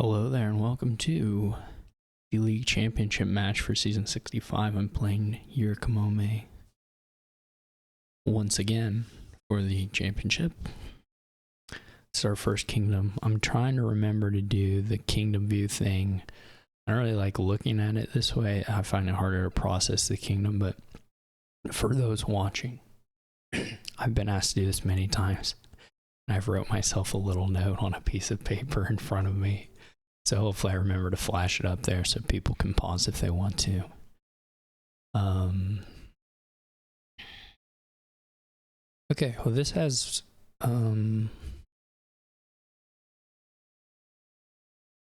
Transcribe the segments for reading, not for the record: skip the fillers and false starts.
Hello there and welcome to the League Championship match for Season 65. I'm playing Yurikamome once again for the championship. It's our first kingdom. I'm trying to remember to do the kingdom view thing. I don't really like looking at it this way. I find it harder to process the kingdom, but for those watching, I've been asked to do this many times. I've wrote myself a little note on a piece of paper in front of me. So hopefully I remember to flash it up there so people can pause if they want to. Okay, well this has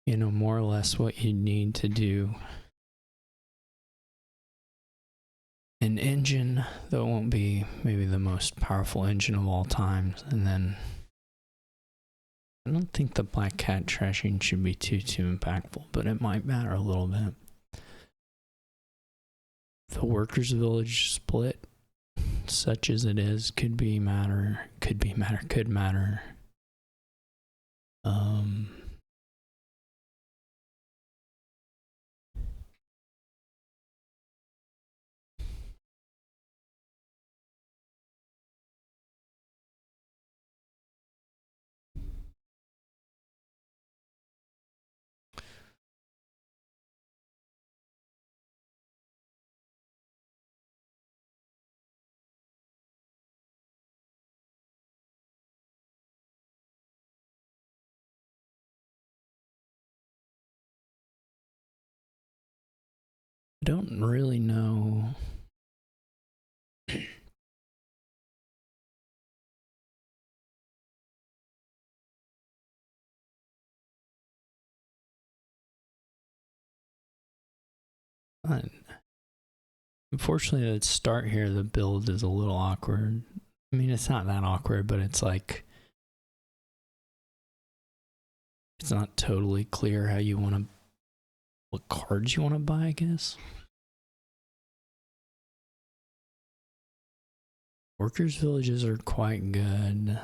more or less what you need to do. An engine, though it won't be maybe the most powerful engine of all time, and then I don't think the black cat trashing should be too impactful, but it might matter a little bit. The workers' village split, such as it is, could matter. I don't really know. Unfortunately, at the start here, the build is a little awkward. I mean, it's not that awkward, but it's like it's not totally clear how you want to, what cards you want to buy, I guess. Workers' villages are quite good.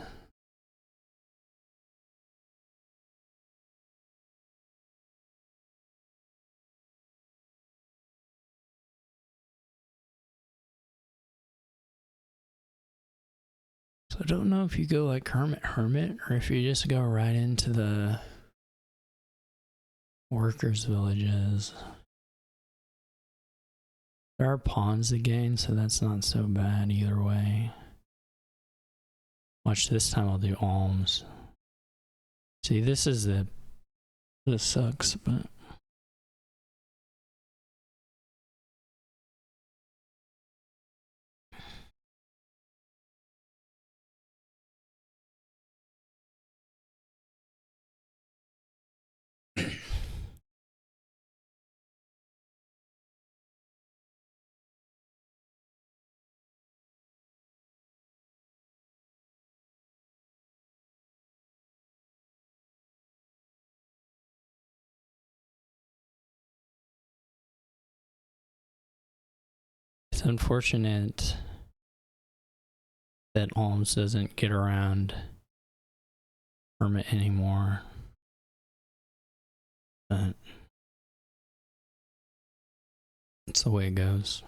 So I don't know if you go like hermit, or if you just go right into the workers' villages. There are pawns to gain, so that's not so bad either way. Watch, this time I'll do alms. See, this sucks, but it's unfortunate that alms doesn't get around hermit anymore. But it's the way it goes.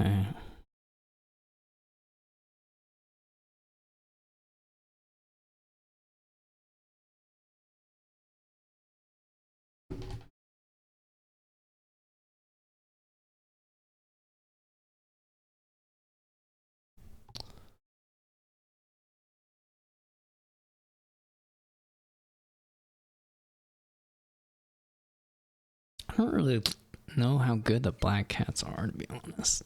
Okay. I don't really know how good the black cats are, to be honest.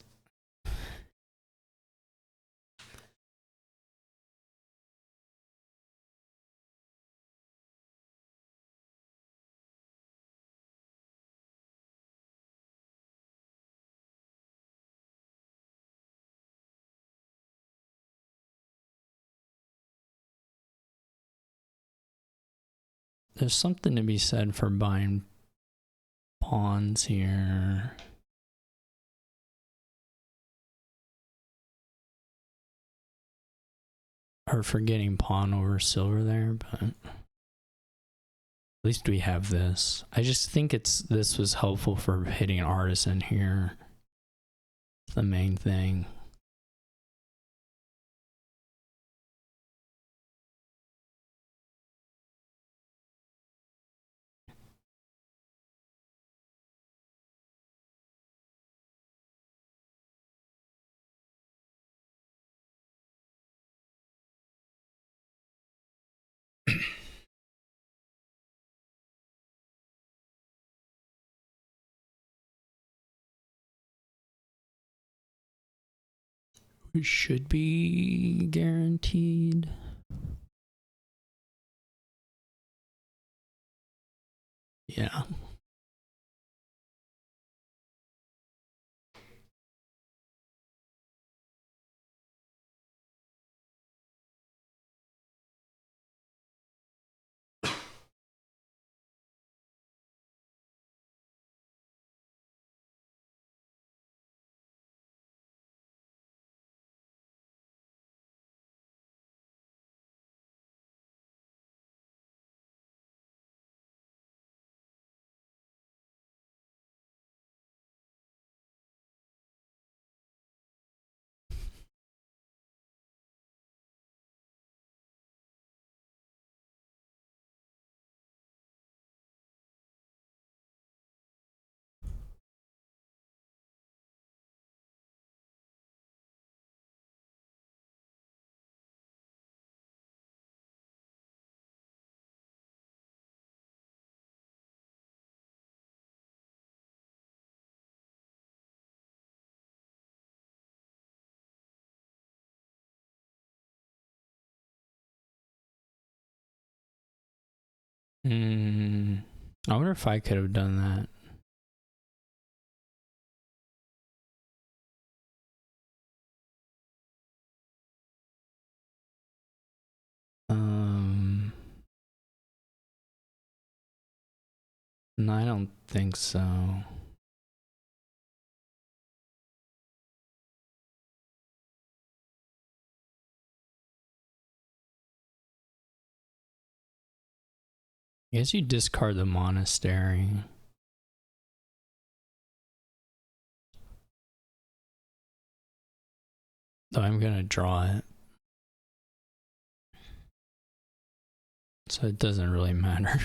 There's something to be said for buying pawns here. Or for getting pawn over silver there, but at least we have this. I just think this was helpful for hitting artisan here. It's the main thing. We should be guaranteed. Yeah. I wonder if I could have done that. No, I don't think so. I guess you discard the monastery. So I'm gonna draw it. So it doesn't really matter.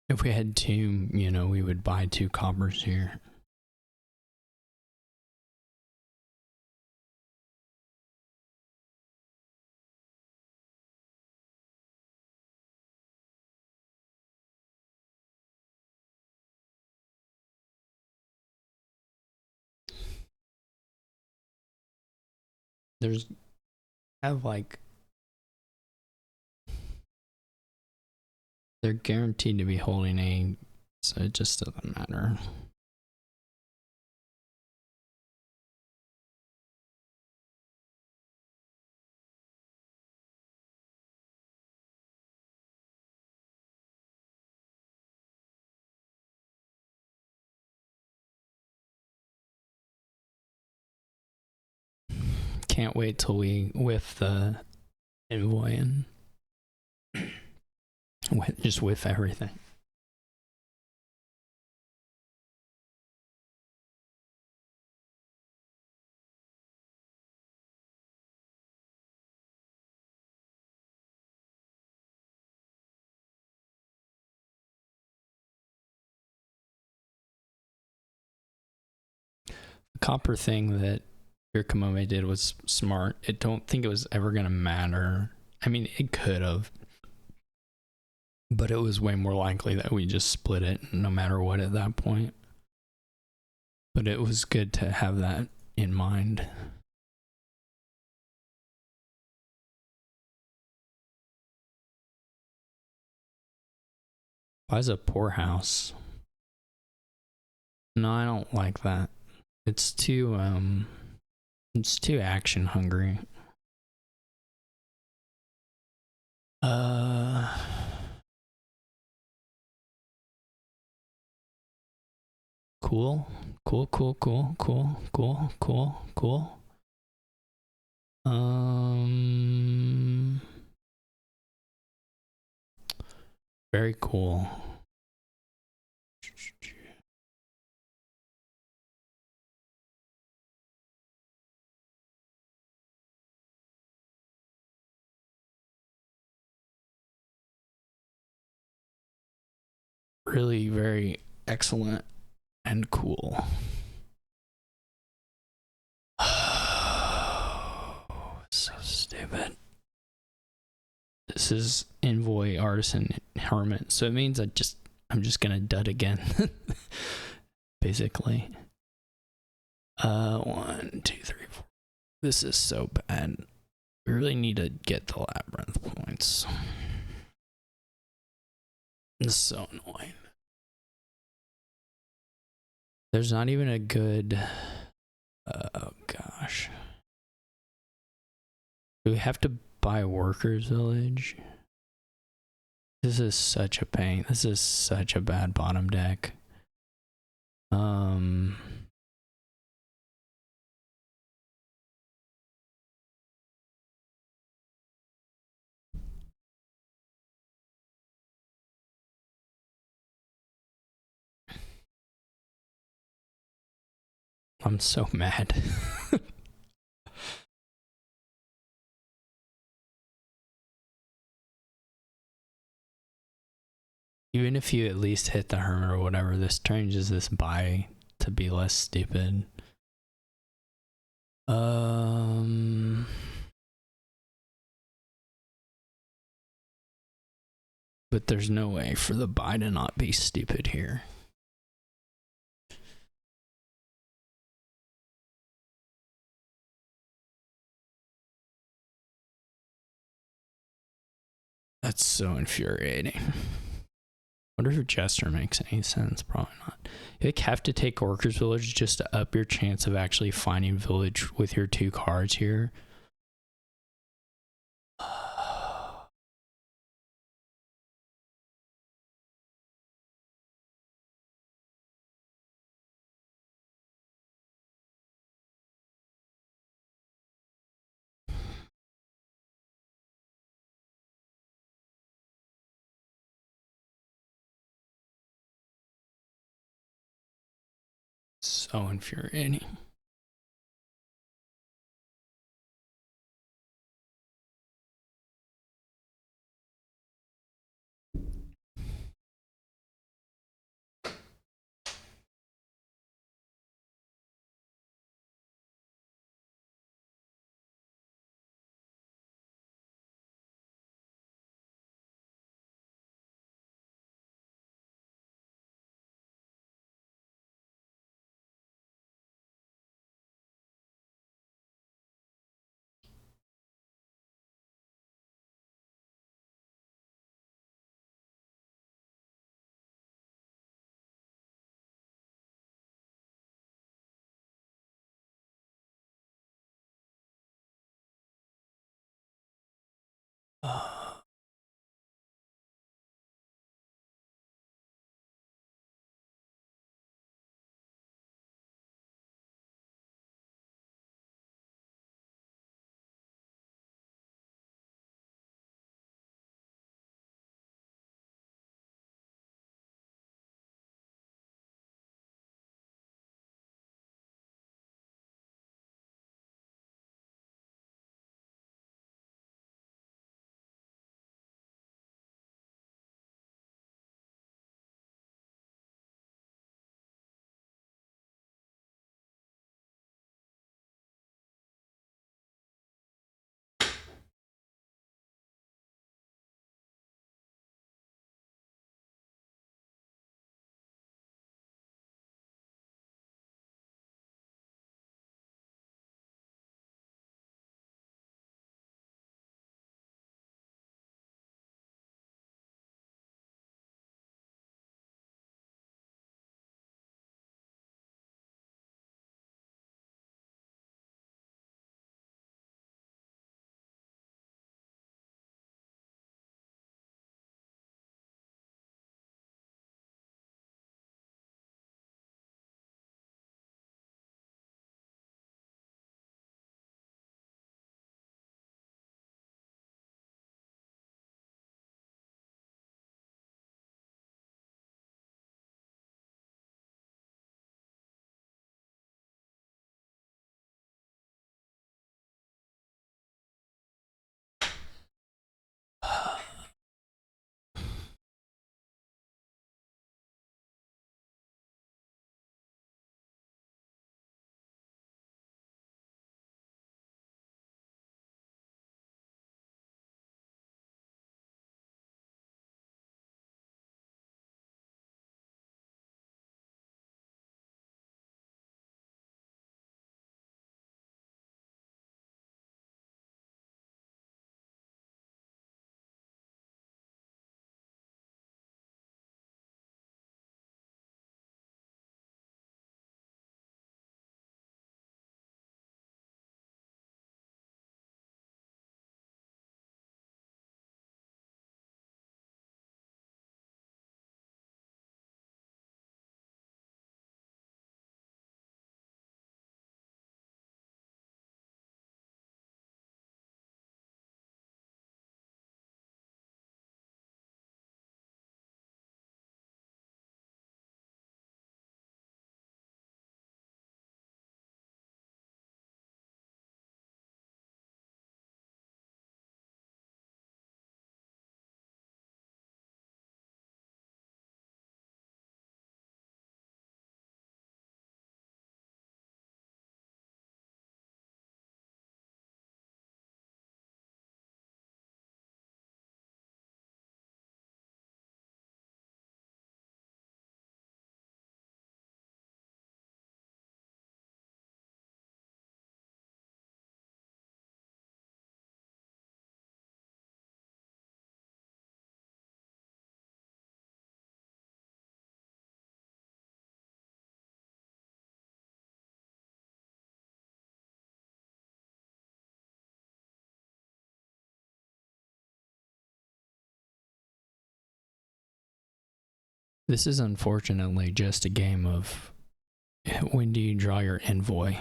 If we had two, we would buy 2 coppers here. There's they're guaranteed to be holding A, so it just doesn't matter. can't wait till we whiff the envoy and just whiff everything. The copper thing that yurikamome did was smart. I don't think it was ever going to matter. I mean, it could have, but it was way more likely that we just split it no matter what at that point. But it was good to have that in mind. Why is a poorhouse? No, I don't like that. It's too action hungry. Cool. Very cool. Really very excellent and cool. So stupid. This is envoy artisan hermit, so it means I'm just gonna dud again. Basically. 1, 2, 3, 4. This is so bad. We really need to get the labyrinth points. This is so annoying. There's not even a good... Oh, gosh. Do we have to buy Workers Village? This is such a pain. This is such a bad bottom deck. I'm so mad. Even if you at least hit the hermit or whatever, this changes this buy to be less stupid. But there's no way for the buy to not be stupid here. That's so infuriating. I wonder if Jester makes any sense. Probably not. You have to take Workers Village just to up your chance of actually finding Village with your 2 cards here. So infuriating. This is unfortunately just a game of when do you draw your envoy?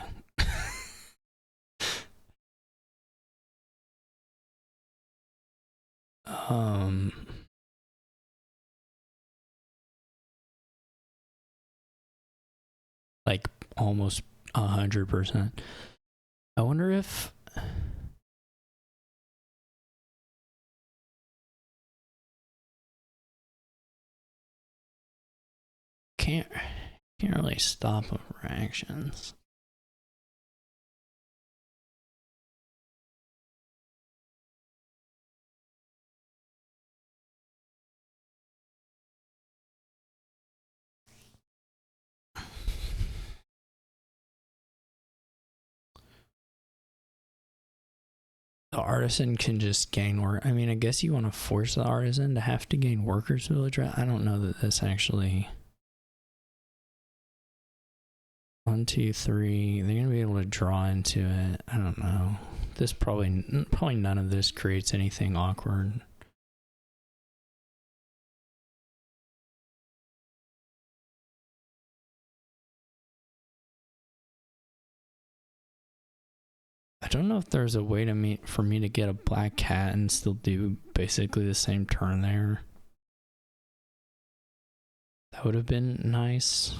Like almost 100%. I wonder if can't really stop reactions. The artisan can just gain work. I mean, I guess you want to force the artisan to have to gain workers village. I don't know that this actually. 1, 2, 3. They're gonna be able to draw into it. I don't know. This probably none of this creates anything awkward. I don't know if there's a way for me to get a black cat and still do basically the same turn there. That would have been nice.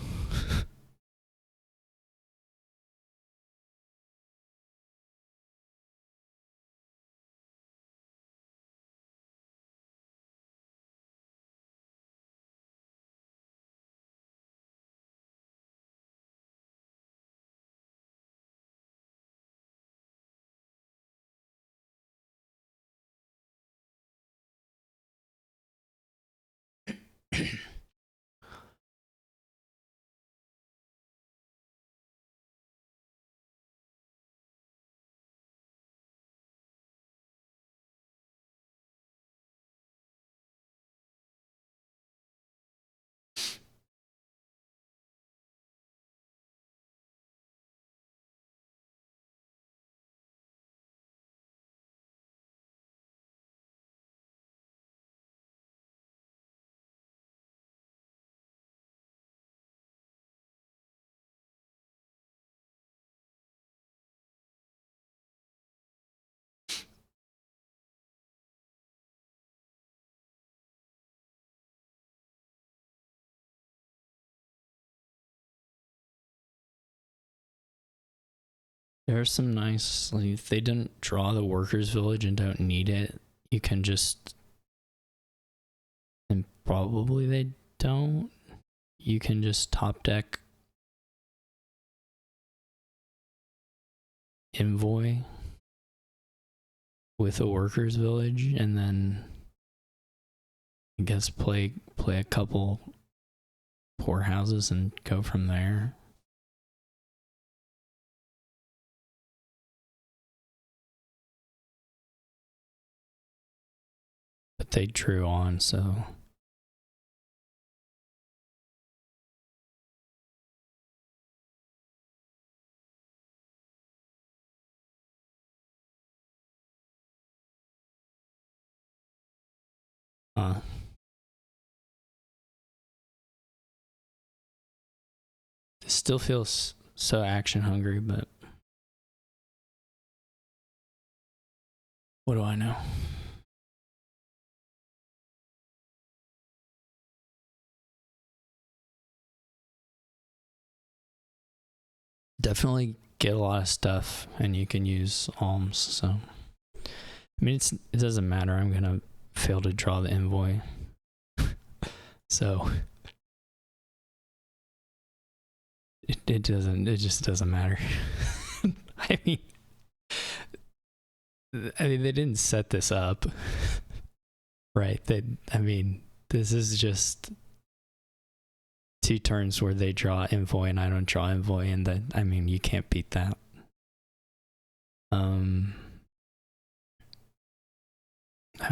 There's some nice, like, if they didn't draw the workers village and don't need it, you can just, and probably they don't, you can just top deck envoy with a workers village and then I guess play a couple poor houses and go from there. But they drew on, so it still feels so action hungry, but what do I know? Definitely get a lot of stuff and you can use alms, so I mean it doesn't matter. I'm gonna fail to draw the envoy. So it just doesn't matter. I mean they didn't set this up. Right. This is just 2 turns where they draw envoy and I don't draw envoy, and you can't beat that. How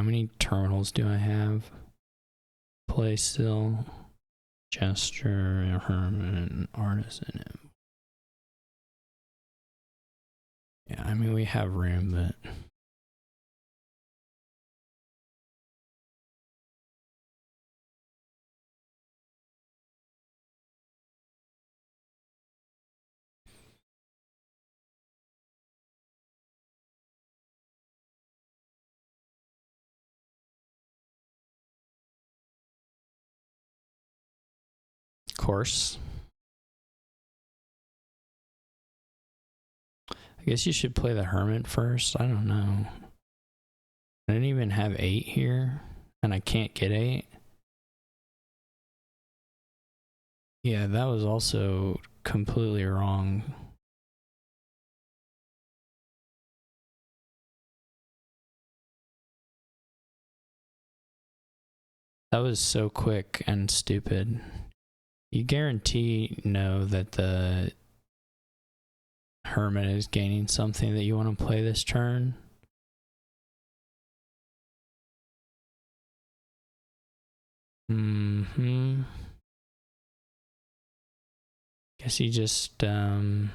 many terminals do I have? Play still, gesture, hermit, artisan. Yeah, we have room, but course. I guess you should play the Hermit first. I don't know. I didn't even have 8 here, and I can't get 8. Yeah, that was also completely wrong. That was so quick and stupid. You guarantee know that the Hermit is gaining something that you want to play this turn. Guess you just go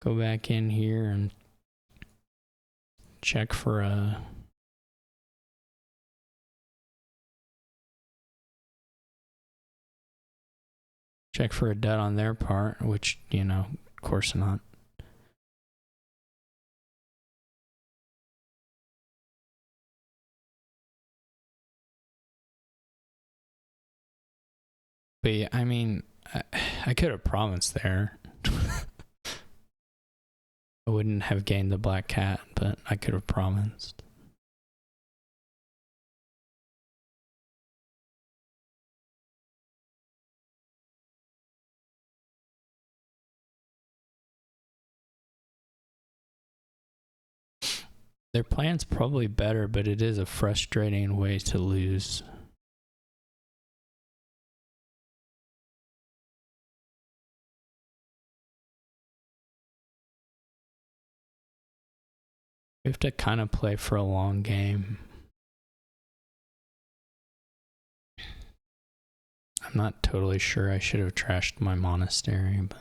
back in here and check for a dud on their part, which, you know, of course not. But yeah, I mean, I could have promised there. I wouldn't have gained the black cat, but I could have promised. Their plan's probably better, but it is a frustrating way to lose. We have to kind of play for a long game. I'm not totally sure. I should have trashed my monastery, but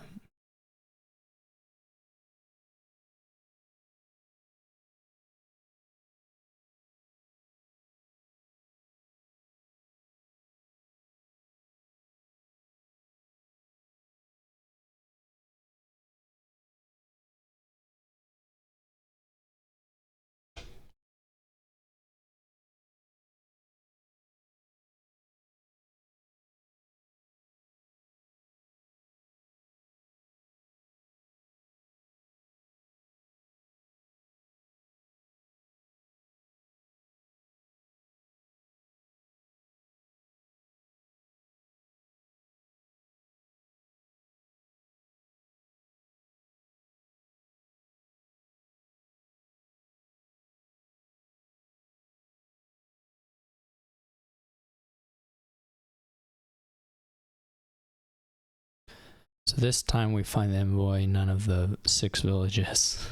so this time we find the envoy, none of the 6 villages.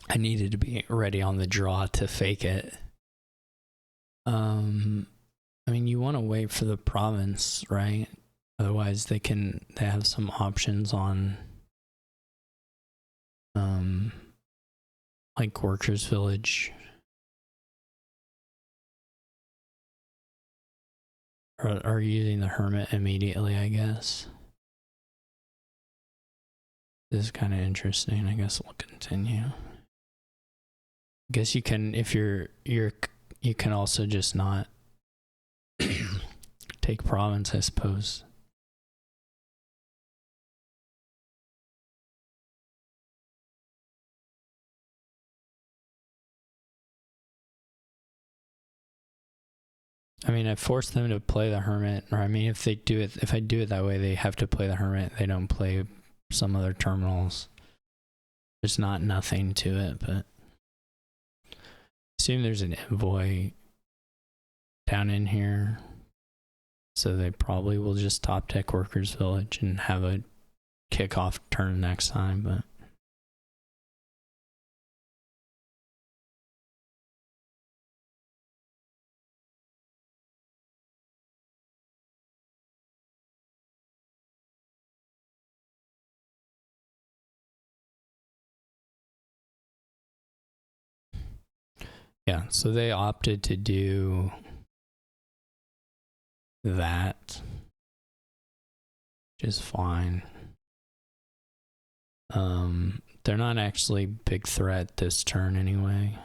I needed to be ready on the draw to fake it. I mean, you want to wait for the province, right? Otherwise, they have some options on, like Workers Village, or using the Hermit immediately, I guess. This is kind of interesting. I guess we'll continue. I guess you can, if you can also just not take province, I suppose. I mean, I forced them to play the Hermit, or I mean, if I do it that way, they have to play the Hermit. They don't play some other terminals. There's not nothing to it, but assume there's an envoy down in here, so they probably will just top deck Workers Village and have a kickoff turn next time, but yeah, so they opted to do that, which is fine. They're not actually big threat this turn anyway.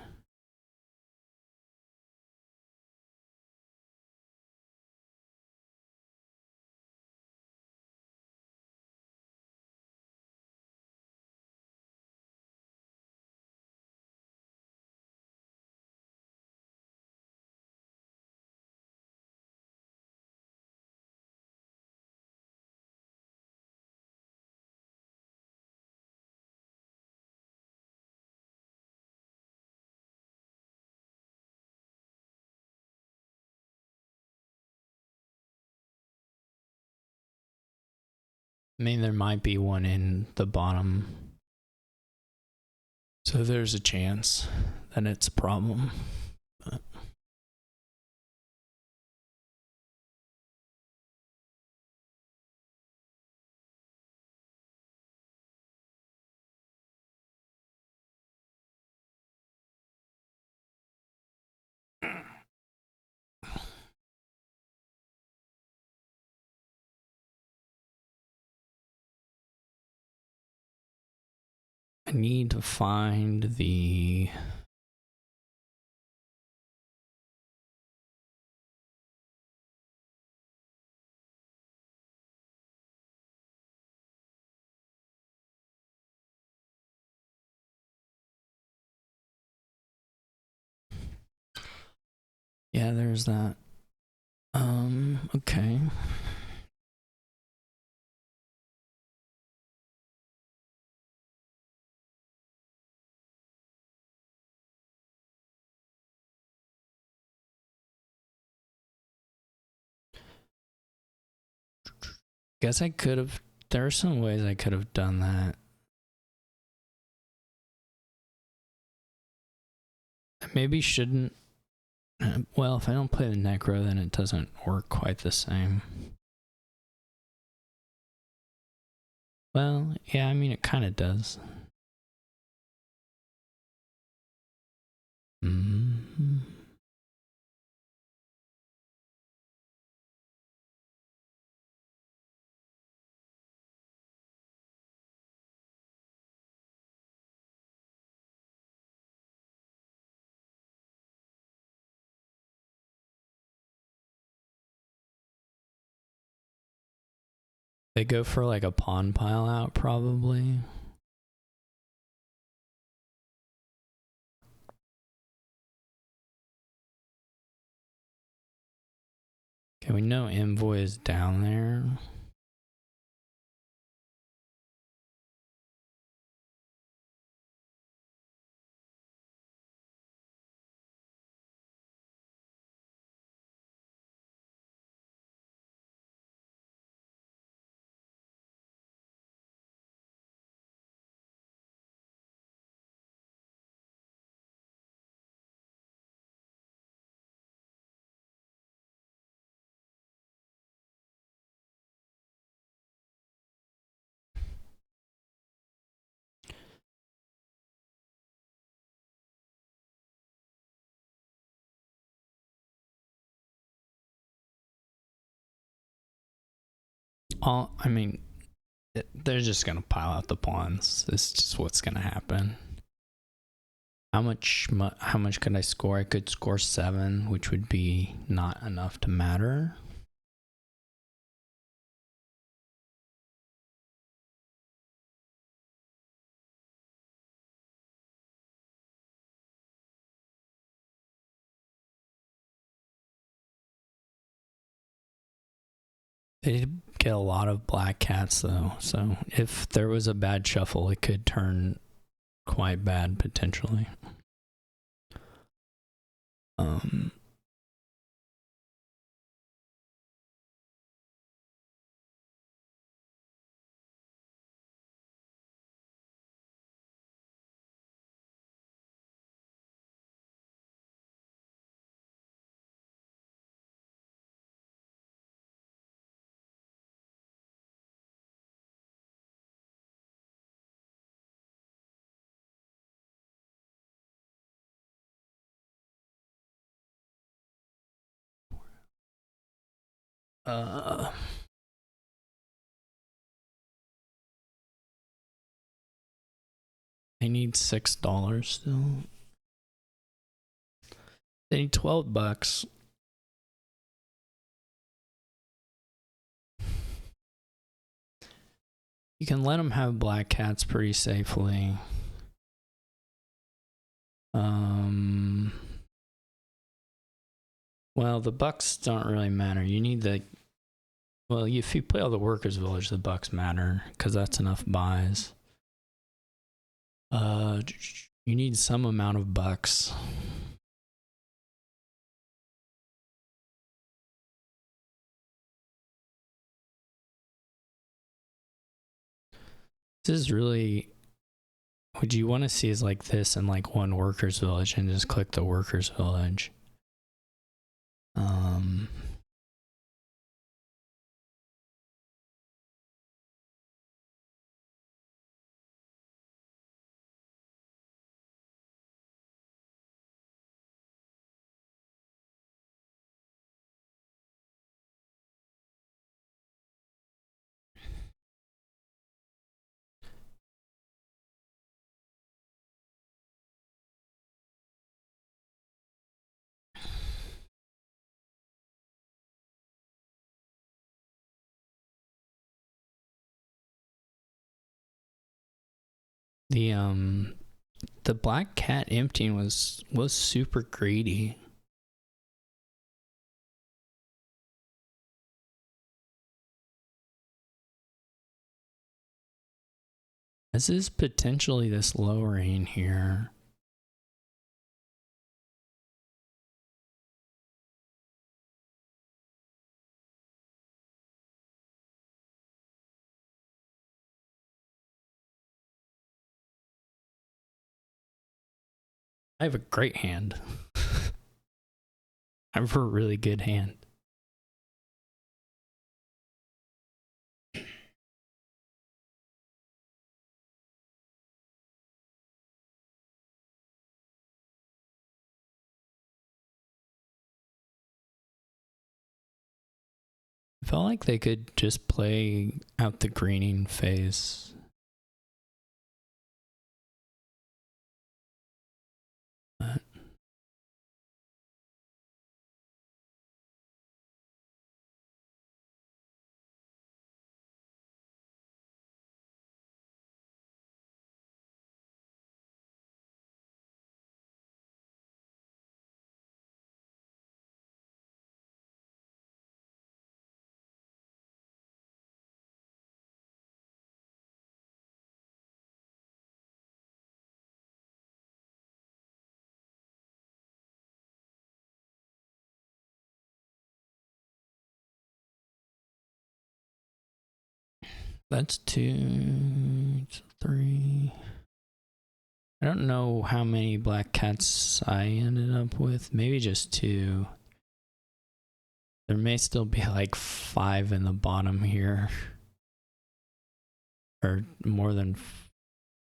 I mean, there might be one in the bottom, so there's a chance that it's a problem. But I need to find the yeah, there's that. Okay. Guess I could have. There are some ways I could have done that. I maybe shouldn't. Well, if I don't play the Necro, then it doesn't work quite the same. Well, yeah, I mean, it kind of does. Mm-hmm. They go for like a pawn pile out, probably. Okay, we know Envoy is down there. all, I mean, they're just gonna pile out the pawns. It's just what's gonna happen. How much could I score? I could score 7, which would be not enough to matter. They did get a lot of black cats though, so if there was a bad shuffle, it could turn quite bad potentially. They need $6 still. They need $12. You can let them have black cats pretty safely. Well, the bucks don't really matter. You need the... Well, if you play all the workers' village, the bucks matter, because that's enough buys. You need some amount of bucks. This is really... What you want to see is like this and like one workers' village, and just click the workers' village. The black cat emptying was super greedy. This is potentially this lowering here. I have a great hand. I have a really good hand. I felt like they could just play out the greening phase. But that's 2, 3. I don't know how many black cats I ended up with. Maybe just 2. There may still be like 5 in the bottom here. Or more than...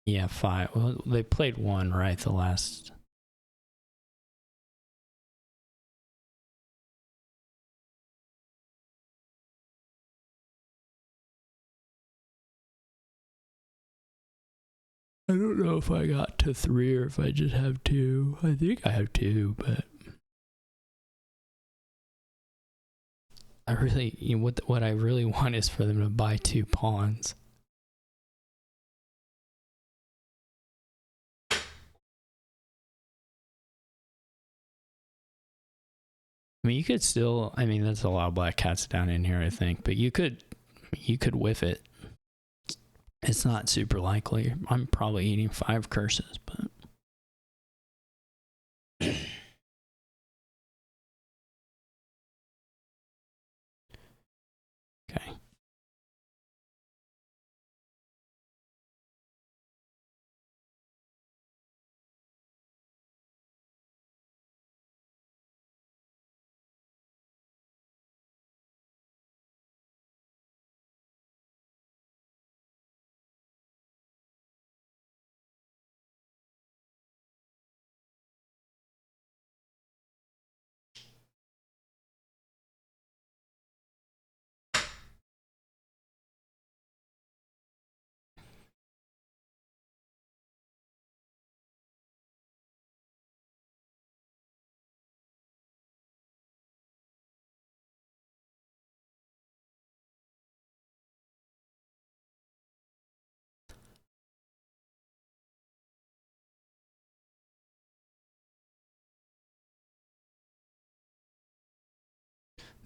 Yeah, 5. Well, they played 1, right? The last... I don't know if I got to 3 or if I just have 2. I think I have 2, but I really, what I really want is for them to buy 2 pawns. I mean, you could still. I mean, there's a lot of black cats down in here, I think, but you could whiff it. It's not super likely. I'm probably eating 5 curses, but okay.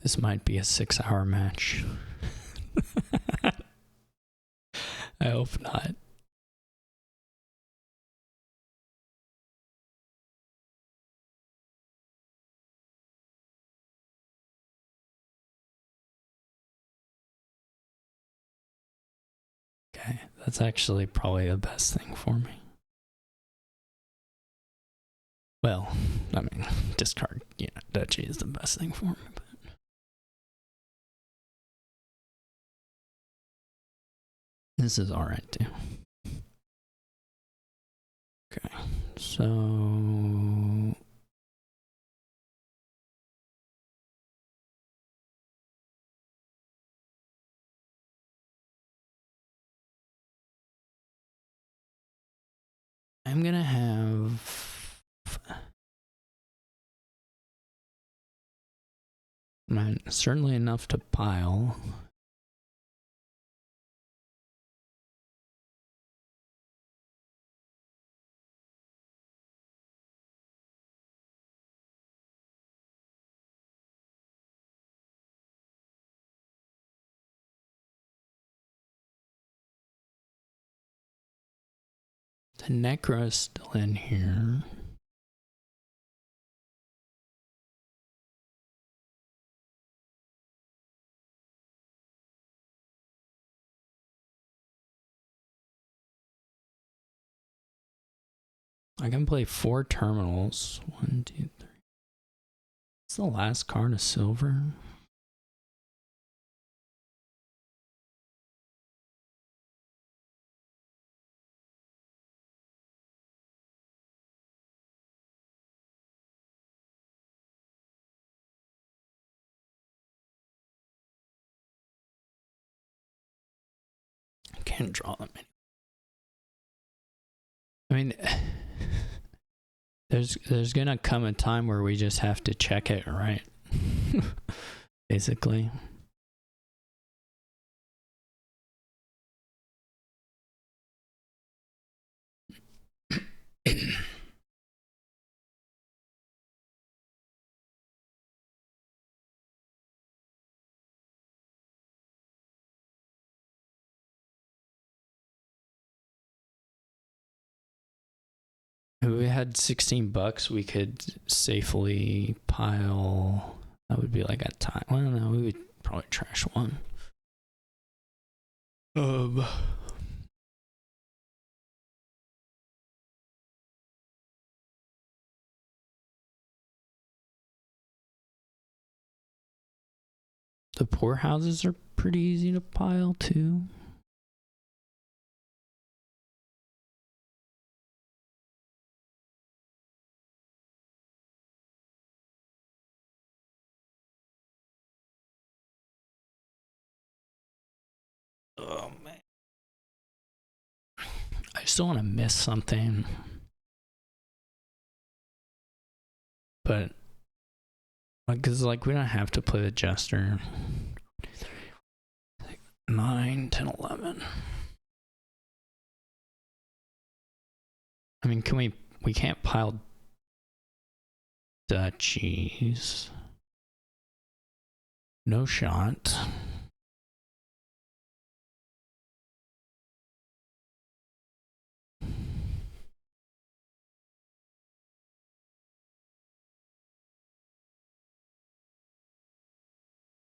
This might be a 6-hour match. I hope not. Okay, that's actually probably the best thing for me. Well, I mean, discard, duchy is the best thing for me, but this is alright too. Okay, so I'm gonna have certainly enough to pile. The Necro is still in here. I can play 4 terminals. 1, 2, 3. It's the last card of silver. I can't draw them anymore. I mean, there's gonna come a time where we just have to check it, right? Basically. If we had $16, we could safely pile. That would be like a time. Well, no, we would probably trash 1. The poor houses are pretty easy to pile too. Oh man, I still want to miss something, but because like we don't have to play the Jester. 9, 10, 11. I mean, can we can't pile duchies. No shot.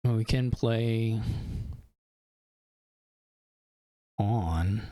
Well, we can play on.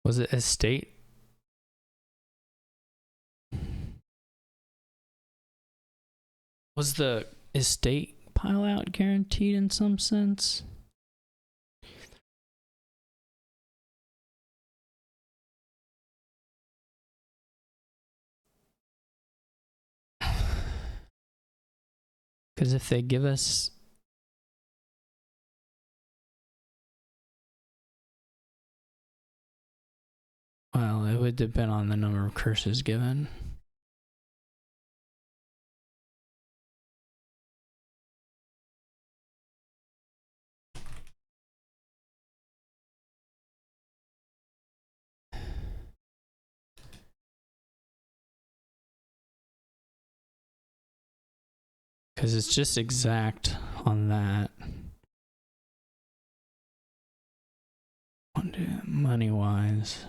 Was it estate? Was the estate pile out guaranteed in some sense? Because if they give us... Well, it would depend on the number of curses given. Because it's just exact on that. Money-wise.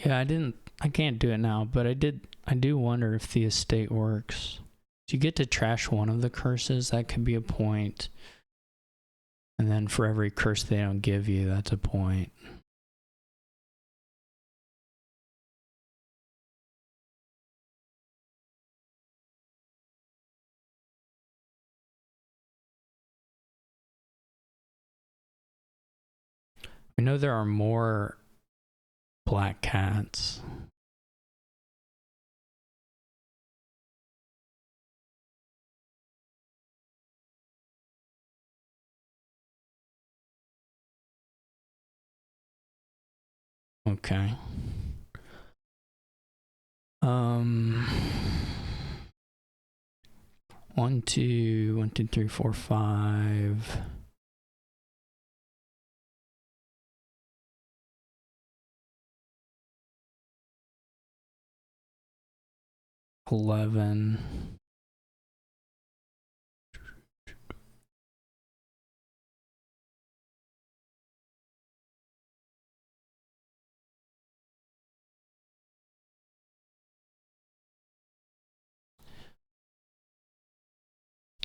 Yeah, I can't do it now, but I do wonder if the estate works. So you get to trash one of the curses, that could be a point. And then for every curse they don't give you, that's a point. We know there are more black cats. Okay. 1, 2, 1, 2, 3, 4, 5. 11.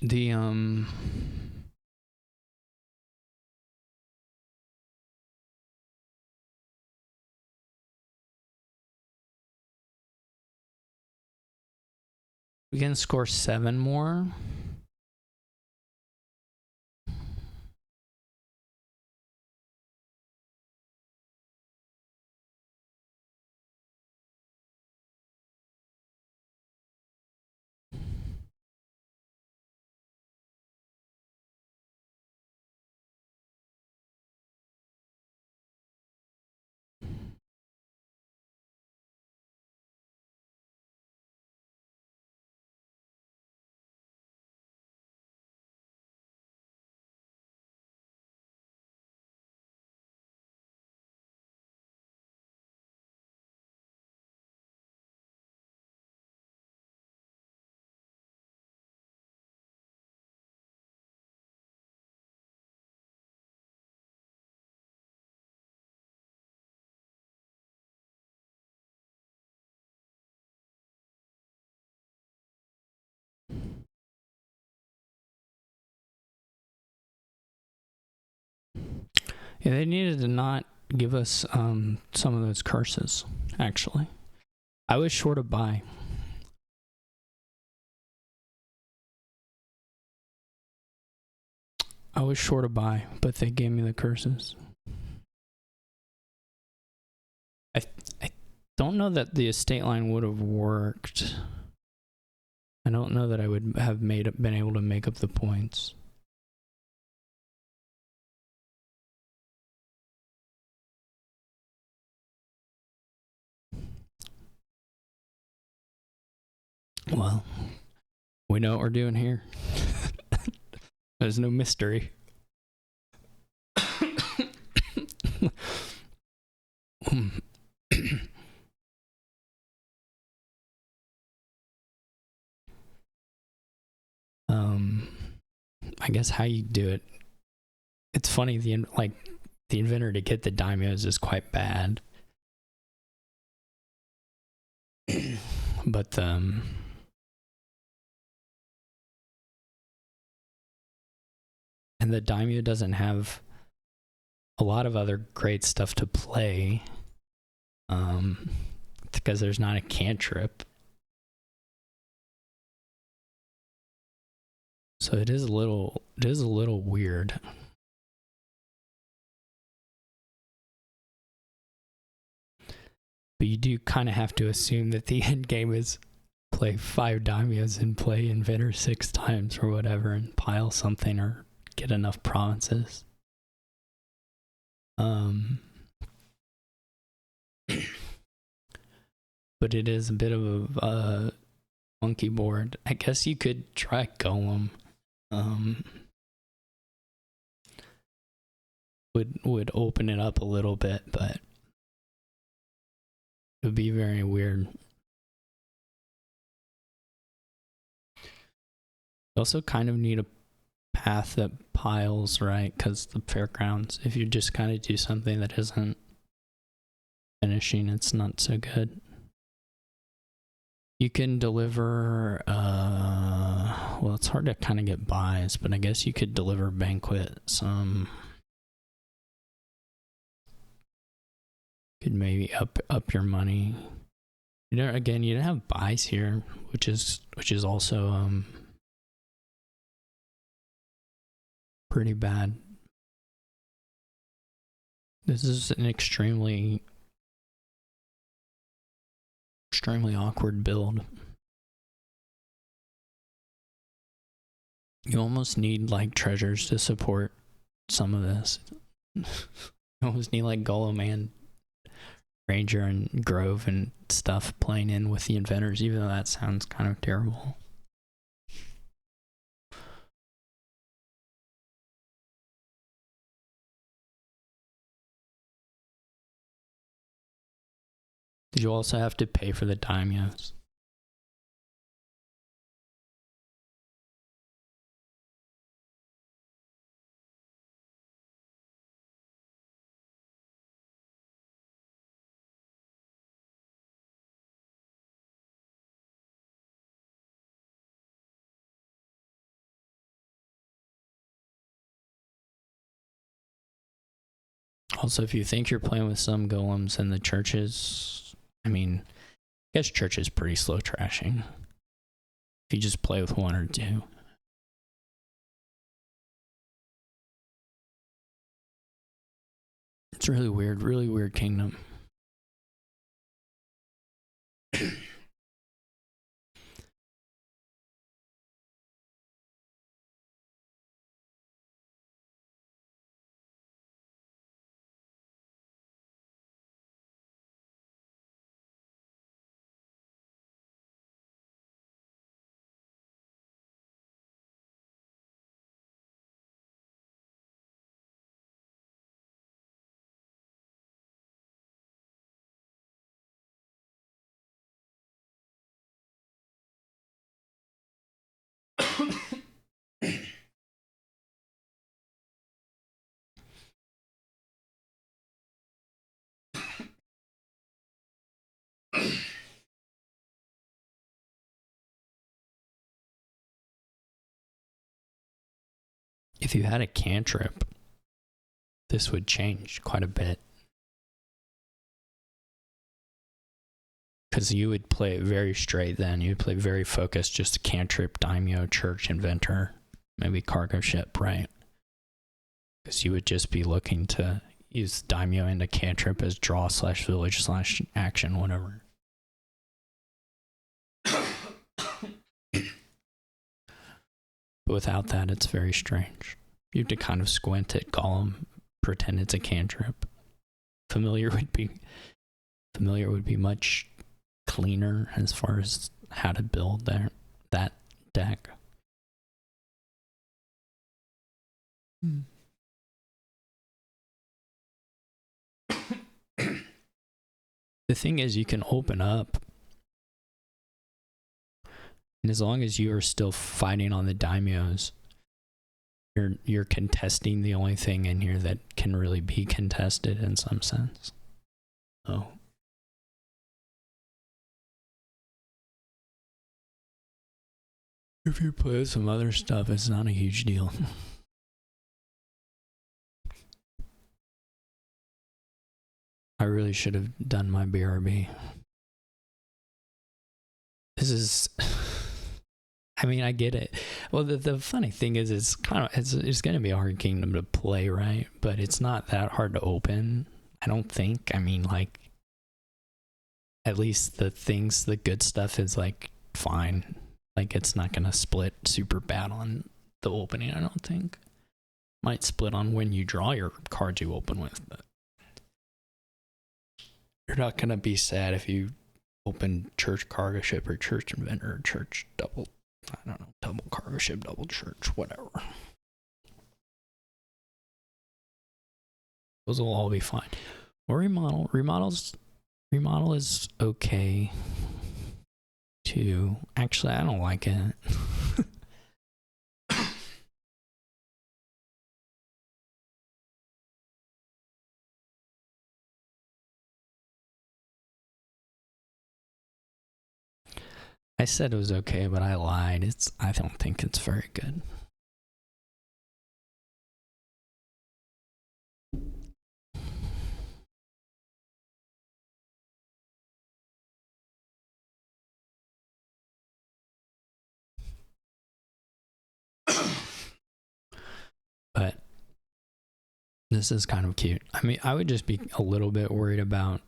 The We can score 7 more. Yeah, they needed to not give us some of those curses, actually. I was short a buy. I was short a buy, but they gave me the curses. I don't know that the estate line would have worked. I don't know that I would have been able to make up the points. Well, we know what we're doing here. There's no mystery. I guess how you do it. It's funny, the inventor to get the daimyos is quite bad. But and the daimyo doesn't have a lot of other great stuff to play. Because there's not a cantrip. So it is a little weird. But you do kind of have to assume that the end game is play 5 daimyos and play Inventor 6 times or whatever and pile something or get enough provinces. But it is a bit of a monkey board. I guess you could try Golem. Would open it up a little bit, but it would be very weird. You also kind of need a path that piles, right? Because the fairgrounds, if you just kind of do something that isn't finishing, it's not so good. You can deliver, well, it's hard to kind of get buys, but I guess you could deliver banquet some. Could maybe up your money. You know, again, you don't have buys here, which is also pretty bad. This is an extremely awkward build. You almost need like treasures to support some of this. You almost need like Golem and Ranger and Grove and stuff playing in with the inventors, even though that sounds kind of terrible. Did you also have to pay for the daimyos? Also, if you think you're playing with some golems in the churches, I mean, I guess church is pretty slow trashing. if you just play with one or two. It's really weird kingdom. If you had a cantrip, this would change quite a bit. Because you would play it very straight then. You would play very focused, just cantrip, daimyo, church, inventor, maybe cargo ship, right? Because you would just be looking to use daimyo into cantrip as draw / village / action, whatever. But without that, it's very strange. You have to kind of squint at Gollum, pretend it's a cantrip. Familiar would be much cleaner as far as how to build that deck. The thing is, you can open up, and as long as you are still fighting on the daimyos, you're contesting the only thing in here that can really be contested in some sense. Oh. If you play some other stuff, it's not a huge deal. I really should have done my BRB. This is... I mean, I get it. Well, the funny thing is, it's going to be a hard kingdom to play, right? But it's not that hard to open, I don't think. I mean, like, at least the good stuff is, like, fine. Like, it's not going to split super bad on the opening, I don't think. Might split on when you draw your cards you open with, but you're not going to be sad if you open church cargo ship or church inventor or church double cargo ship, double church, whatever. Those will all be fine. Or remodel is okay too. Actually, I don't like it. I said it was okay, but I lied. I don't think it's very good. But this is kind of cute. I mean, I would just be a little bit worried about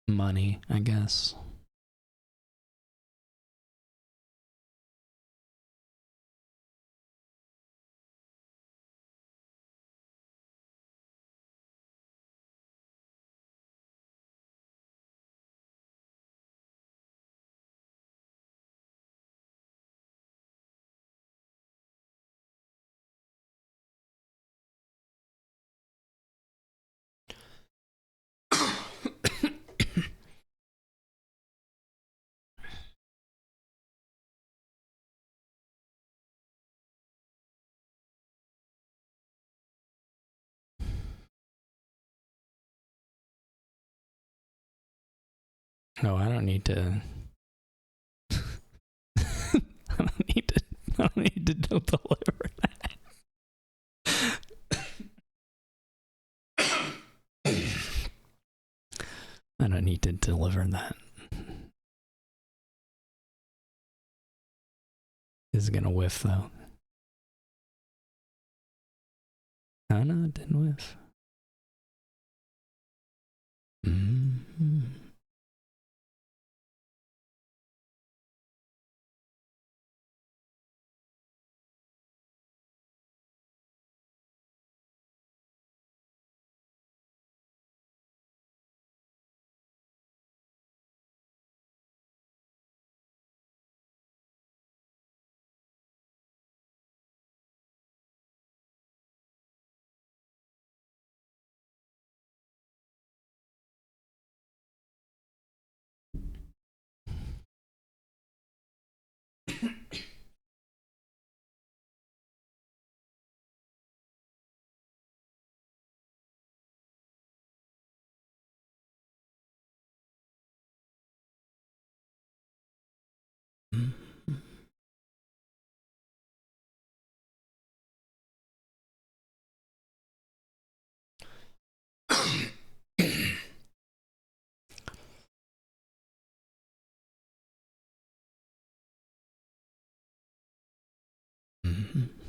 money, I guess. No, I don't need to. I don't need to deliver that. I don't need to deliver that. This is gonna whiff though. Oh no, it didn't whiff. Mm-hmm. Mm-hmm.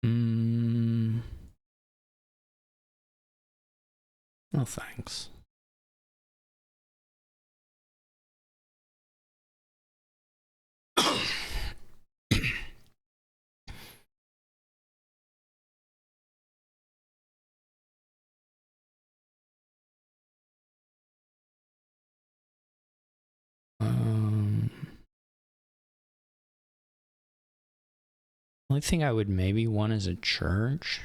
Mm. Oh, thanks. Um, only thing I would maybe want is a church.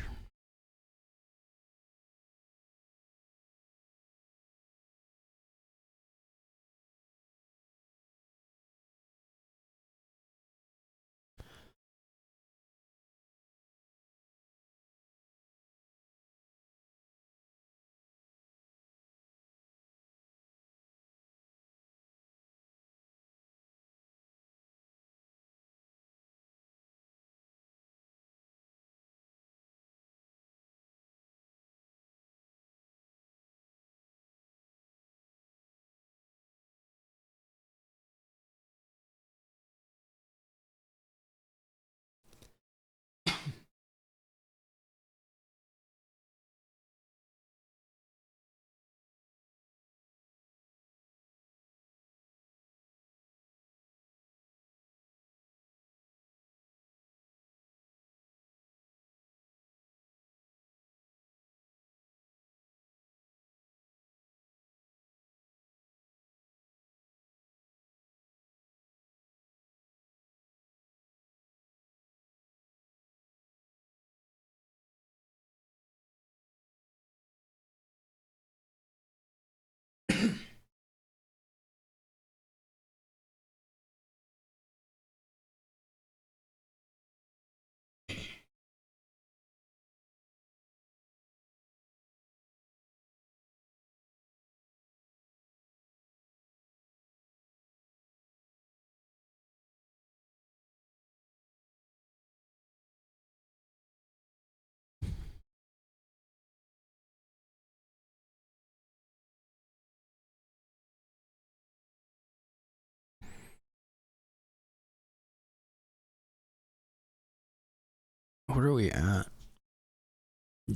What are we at?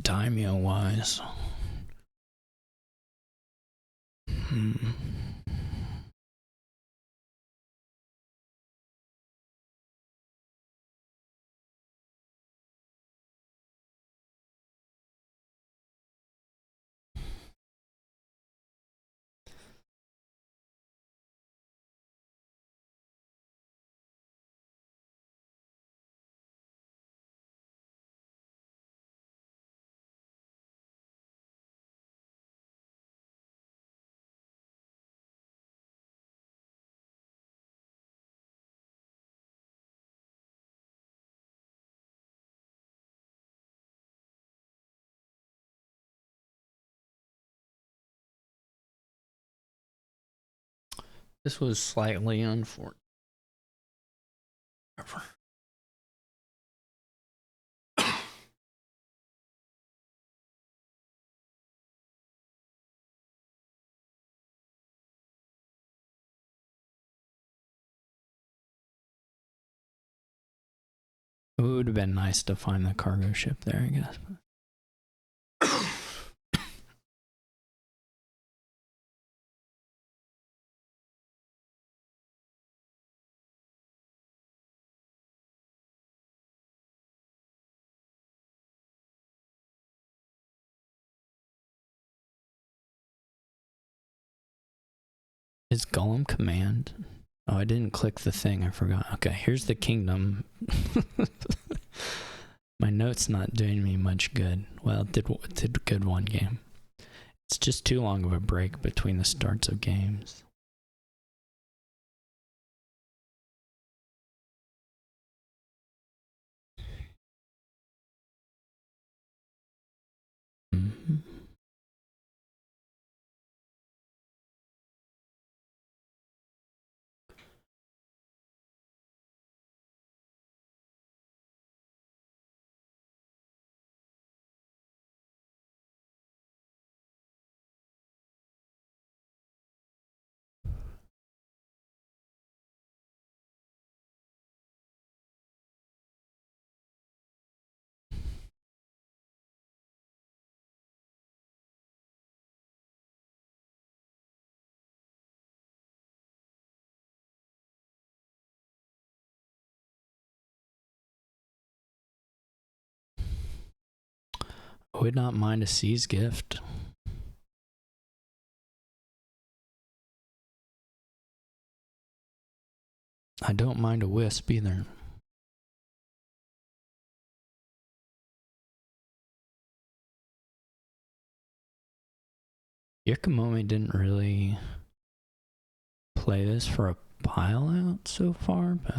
Daimyo wise. This was slightly unfortunate. It would have been nice to find the cargo ship there, I guess. Is Golem command? Oh, I didn't click the thing. I forgot. Okay, here's the kingdom. My note's not doing me much good. Well, it did good one game. It's just too long of a break between the starts of games. Mm-hmm. I would not mind a C's gift. I don't mind a wisp either. Yurikamome didn't really play this for a pile out so far, but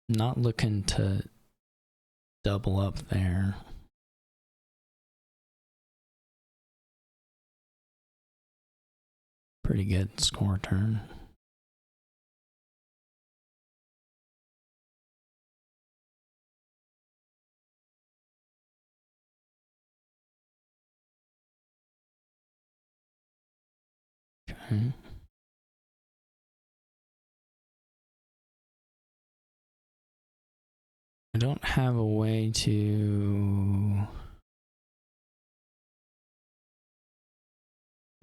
not looking to double up there. Pretty good score turn. Okay. I don't have a way to...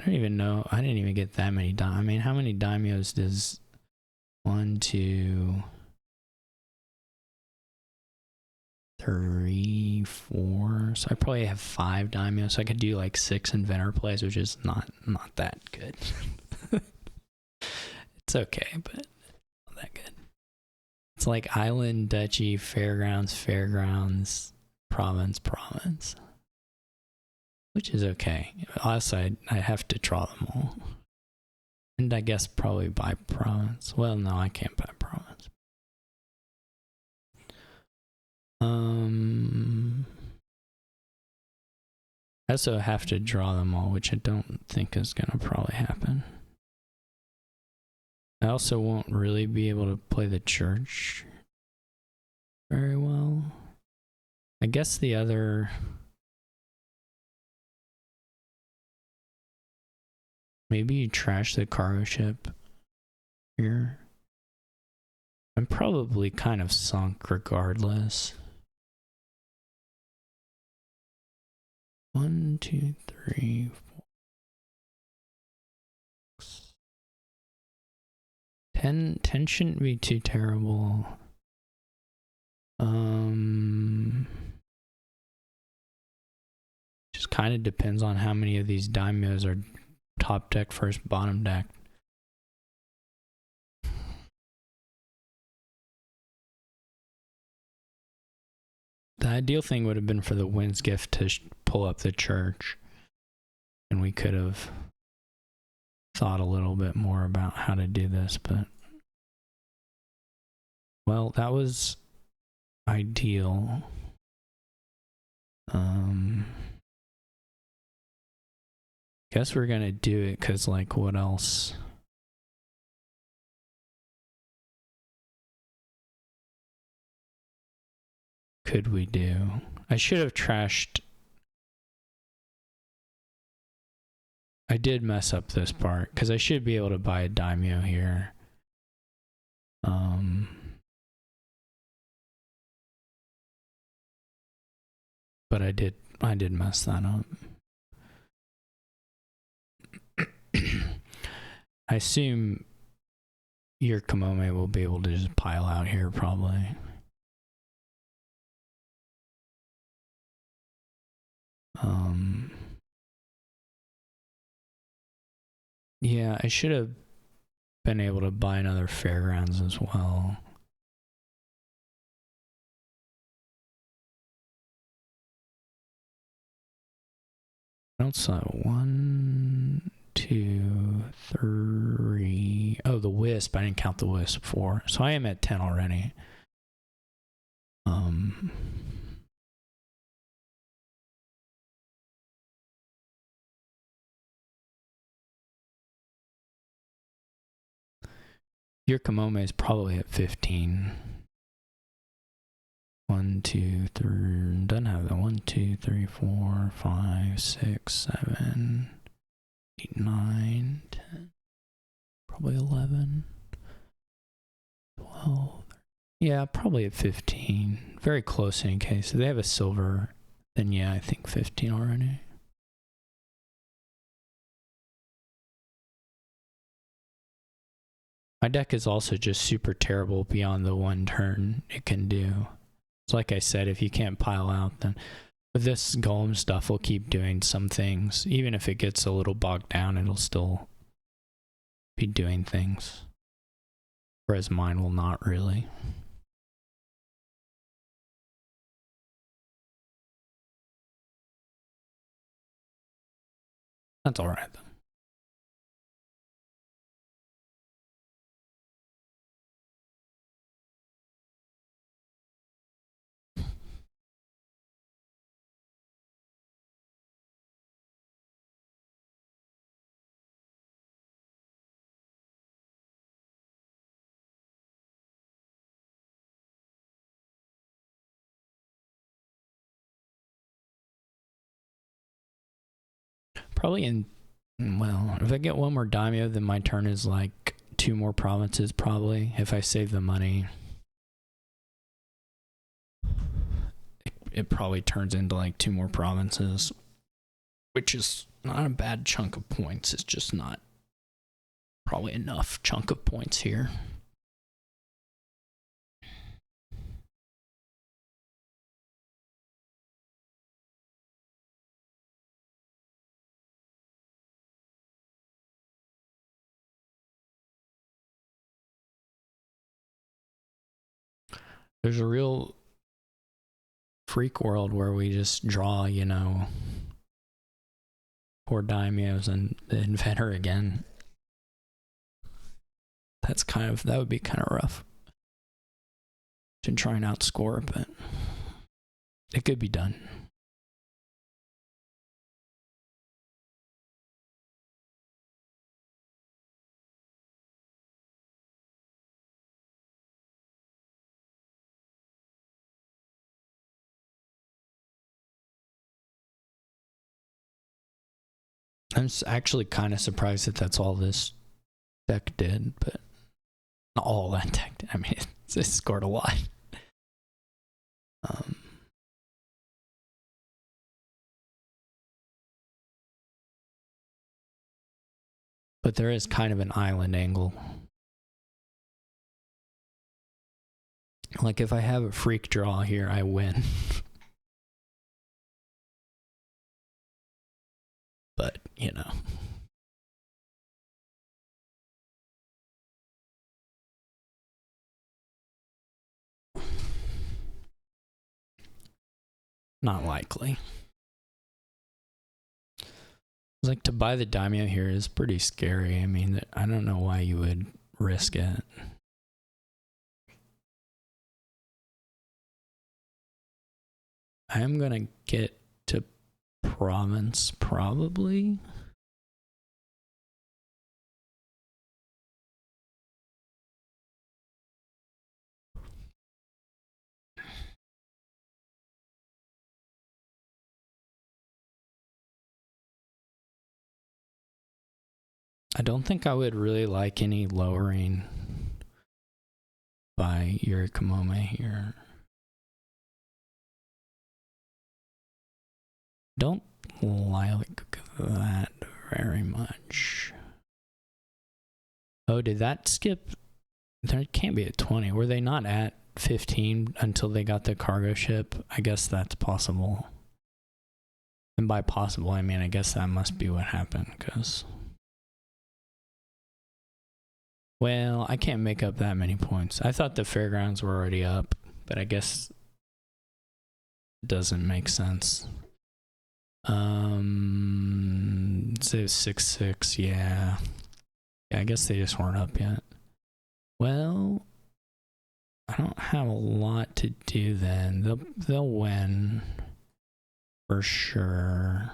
I don't even know. I didn't even get that many I mean, how many daimyos does 1, 2, 3, 4? So I probably have 5 daimyos. So I could do like 6 inventor plays, which is not that good. It's okay, but not that good. It's like island, duchy, fairgrounds, fairgrounds, province, province. Which is okay. Also, I have to draw them all. And I guess probably by province. Well, no, I can't by province. I also have to draw them all, which I don't think is going to probably happen. I also won't really be able to play the church very well. I guess the other... Maybe you trash the cargo ship here. I'm probably kind of sunk regardless. 1, 2, 3, 4, 6. 10 shouldn't be too terrible. Just kind of depends on how many of these daimyos are top deck first, bottom deck. The ideal thing would have been for the Wind's Gift to pull up the church, and we could have thought a little bit more about how to do this, but well, that was ideal. Guess we're gonna do it because, like, what else? Could we do? I should have trashed. I did mess up this part because I should be able to buy a daimyo here. But I did mess that up. I assume yurikamome will be able to just pile out here probably. Yeah, I should have been able to buy another fairgrounds as well. Outside 1, 2, 3. Oh, the wisp. I didn't count the wisp before. So I am at 10 already. Yurikamome is probably at 15. 1, 2, 3. Doesn't have the 1, 2, 3, 4, 5, 6, 7, 8, 9, 10. Probably 11. 12. Yeah, probably at 15. Very close in case. If they have a silver, then yeah, I think 15 already. My deck is also just super terrible beyond the one turn it can do. So like I said, if you can't pile out, then with this golem stuff, we'll keep doing some things. Even if it gets a little bogged down, it'll still be doing things. Whereas mine will not really. That's alright though. Probably in, well, if I get one more daimyo, then my turn is like 2 more provinces probably, if I save the money. It probably turns into like 2 more provinces, which is not a bad chunk of points. It's just not probably enough chunk of points here. There's a real freak world where we just draw, you know, 4 daimyos and the inventor again. That's kind of, that would be kind of rough to try and outscore, but it could be done. I'm actually kind of surprised that that's all this deck did, but not all that deck did. I mean, it scored a lot. But there is kind of an island angle. Like if I have a freak draw here, I win. But, you know. Not likely. Like to buy the daimyo here is pretty scary. I mean, I don't know why you would risk it. I am gonna get to province probably. I don't think I would really like any lowering by yurikamome here. Don't like that very much. Oh, did that skip? There can't be at 20. Were they not at 15 until they got the cargo ship? I guess that's possible. And by possible, I mean, I guess that must be what happened, because... Well, I can't make up that many points. I thought the fairgrounds were already up, but I guess it doesn't make sense. So 6-6, yeah. Yeah, I guess they just weren't up yet. Well, I don't have a lot to do then. They'll win for sure.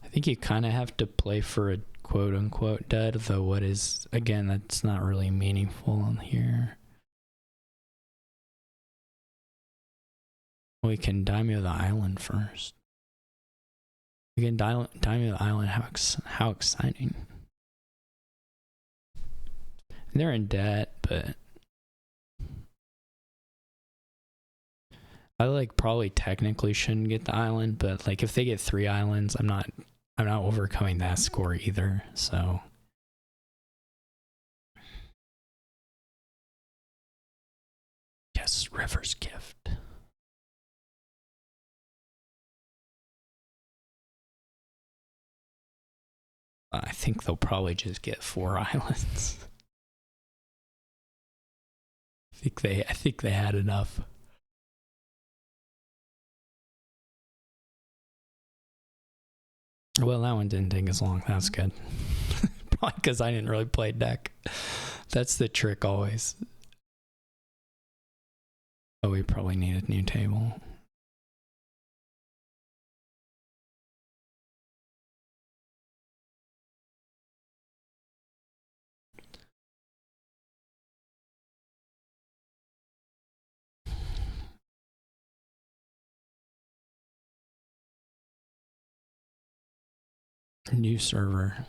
I think you kind of have to play for a quote-unquote dud, though what is, again, that's not really meaningful in here. We can daimyo the island first. We can daimyo the island, how exciting. They're in debt, but... I like probably technically shouldn't get the island, but like if they get 3 islands, I'm not overcoming that score either, so. Yes, River's Gift. I think they'll probably just get 4 islands. I think they had enough. Well, that one didn't take as long. That's good. Probably because I didn't really play deck. That's the trick always. Oh, we probably need a new table. New server.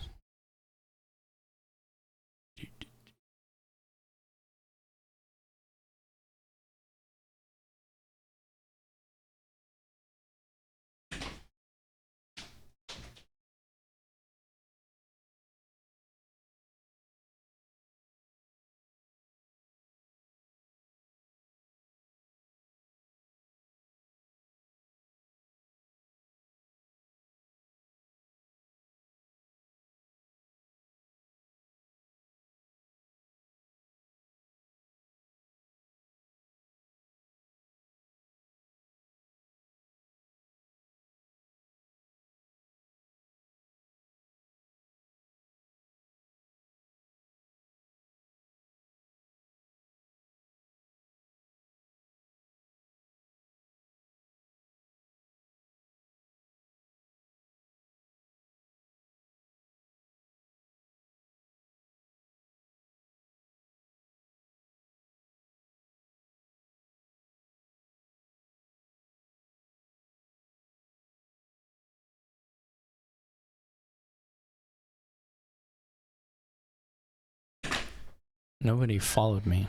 Nobody followed me.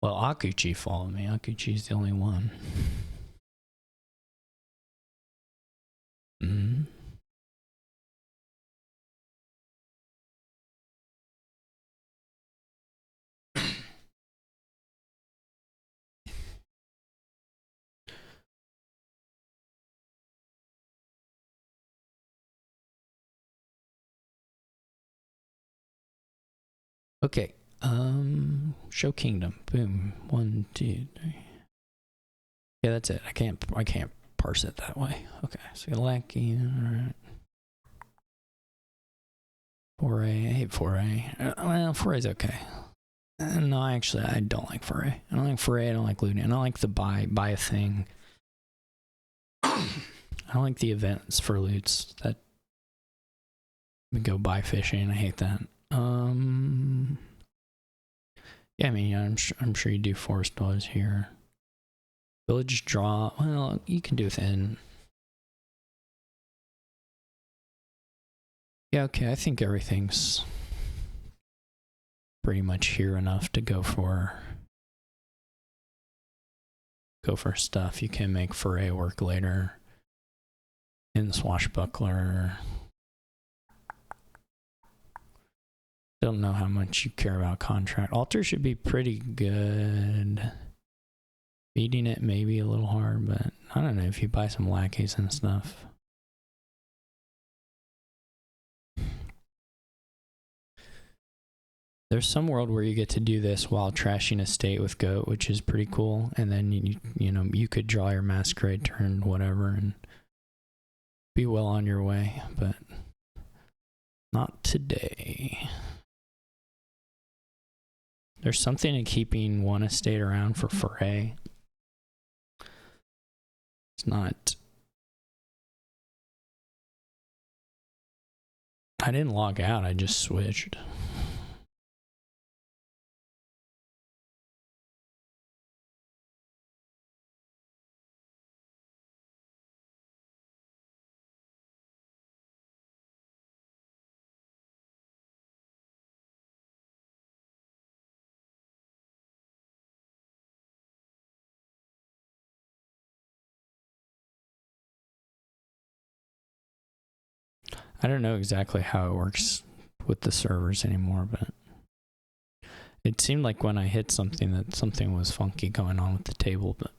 Well, Akuchi followed me. Akuchi's the only one. Mm-hmm. Okay. Show kingdom. Boom. 1, 2, 3. Yeah, that's it. I can't parse it that way. Okay. So Galaki. All right. Foray. I hate Foray. Well, Foray's okay. No, actually, I don't like Foray. I don't like Foray. I don't like looting. I don't like the buy a thing. I don't like the events for loots that we go buy fishing. I hate that. Yeah, I mean, I'm sure you do forest dwellers here. Village draw. Well, you can do within. Yeah, okay. I think everything's pretty much here enough to go for stuff. You can make foray work later. In Swashbuckler. Don't know how much you care about contract. Altar should be pretty good. Beating it may be a little hard, but I don't know if you buy some lackeys and stuff. There's some world where you get to do this while trashing a state with goat, which is pretty cool. And then you could draw your masquerade turn, whatever, and be well on your way. But not today. There's something in keeping one estate around for foray. It's not. I didn't log out. I just switched. I don't know exactly how it works with the servers anymore, but it seemed like when I hit something that something was funky going on with the table, but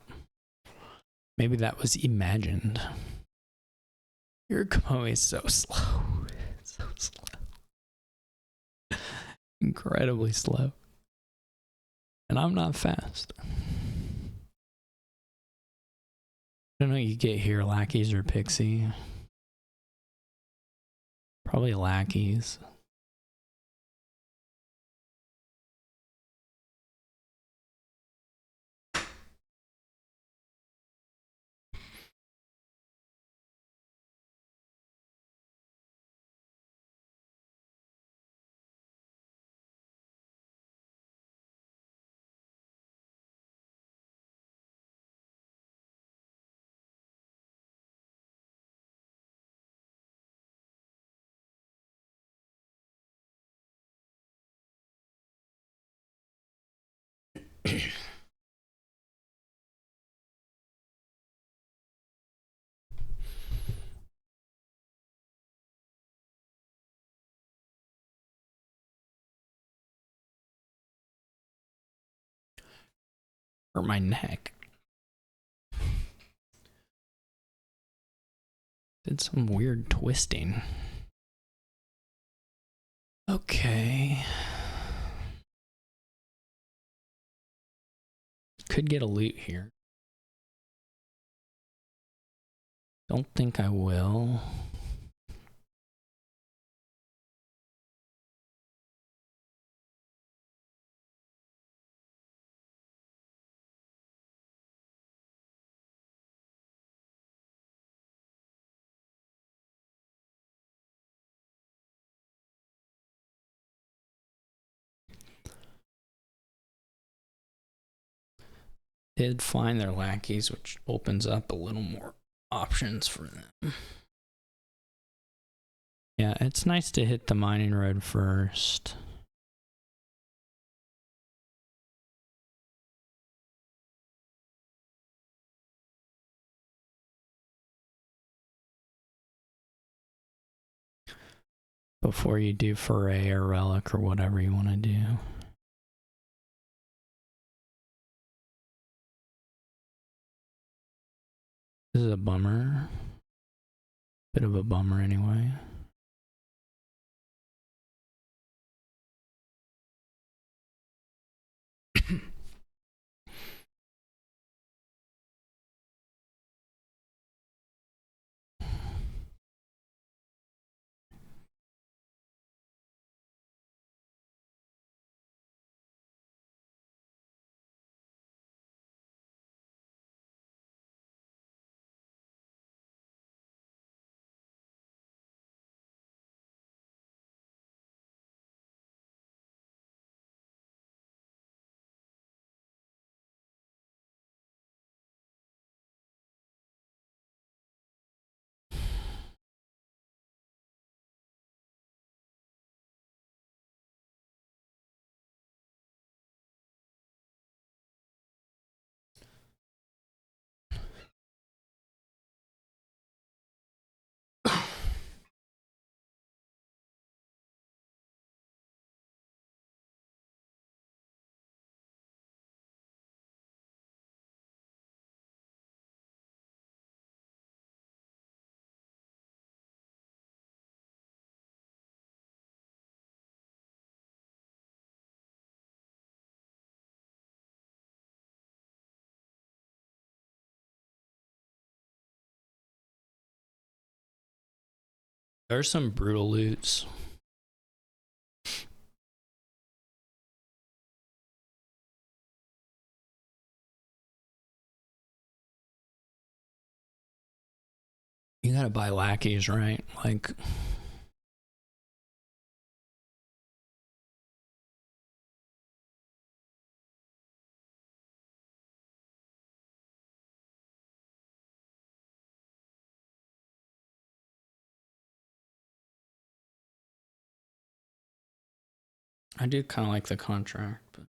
maybe that was imagined. Yurikamome is so slow. So slow. Incredibly slow. And I'm not fast. I don't know, you get here lackeys or pixie. Probably lackeys. Or my neck. Did some weird twisting. Okay. Could get a loot here. Don't think I will. did find their lackeys, which opens up a little more options for them. Yeah, it's nice to hit the mining road first. Before you do foray or relic or whatever you want to do. This is a bummer. Bit of a bummer anyway. There's some brutal loots. You gotta buy lackeys, right? Like, I do kind of like the contract, but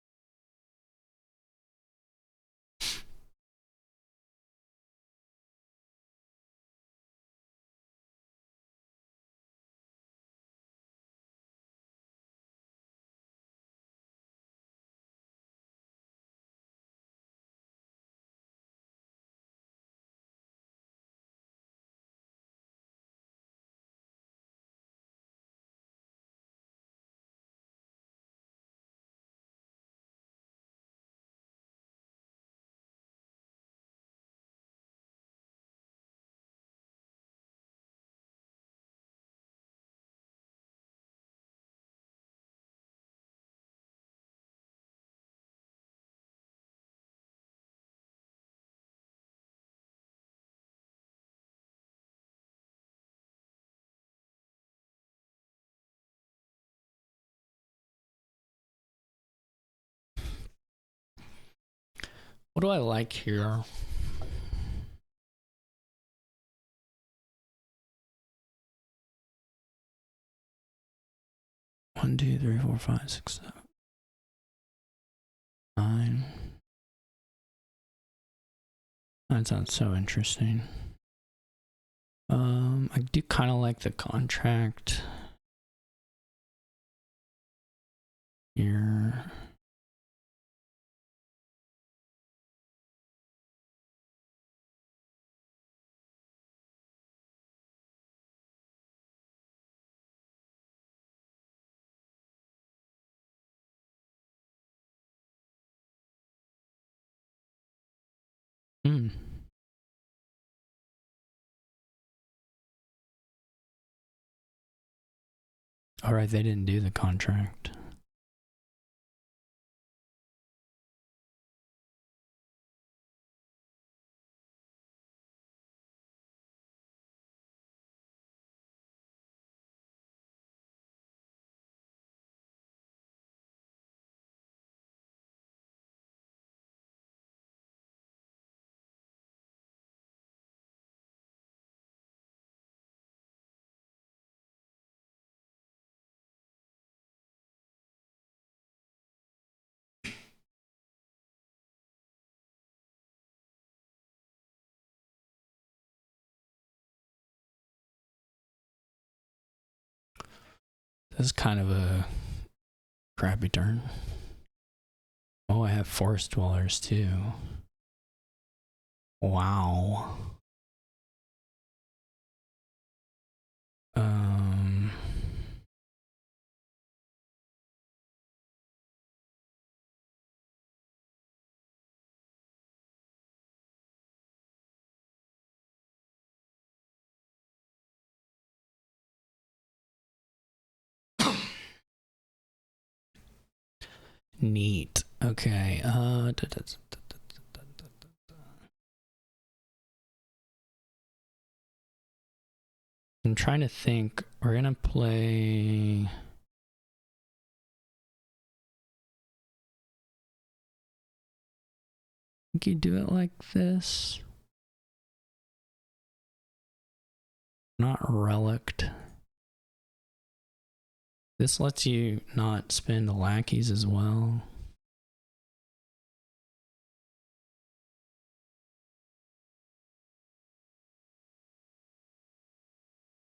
what do I like here? One, two, three, four, five, six, seven, 9. That sounds so interesting. I do kind of like the contract here. Hmm. All right, they didn't do the contract. This is kind of a crappy turn. Oh, I have forest dwellers too. Wow. Neat. Okay. I'm trying to think. We're gonna play. I think you do it like this. Not relict. This lets you not spend the lackeys as well.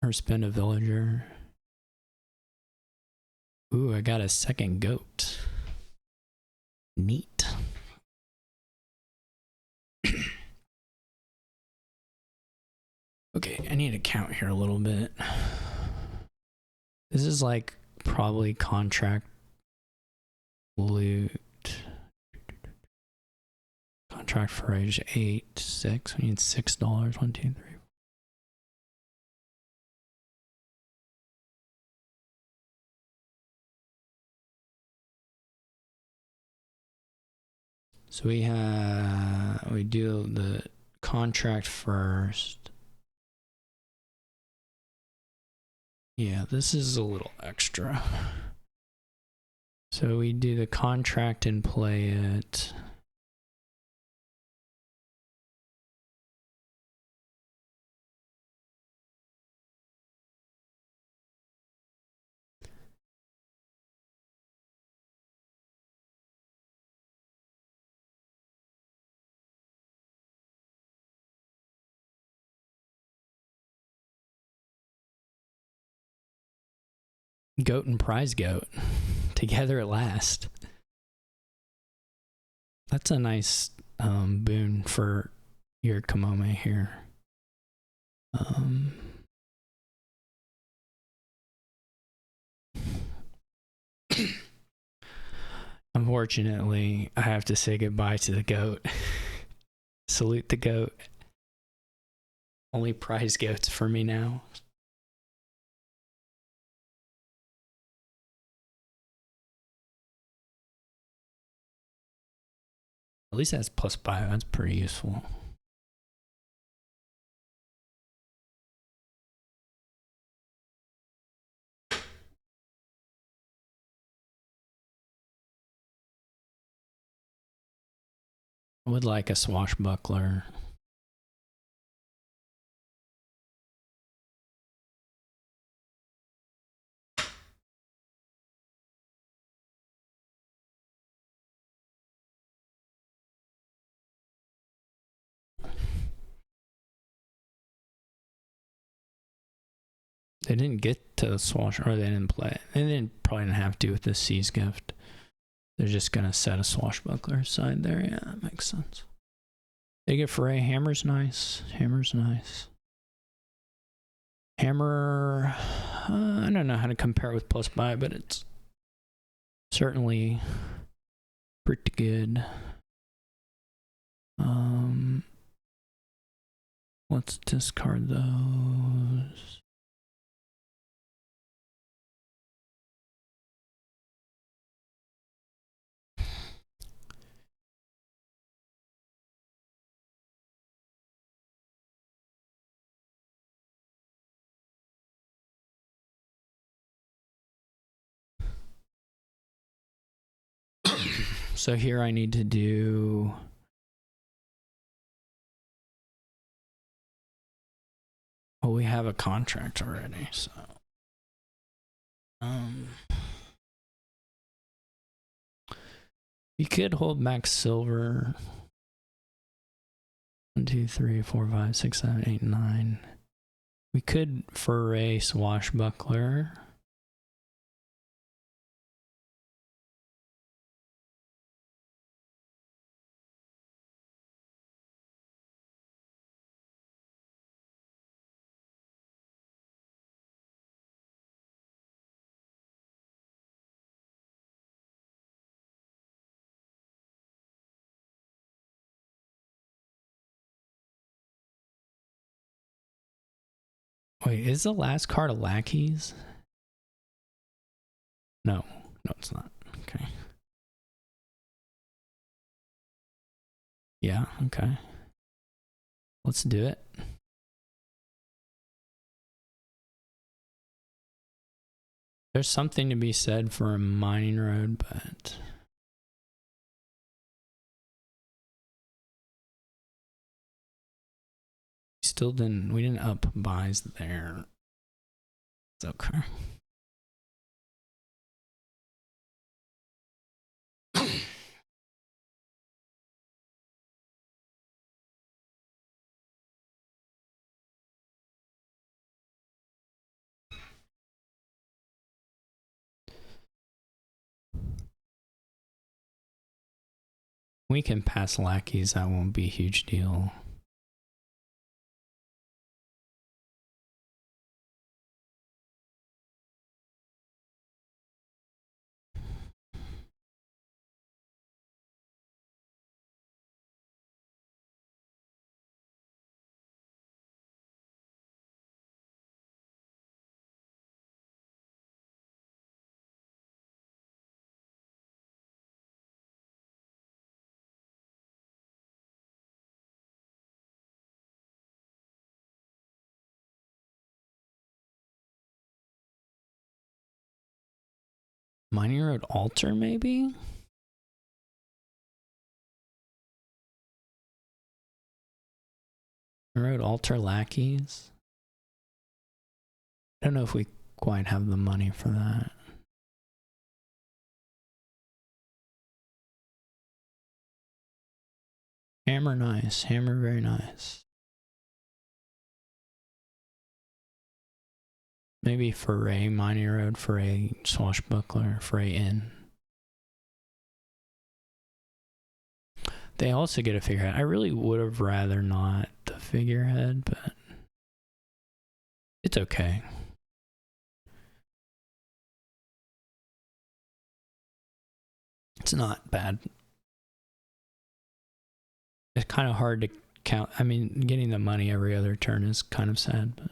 Or spend a villager. Ooh, I got a second goat. Neat. Okay, I need to count here a little bit. This is like probably contract loot. Contract for age 8, 6. We need $6. 1, 2, 3. So we do the contract first. Yeah, this is a little extra. So we do the contract and play it. Goat and prize goat together at last. That's a nice boon for yurikamome here. Unfortunately, I have to say goodbye to the goat. Salute the goat. Only prize goats for me now. At least that's +5. That's pretty useful. I would like a swashbuckler. They didn't get to swash, or they didn't play. They probably didn't have to with this Sea's Gift. They're just gonna set a swashbuckler aside there. Yeah, that makes sense. They get foray. Hammer's nice. Hammer's nice. Hammer, I don't know how to compare it with +5, but it's certainly pretty good. Let's discard those. So here I need to do well, we have a contract already, so you could hold back silver. 1, 2, 3, 4, 5, 6, 7, 8, 9. We could foray swashbuckler. Wait, is the last card a lackeys? No, it's not. Okay. Yeah, okay. Let's do it. There's something to be said for a mining road, but we didn't up buys there. It's okay. We can pass lackeys, that won't be a huge deal. Mining road altar, maybe? Road altar lackeys? I don't know if we quite have the money for that. Hammer nice. Hammer very nice. Maybe Foray mining road, Foray swashbuckler, Foray inn. They also get a figurehead. I really would have rather not the figurehead, but it's okay. It's not bad. It's kind of hard to count. I mean, getting the money every other turn is kind of sad, but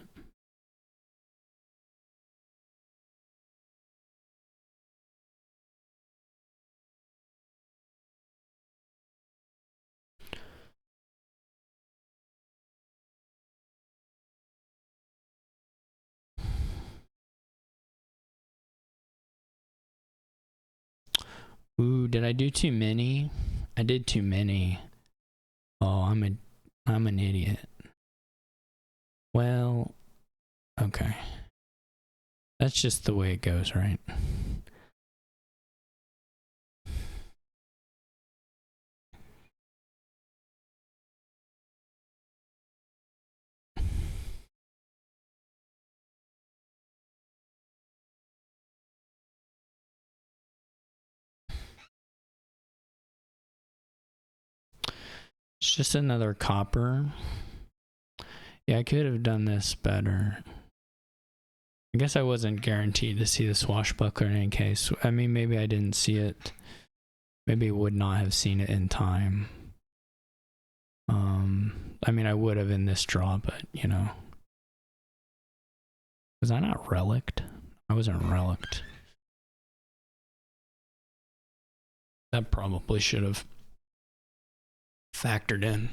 ooh, did I do too many? I did too many. Oh, I'm an idiot. Well, okay. That's just the way it goes, right? It's just another copper. Yeah, I could have done this better. I guess I wasn't guaranteed to see the swashbuckler in any case. I mean, maybe I didn't see it. Maybe would not have seen it in time. I mean, I would have in this draw, but you know. Was I not relict? I wasn't relict. That probably should have factored in.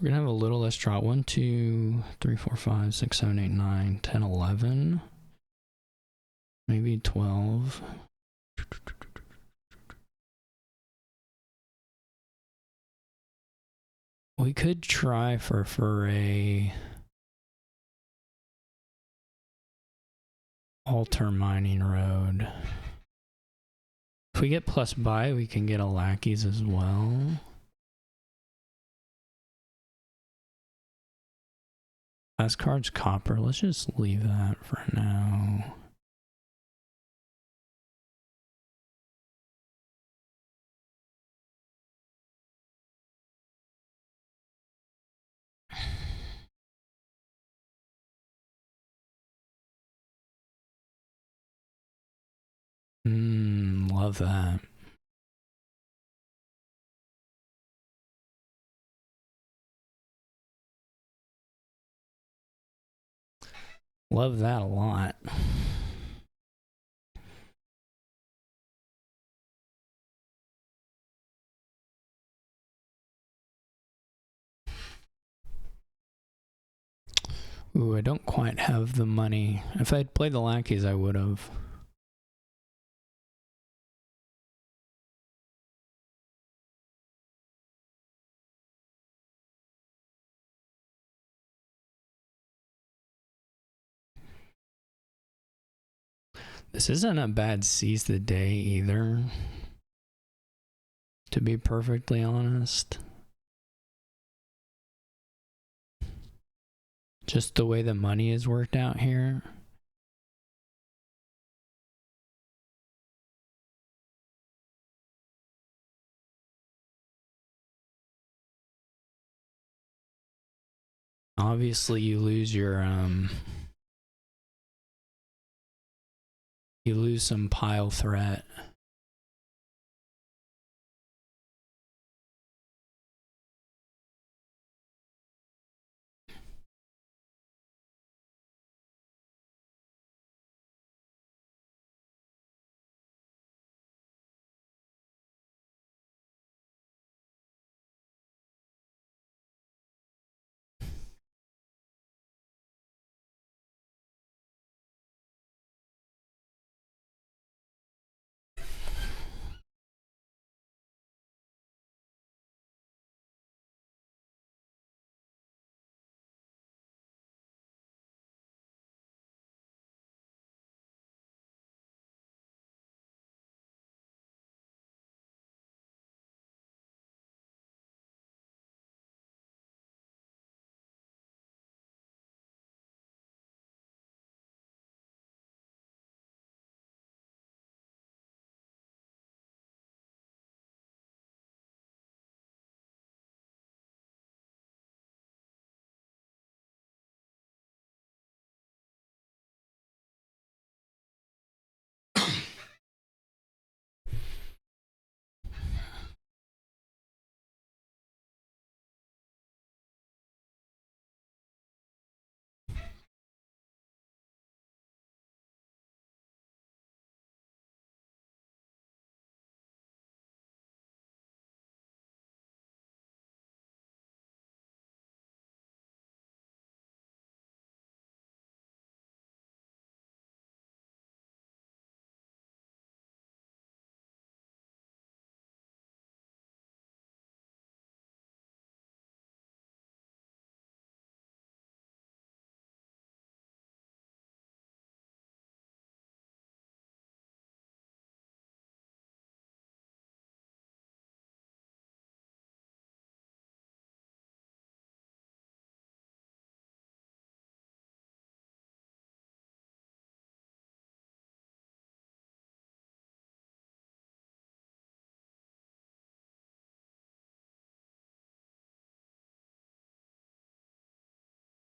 We're gonna have a little less draw. 1, 2, 3, 4, 5, 6, 7, 8, 9, 10, 11. Maybe 12. We could try for a altar mining road. If we get plus buy, we can get a lackeys as well. Last card's copper. Let's just leave that for now. Love that. Love that a lot. Ooh, I don't quite have the money. If I'd played the lackeys, I would have. This isn't a bad seize the day either, to be perfectly honest. Just the way the money is worked out here. Obviously, you lose your you lose some pile threat.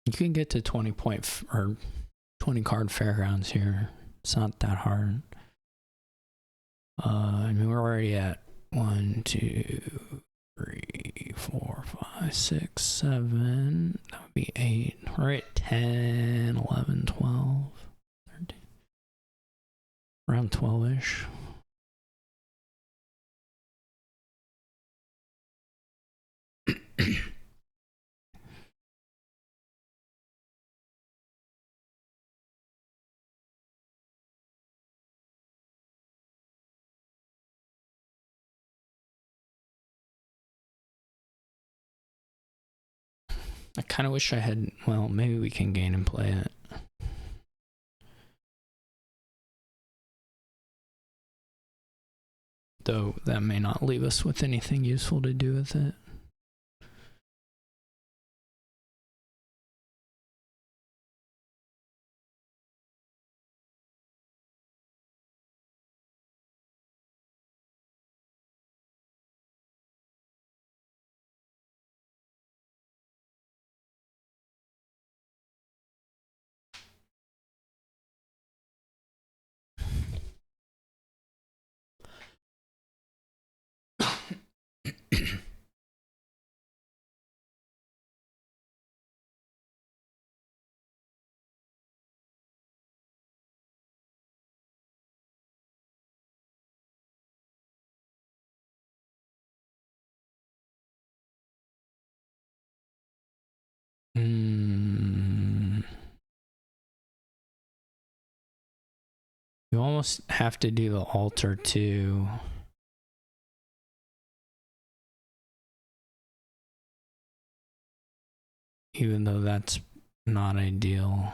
You can get to 20 or 20 card fairgrounds here. It's not that hard. I mean, we're already at 1, 2, 3, 4, 5, 6, 7. That would be 8. We're at 10, 11, 12, 13. Around 12-ish. I kind of wish I had, well, maybe we can gain and play it. Though that may not leave us with anything useful to do with it. You almost have to do the altar too. Even though that's not ideal.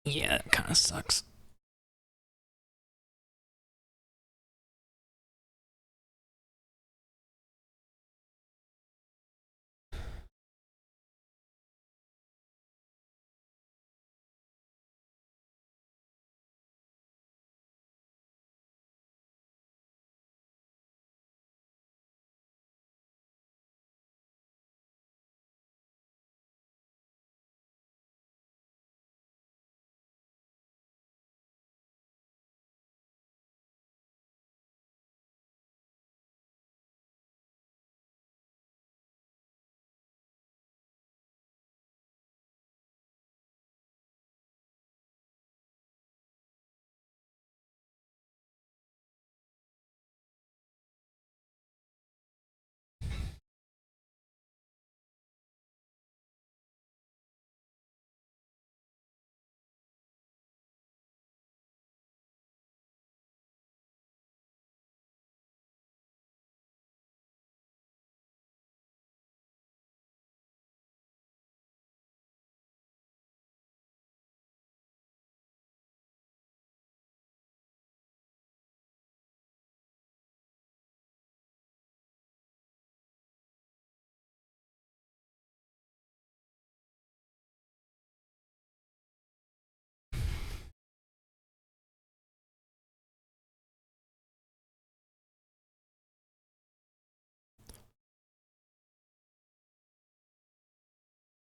Yeah, it kind of sucks.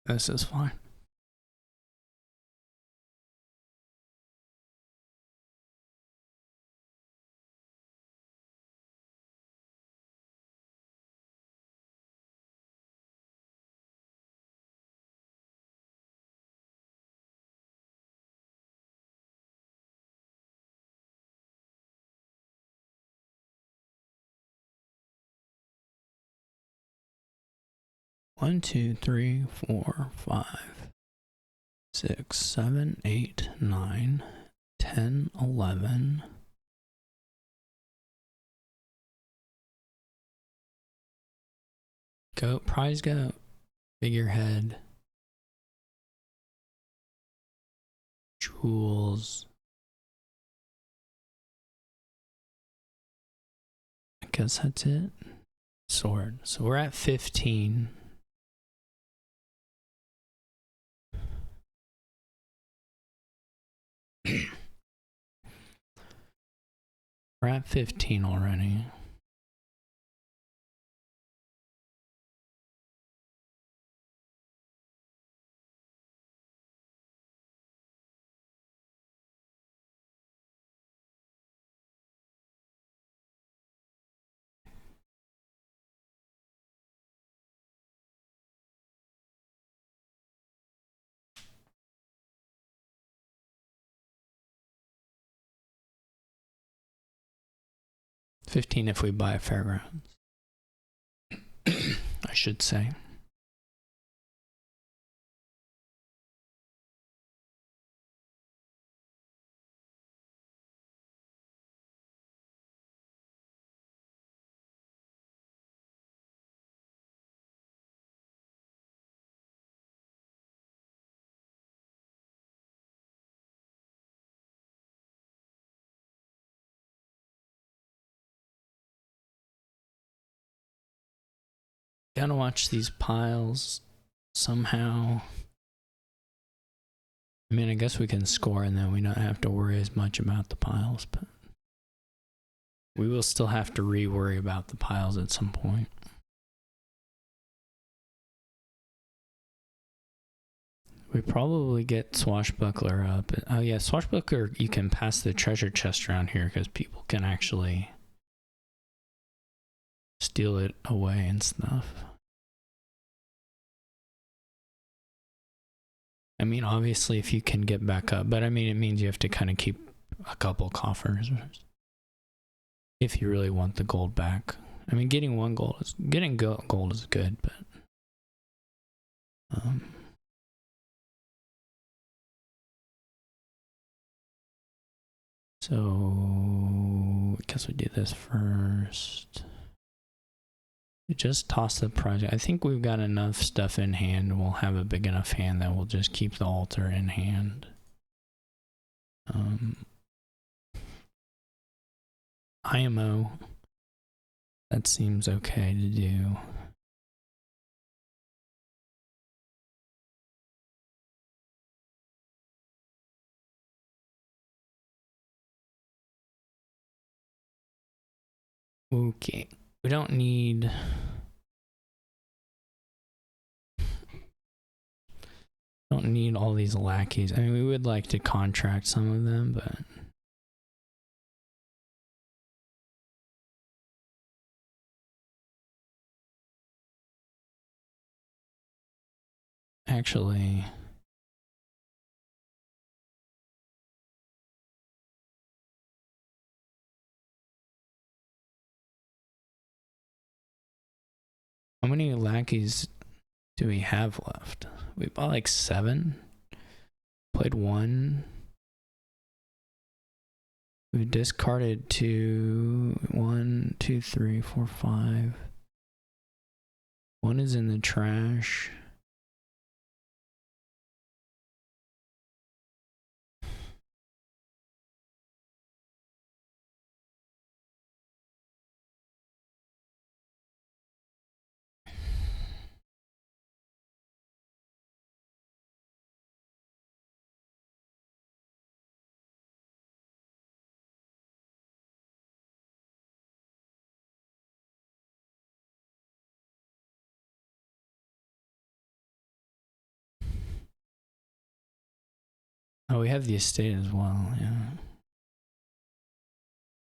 This is fine. One, 2, 3, 4, 5, 6, 7, 8, 9, 10, 11. Goat, prize goat, figurehead, jewels. I guess that's it. Sword. So we're at 15. We're at 15 already. $15 if we buy a fairgrounds. I should say. Gotta watch these piles somehow. I mean, I guess we can score and then we don't have to worry as much about the piles, but we will still have to re-worry about the piles at some point. We probably get Swashbuckler up. Oh yeah, Swashbuckler, you can pass the treasure chest around here because people can actually steal it away and stuff. I mean, obviously, if you can get back up, but I mean, it means you have to kind of keep a couple coffers if you really want the gold back. I mean, getting gold is good, but so I guess we do this first. We just toss the project. I think we've got enough stuff in hand. We'll have a big enough hand that we'll just keep the altar in hand. IMO. That seems okay to do. Okay. We don't need... Don't need all these lackeys. I mean, we would like to contract some of them, but... Actually... How many lackeys do we have left? We bought like 7. Played 1. We've discarded 2. 1, 2, 3, 4, 5. 1 is in the trash. Oh, we have the estate as well, yeah.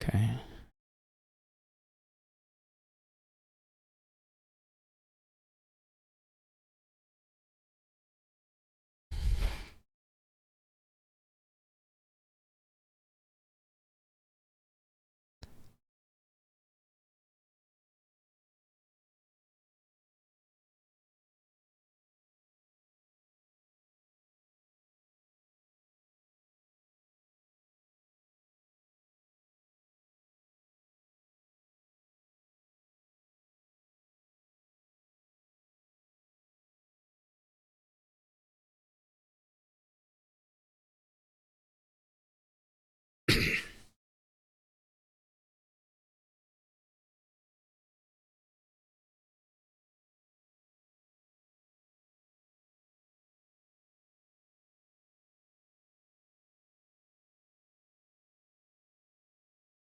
Okay.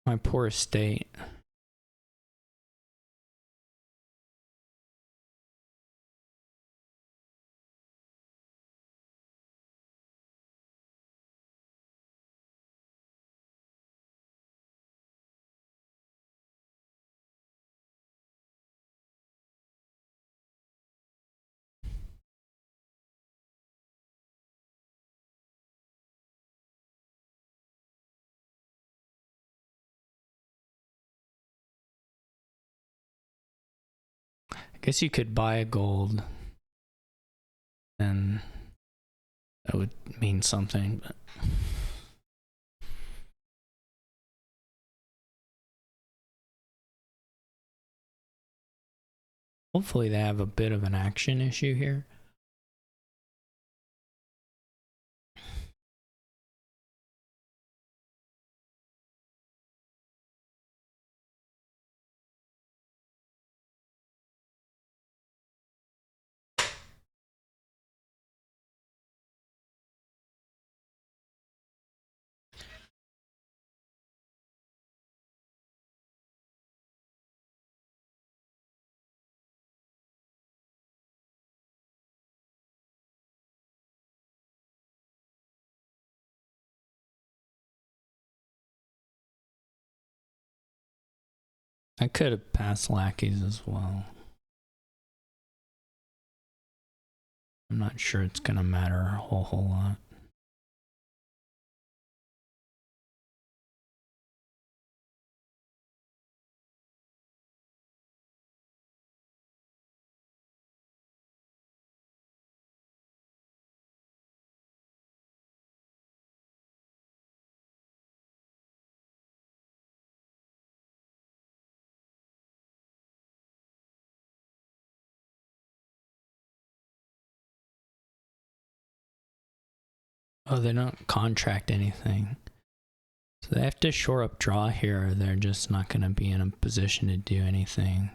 My poor estate. I guess you could buy a gold, and that would mean something, but... Hopefully they have a bit of an action issue here. I could have passed lackeys as well. I'm not sure it's gonna matter a whole lot. Oh, they don't contract anything. So they have to shore up draw here, or they're just not going to be in a position to do anything.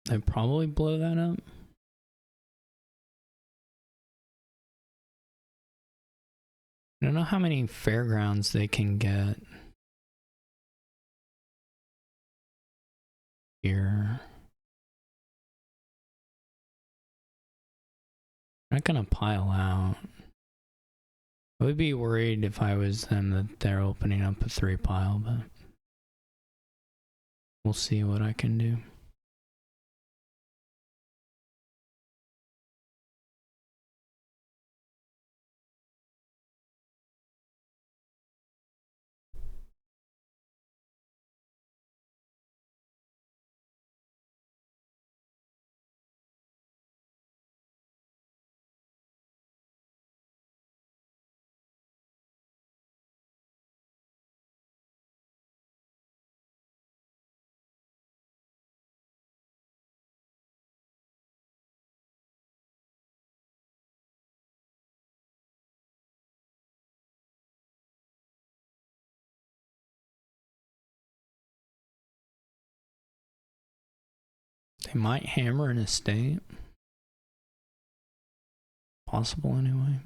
They probably blow that up. I don't know how many fairgrounds they can get here. I'm not gonna pile out. I would be worried if I was them that they're opening up a 3 pile, but we'll see what I can do. They might hammer an estate. Possible anyway.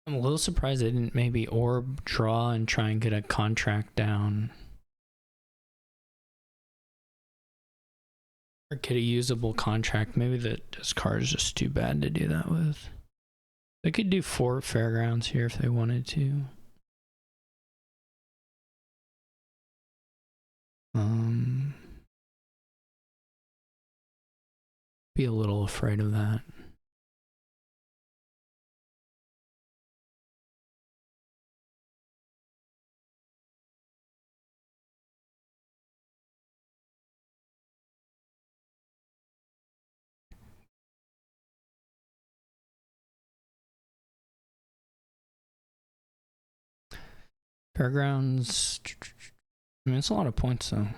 I'm a little surprised they didn't maybe orb draw and try and get a contract down. Or get a usable contract. Maybe this card is just too bad to do that with. They could do 4 fairgrounds here if they wanted to. Be a little afraid of that. Fairgrounds. I mean, it's a lot of points though.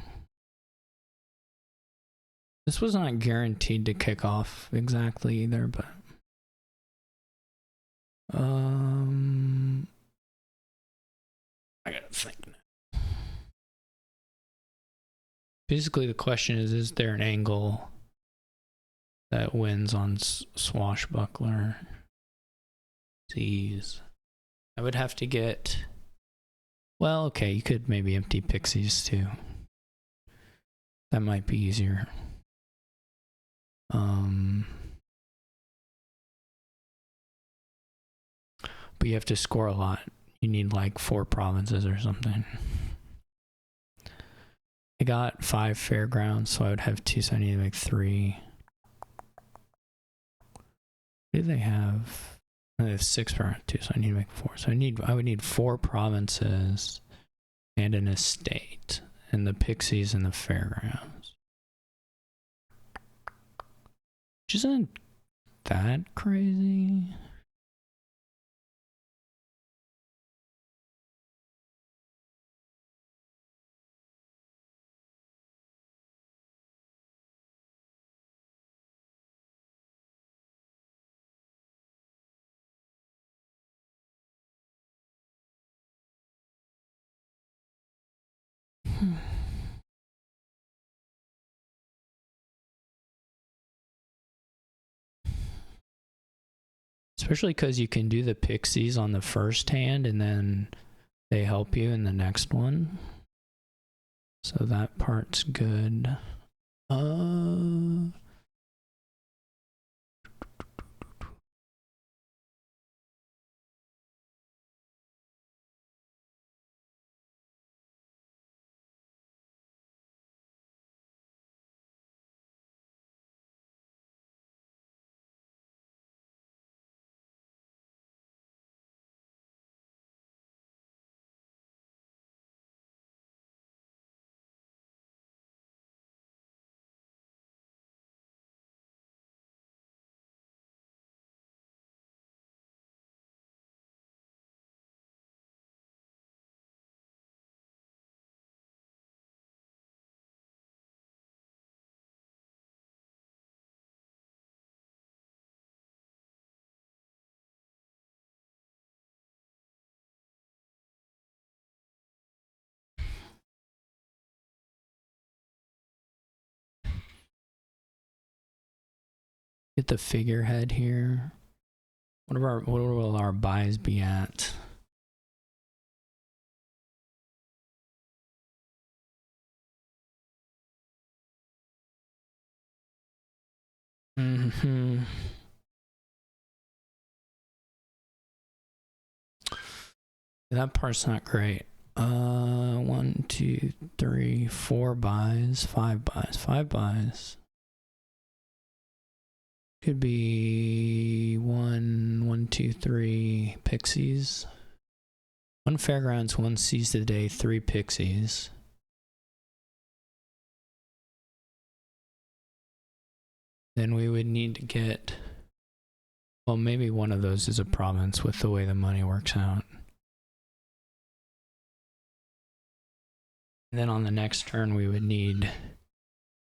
This was not guaranteed to kick off exactly either, but I gotta think now. Basically, the question is there an angle that wins on Swashbuckler? Seas. I would have to get. Well, okay, you could maybe empty pixies too. That might be easier. But you have to score a lot. You need like 4 provinces or something. I got 5 fairgrounds, so I would have 2, so I need to make 3. What do they have? They have 6 fairgrounds too, so I need to make 4. So I would need 4 provinces and an estate. and the pixies in the fairgrounds. Which isn't that crazy. Especially because you can do the pixies on the first hand and then they help you in the next one. So that part's good. Get the figurehead here. What will our buys be at? That part's not great. 1, 2, 3, 4 buys, 5 buys, 5 buys. Could be 1, 2, 3 pixies. 1 fairgrounds, 1 seize the day, 3 pixies. Then we would need to get, well, maybe one of those is a province with the way the money works out. And then on the next turn, we would need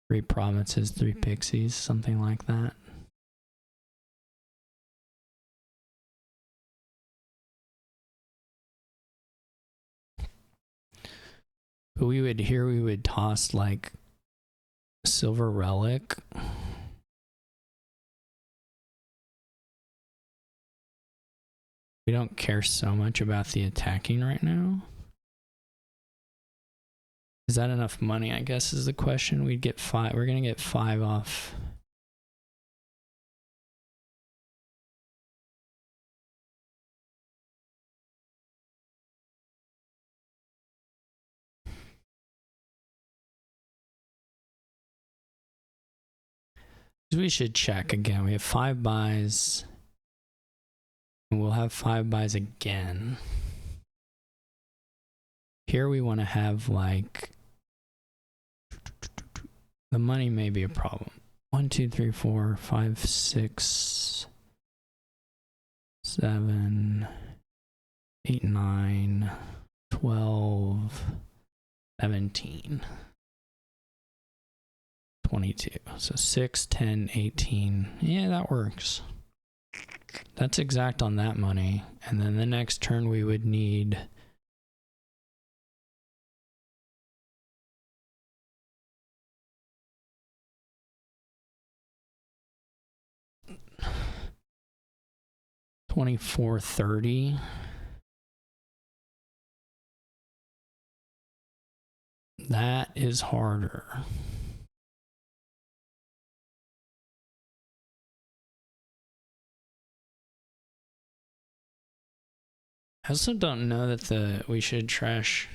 3 provinces, 3 pixies, something like that. But we would toss like silver relic. We don't care so much about the attacking right now. Is that enough money, I guess, is the question. We'd get 5. We're going to get 5 off. We should check again. We have 5 buys. And we'll have 5 buys again. Here we want to have like, the money may be a problem. 1, 2, 3, 4, 5, 6, 7, 8, 9, 12, 17, 22. So 6, 10, 18. Yeah, that works. That's exact on that money. And then the next turn we would need $24.30. That is harder. I also don't know that we should trash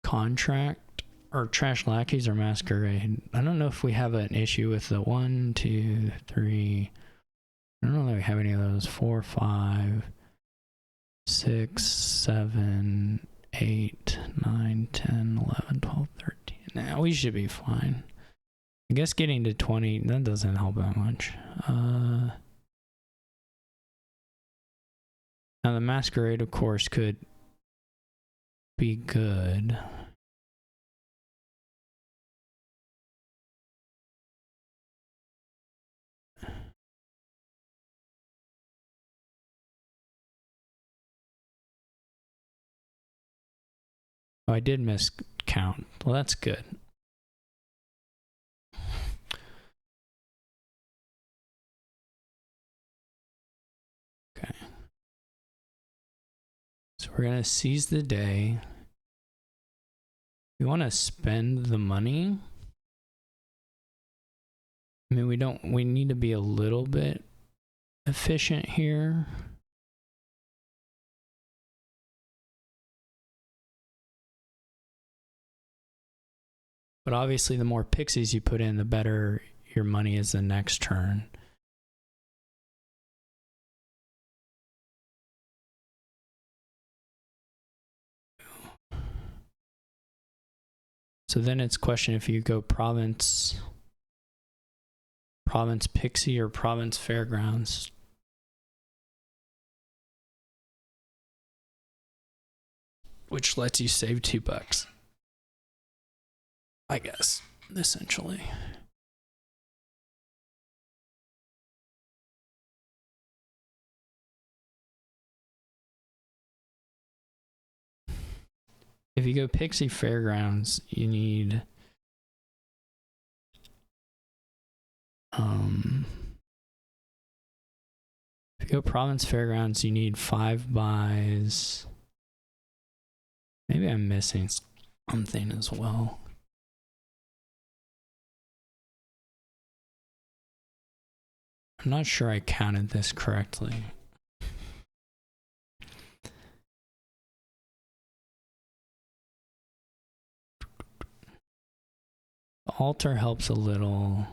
contract or trash lackeys or masquerade. I don't know if we have an issue with the 1, 2, 3. I don't know that we have any of those. 4, 5, 6, 7, 8, 9, 10, 11, 12, 13. Now we should be fine. I guess getting to 20, that doesn't help that much. Now the masquerade, of course, could be good. Oh, I did miscount. Well, that's good. Okay. So we're going to seize the day. We want to spend the money. I mean, we need to be a little bit efficient here. But obviously, the more pixies you put in, the better your money is the next turn. So then it's a question if you go province pixie or province fairgrounds. Which lets you save $2. I guess, essentially. If you go Pixie Fairgrounds, you need if you go Province Fairgrounds, you need 5 buys. Maybe I'm missing something as well. I'm not sure I counted this correctly. The altar helps a little.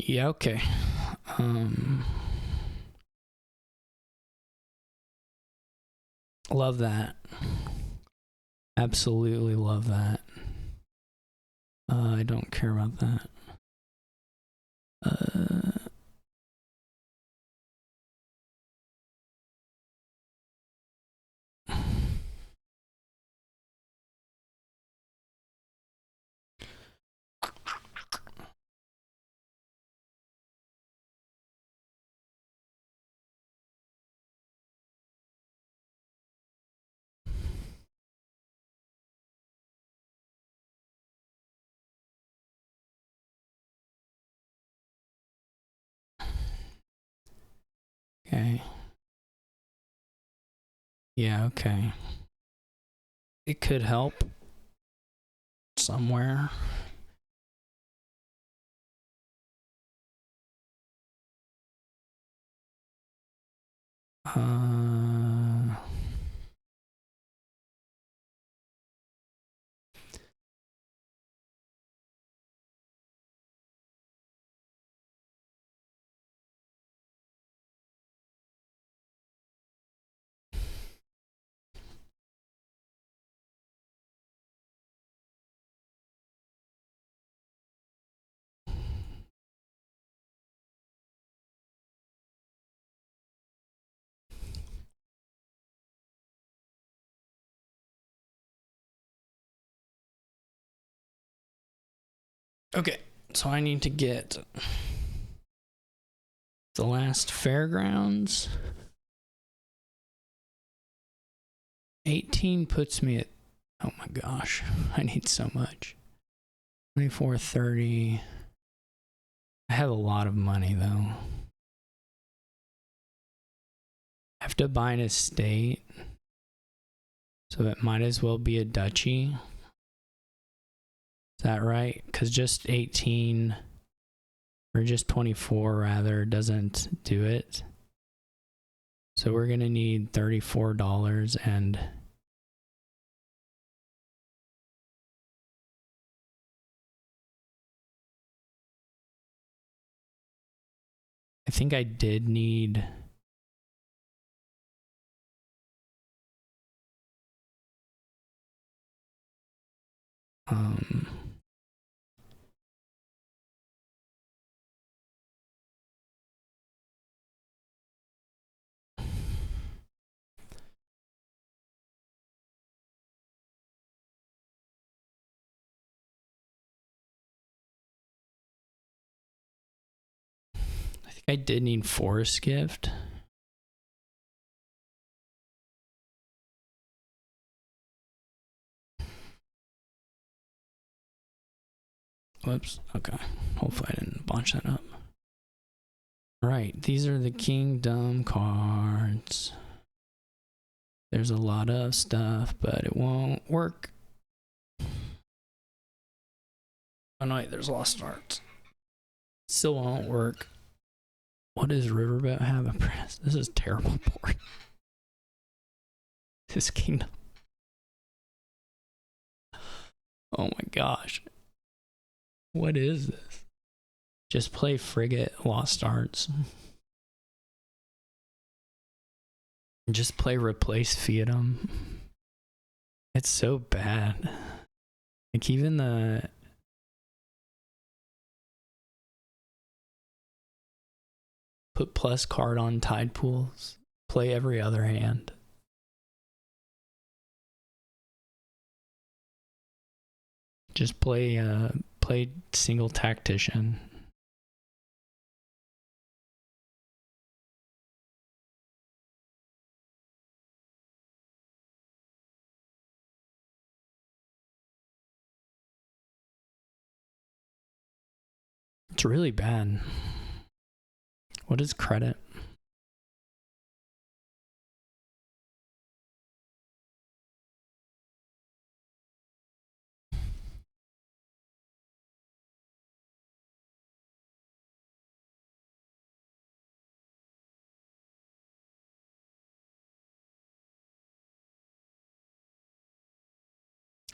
Yeah, okay. Love that. Absolutely love that. I don't care about that. Okay. Yeah, okay. It could help somewhere. Okay, so I need to get the last fairgrounds. 18 puts me at, oh my gosh, I need so much. 24, 30. I have a lot of money though. I have to buy an estate, so it might as well be a duchy. Is that right? Because just 18, or just 24 rather, doesn't do it. So we're gonna need $34 and I think I did need I think I did need Forest Gift. Whoops. Okay. Hopefully I didn't bunch that up. Right. These are the Kingdom cards. There's a lot of stuff, but it won't work. Oh no, wait, there's Lost Arts. Still won't work. What does Riverboat have a press? This is terrible board. This Kingdom. Oh my gosh. What is this? Just play Frigate Lost Arts. Just play Replace Fiatum. It's so bad. Like even the put plus card on Tide Pools. Play every other hand. Just play single Tactician. It's really bad. What is credit?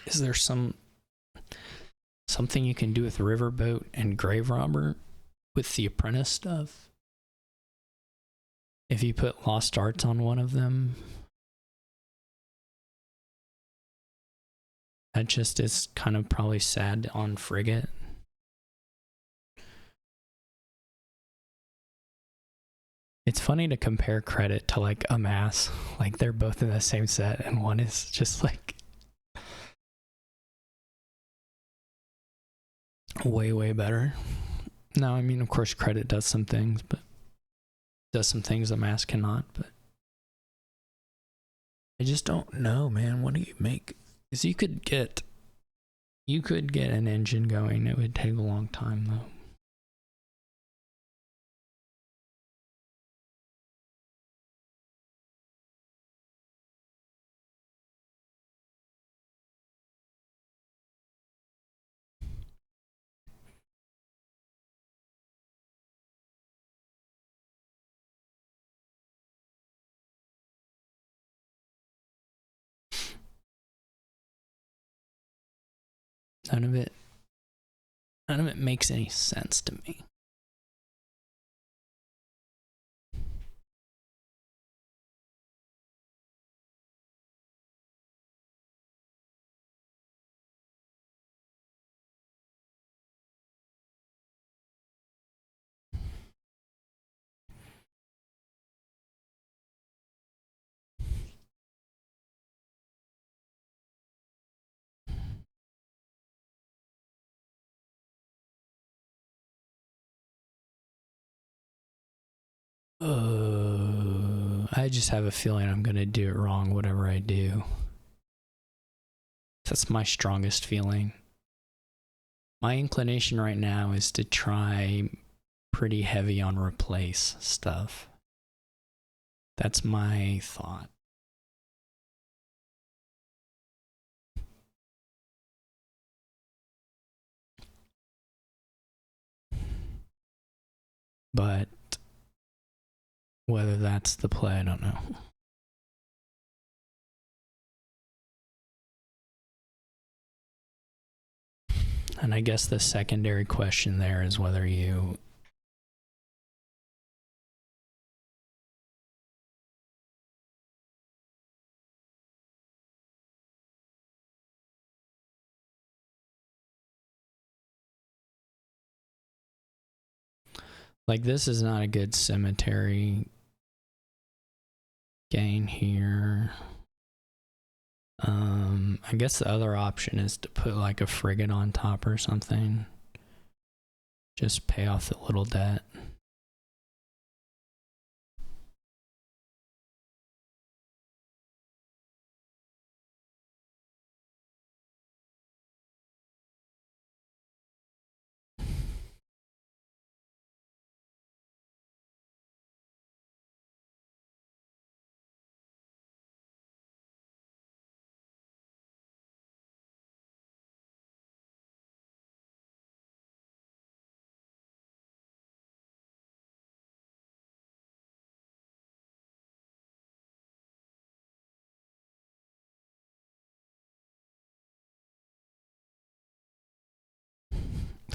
Is there something you can do with Riverboat and Grave Robber with the Apprentice stuff? If you put Lost Arts on one of them, that just is kind of probably sad on Frigate. It's funny to compare credit to like Amass. Like they're both in the same set and one is just like way better. No, I mean of course credit does some things, but does some things Amass cannot, but I just don't know, man. What do you make? Because you could get an engine going. It would take a long time though. None of it makes any sense to me. I just have a feeling I'm gonna do it wrong, whatever I do. That's my strongest feeling. My inclination right now is to try pretty heavy on replace stuff. That's my thought. But whether that's the play, I don't know. And I guess the secondary question there is whether you like, this is not a good cemetery gain here. I guess the other option is to put like a frigate on top or something. Just pay off the little debt.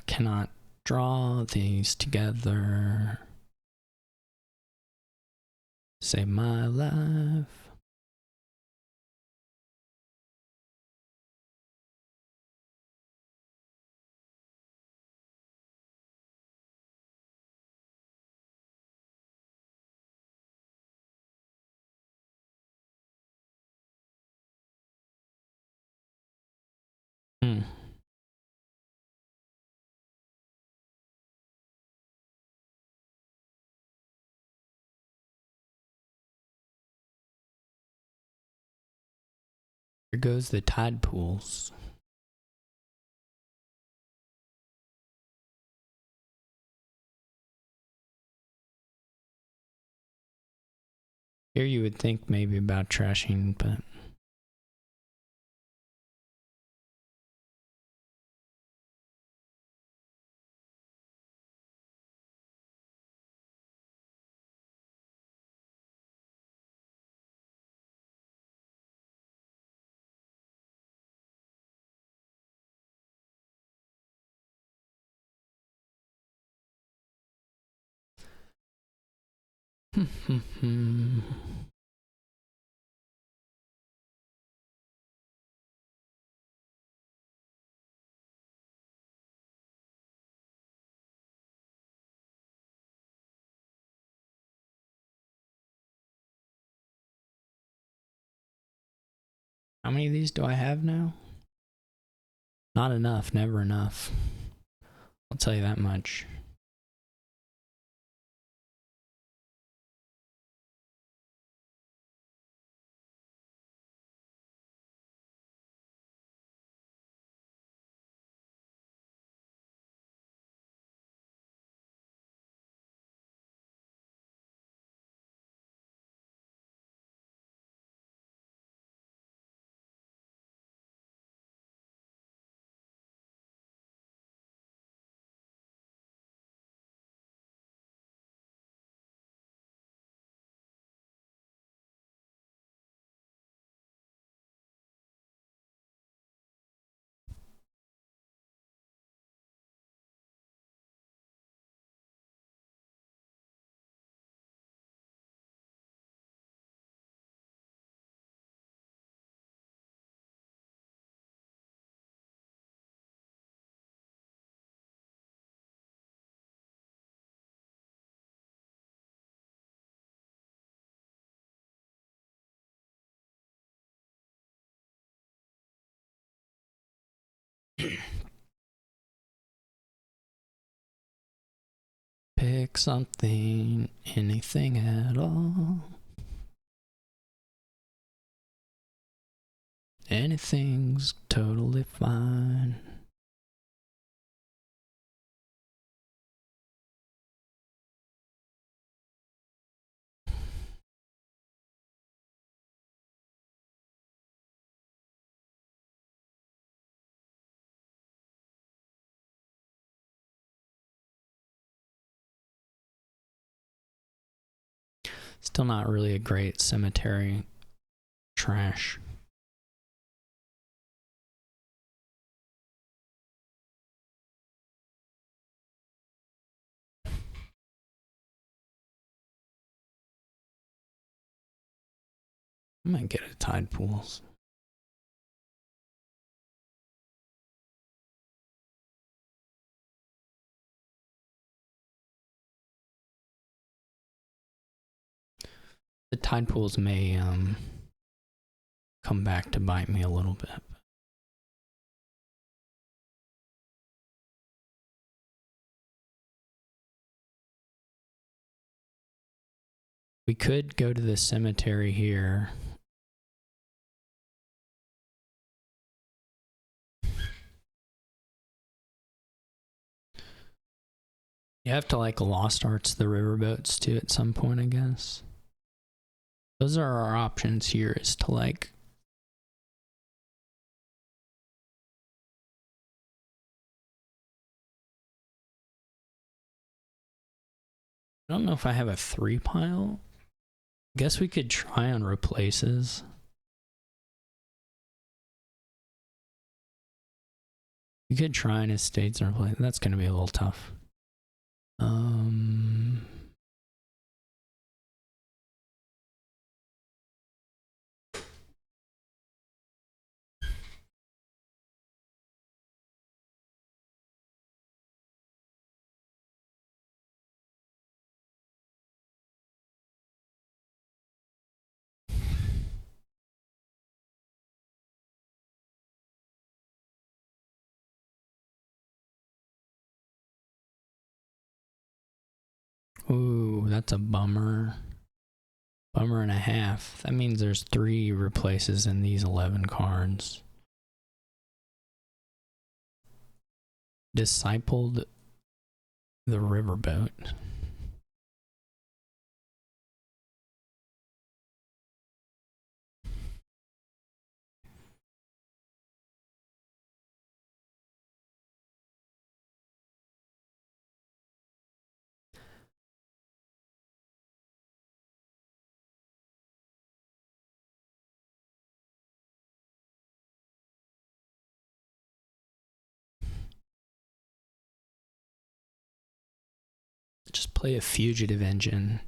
Cannot draw these together. Save my life. Here goes the tide pools. Here you would think maybe about trashing, but how many of these do I have now? Not enough, never enough. I'll tell you that much. Pick something, anything at all. Anything's totally fine. Still not really a great cemetery. Trash. I might get a tide pools. The tide pools may come back to bite me a little bit. We could go to the cemetery here. You have to like lost arts the riverboats too at some point, I guess. Those are our options here, is to like I don't know if I have a 3 pile. Guess we could try on replaces. You could try on estates and replace. That's going to be a little tough. Ooh, that's a bummer. Bummer and a half. That means there's 3 replaces in these 11 cards. Discipled the riverboat. Just play a fugitive engine.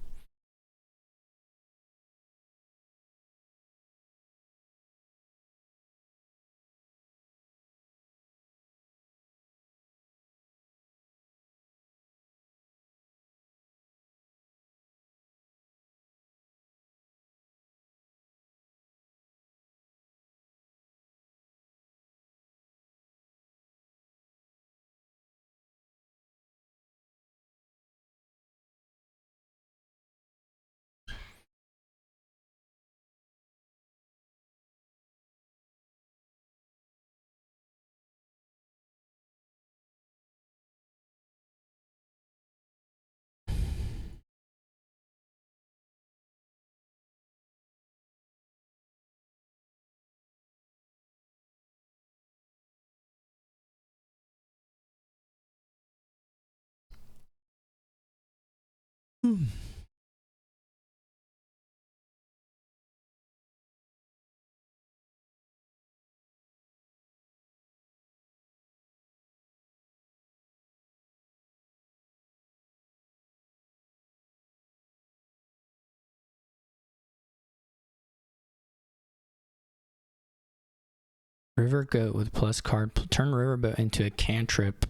River Goat with plus card. Turn Riverboat into a cantrip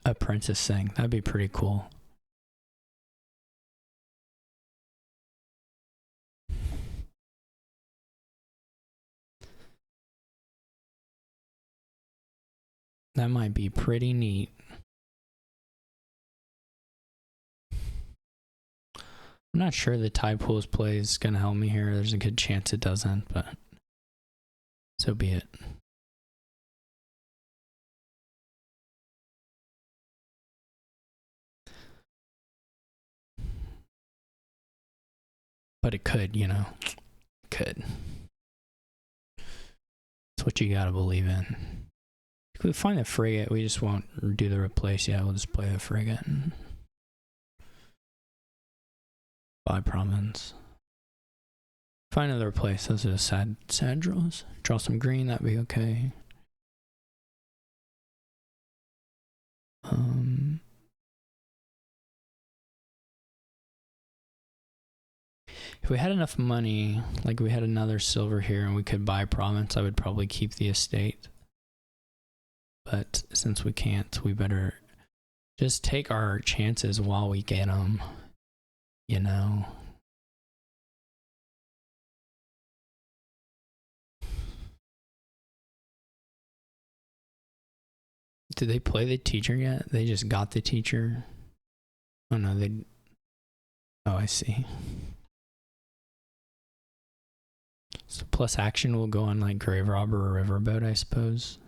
apprentice thing. That'd be pretty cool. That might be pretty neat. I'm not sure the tide pools play is going to help me here. There's a good chance it doesn't, but so be it. But it could, you know. Could. It's what you gotta believe in. If we find the frigate, we just won't do the replace yet. We'll just play the frigate. Buy province. Find another place. Those are sad draws. Draw some green, that'd be okay. If we had enough money, like we had another silver here and we could buy province, I would probably keep the estate. But since we can't, we better just take our chances while we get them, you know? Did they play the teacher yet? They just got the teacher? Oh no, they... Oh, I see. So plus action will go on like Grave Robber or Riverboat, I suppose.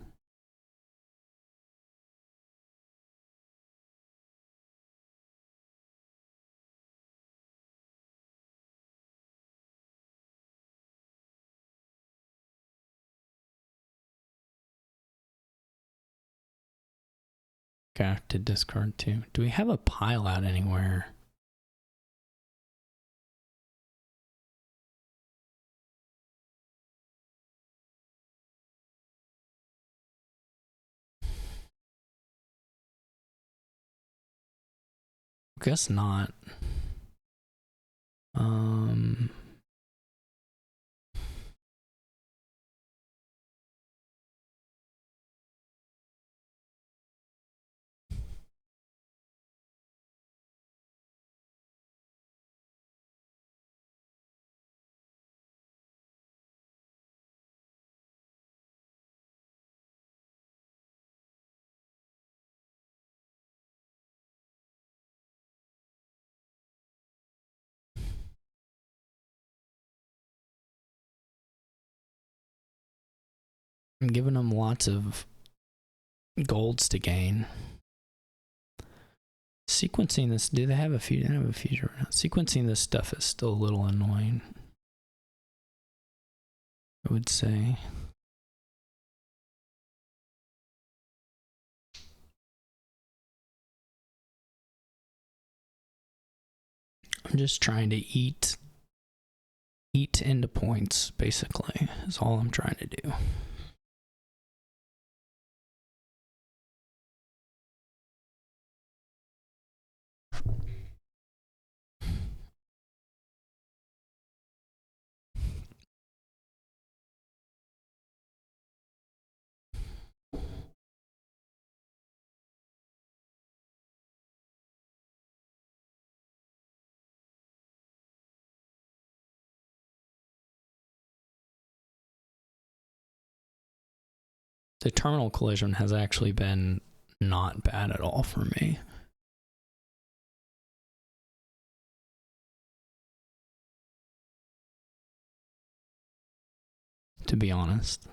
Okay, I have to discard too. Do we have a pile out anywhere? Guess not. I'm giving them lots of golds to gain. Sequencing this, do they have a future? They don't have a future right now. Sequencing this stuff is still a little annoying, I would say. I'm just trying to eat into points, basically, is all I'm trying to do. The terminal collision has actually been not bad at all for me. To be honest.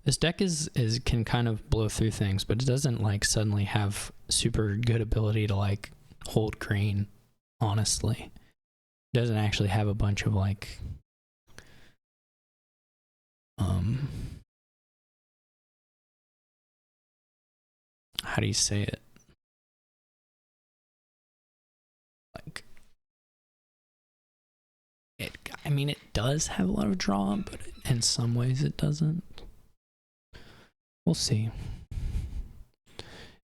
This deck is can kind of blow through things, but it doesn't like suddenly have super good ability to like hold green, honestly. It doesn't actually have a bunch of like how do you say it? Like I mean, it does have a lot of draw, but in some ways it doesn't. We'll see.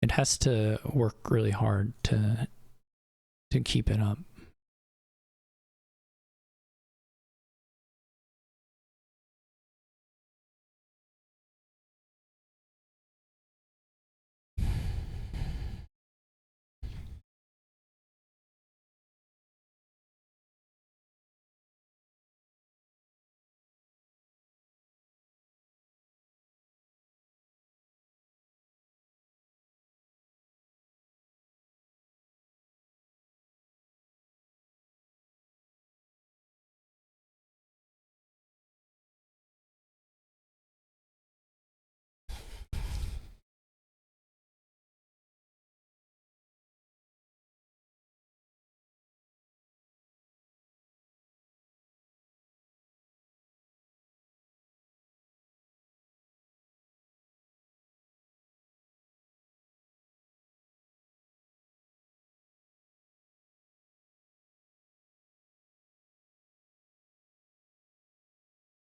It has to work really hard to keep it up.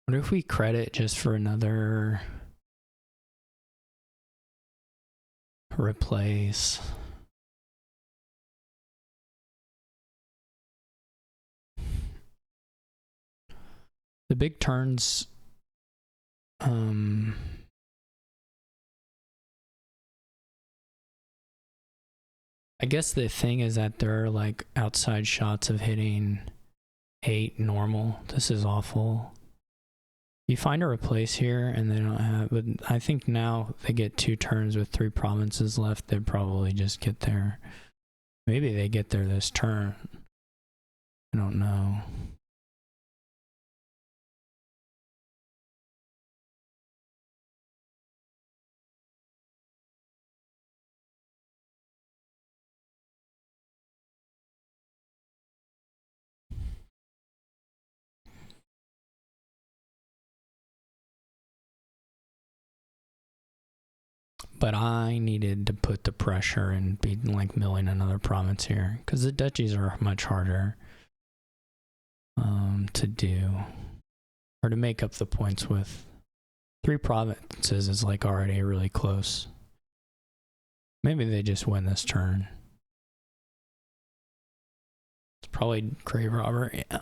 What if we credit just for another replace? The big turns, I guess the thing is that there are like outside shots of hitting 8 normal. This is awful. You find a replace here and they don't have, but I think now they get 2 turns with 3 provinces left. They'd probably just get there. Maybe they get there this turn. I don't know. But I needed to put the pressure and be like milling another province here because the duchies are much harder to do or to make up the points with. 3 provinces is like already really close. Maybe they just win this turn. It's probably grave robber, yeah.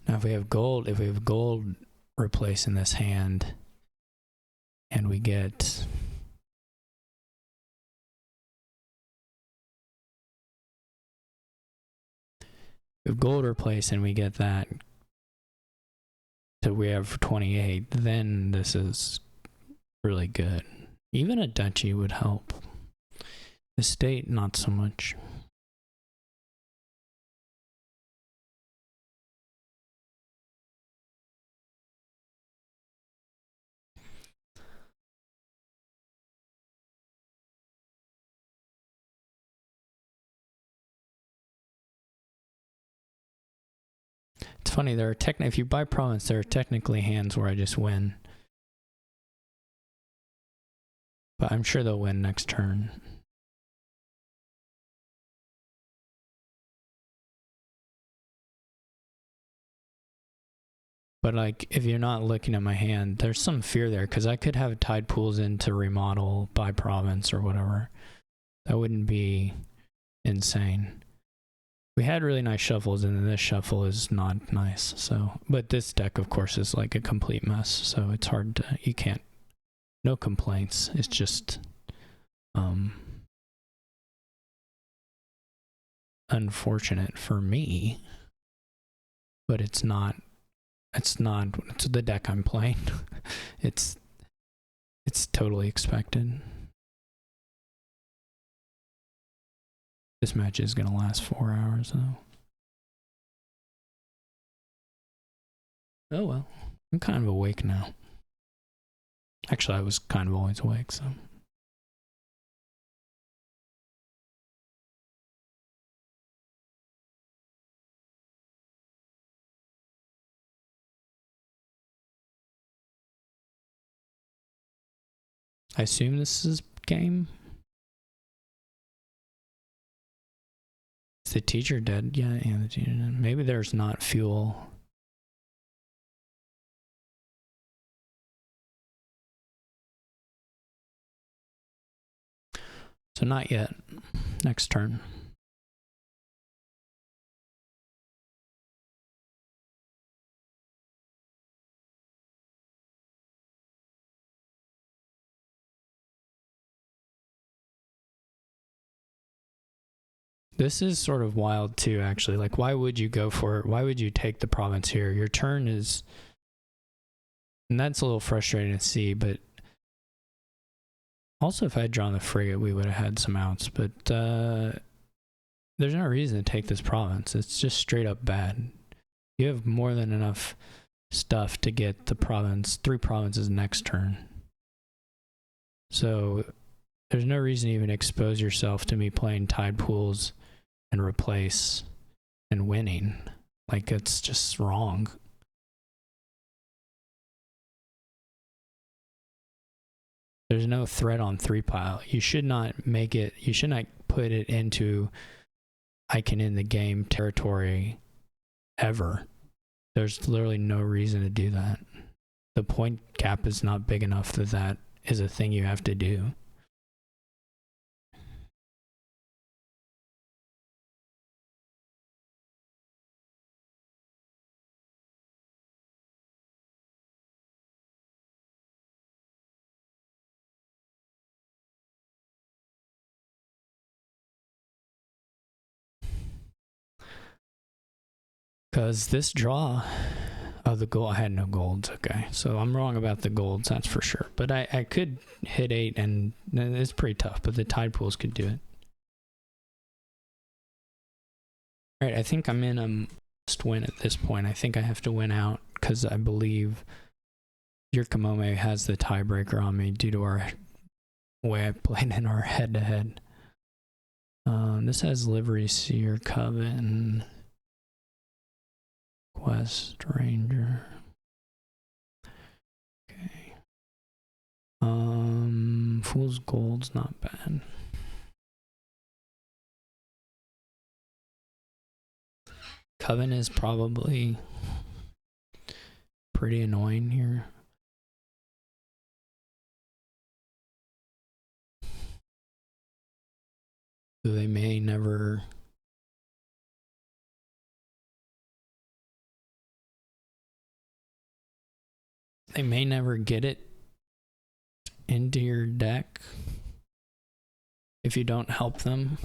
Now if we have gold replacing this hand and we get gold replace and we get that, so we have 28, then this is really good. Even a duchy would help. The state, not so much. It's funny, there are if you buy province, there are technically hands where I just win. But I'm sure they'll win next turn. But like, if you're not looking at my hand, there's some fear there because I could have tide pools in to remodel by province or whatever. That wouldn't be insane. We had really nice shuffles, and then this shuffle is not nice. So, but this deck, of course, is like a complete mess. So it's hard to, you can't, no complaints. It's just, unfortunate for me, but it's the deck I'm playing. It's totally expected. This match is gonna last 4 hours though. Oh well, I'm kind of awake now. Actually, I was kind of always awake, so. I assume this is game. Is the teacher dead? Yeah, the teacher dead. Maybe there's not fuel. So not yet. Next turn. This is sort of wild too, actually. Like, why would you go for it? Why would you take the province here? Your turn is, and that's a little frustrating to see, but also if I had drawn the frigate, we would have had some outs, but there's no reason to take this province. It's just straight up bad. You have more than enough stuff to get the province, 3 provinces next turn. So there's no reason to even expose yourself to me playing tide pools and replace and winning. Like, it's just wrong. There's no threat on 3 pile. You should not make it, you should not put it into I can end the game territory ever. There's literally no reason to do that. The point gap is not big enough that that is a thing you have to do. Because this draw of the gold, I had no golds. Okay, so I'm wrong about the golds, that's for sure. But I could hit 8, and it's pretty tough, but the tide pools could do it. All right, I think I'm in a must win at this point. I think I have to win out because I believe Yurikamome has the tiebreaker on me due to our way I played in our head-to-head. This has Livery Seer, Coven, Quest, Ranger. Okay. Fool's Gold's not bad. Coven is probably pretty annoying here. They may never get it into your deck if you don't help them.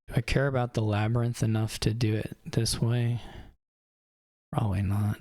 Do I care about the labyrinth enough to do it this way? Probably not.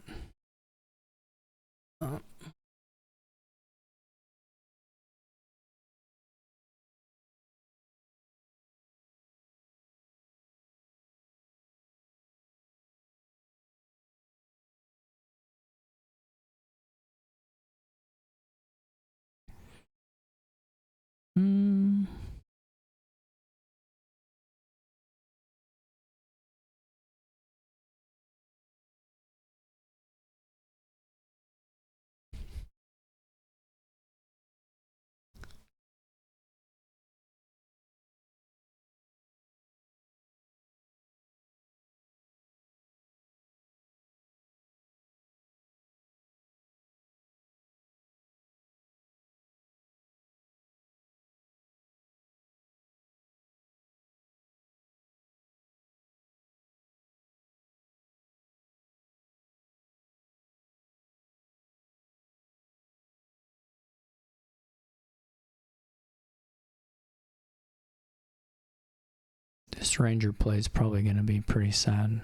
This ranger play is probably going to be pretty sad.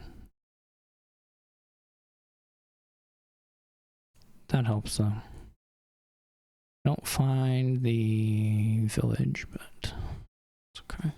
That helps though. Don't find the village, but it's okay.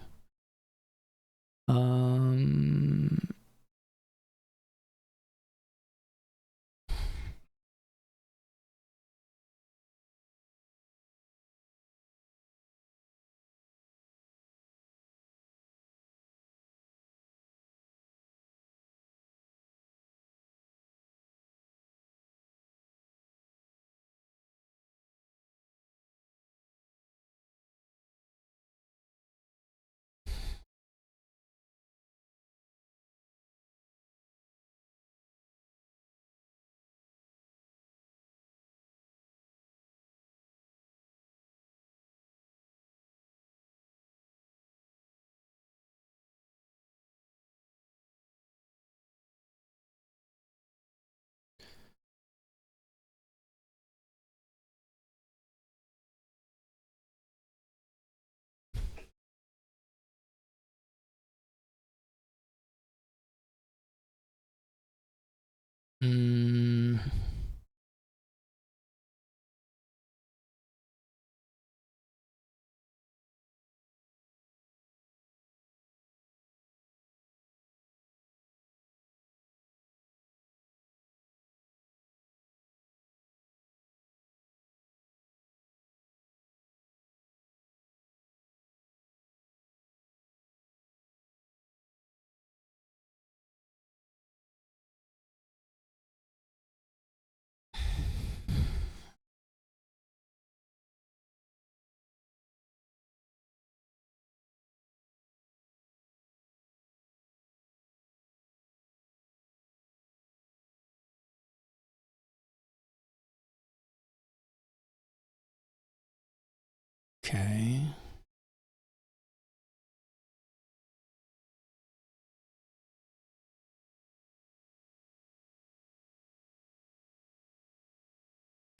Okay.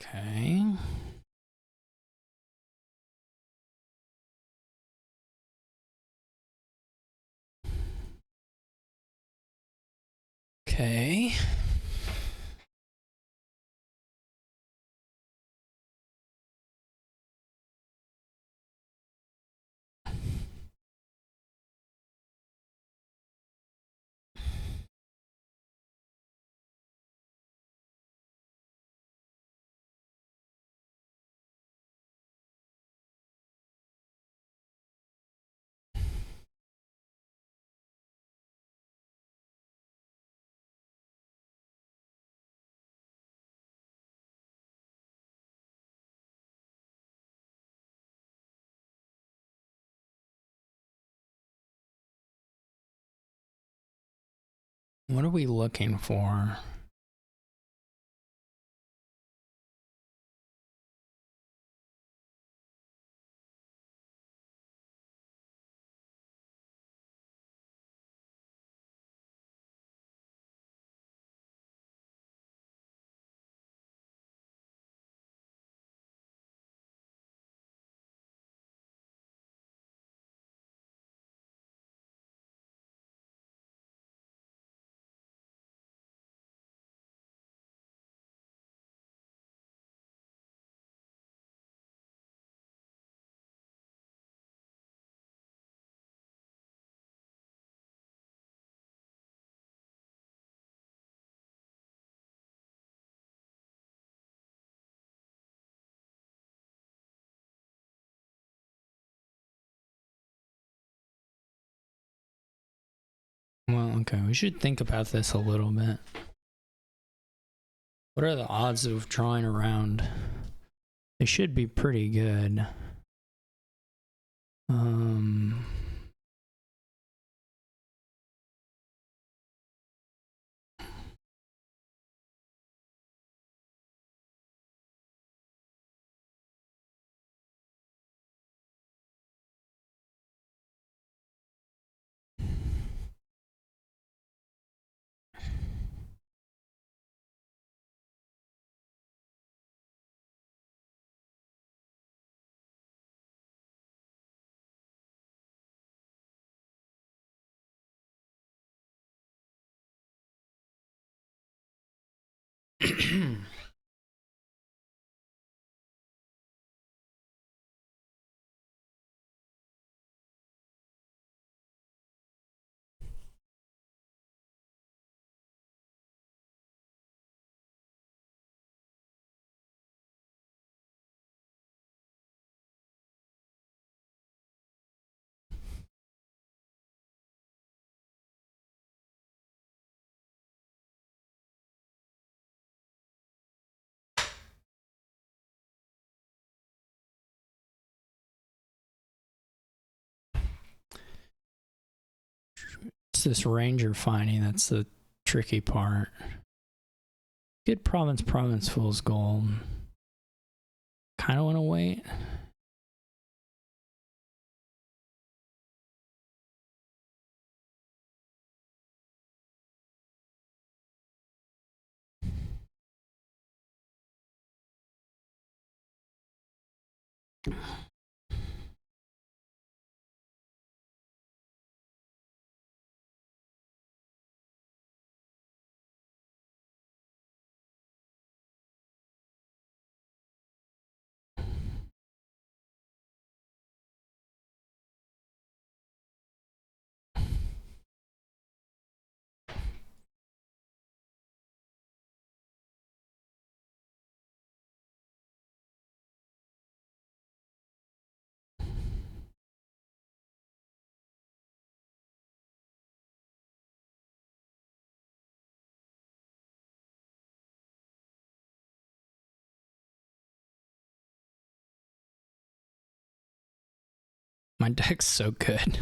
Okay. Okay. What are we looking for? Well, okay, we should think about this a little bit. What are the odds of drawing around? They should be pretty good. It's this ranger finding that's the tricky part. Good province fool's gold. Kind of want to wait. My deck's so good.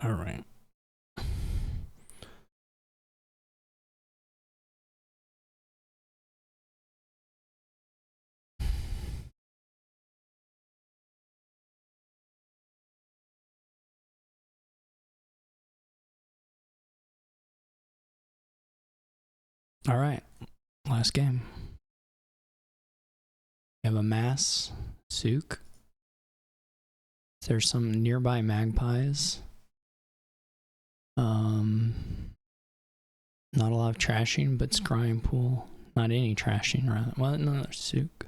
All right. All right. Last game. We have a mass souk. There's some nearby magpies. Not a lot of trashing, but scrying pool. Not any trashing, rather. Well, no, there's souk.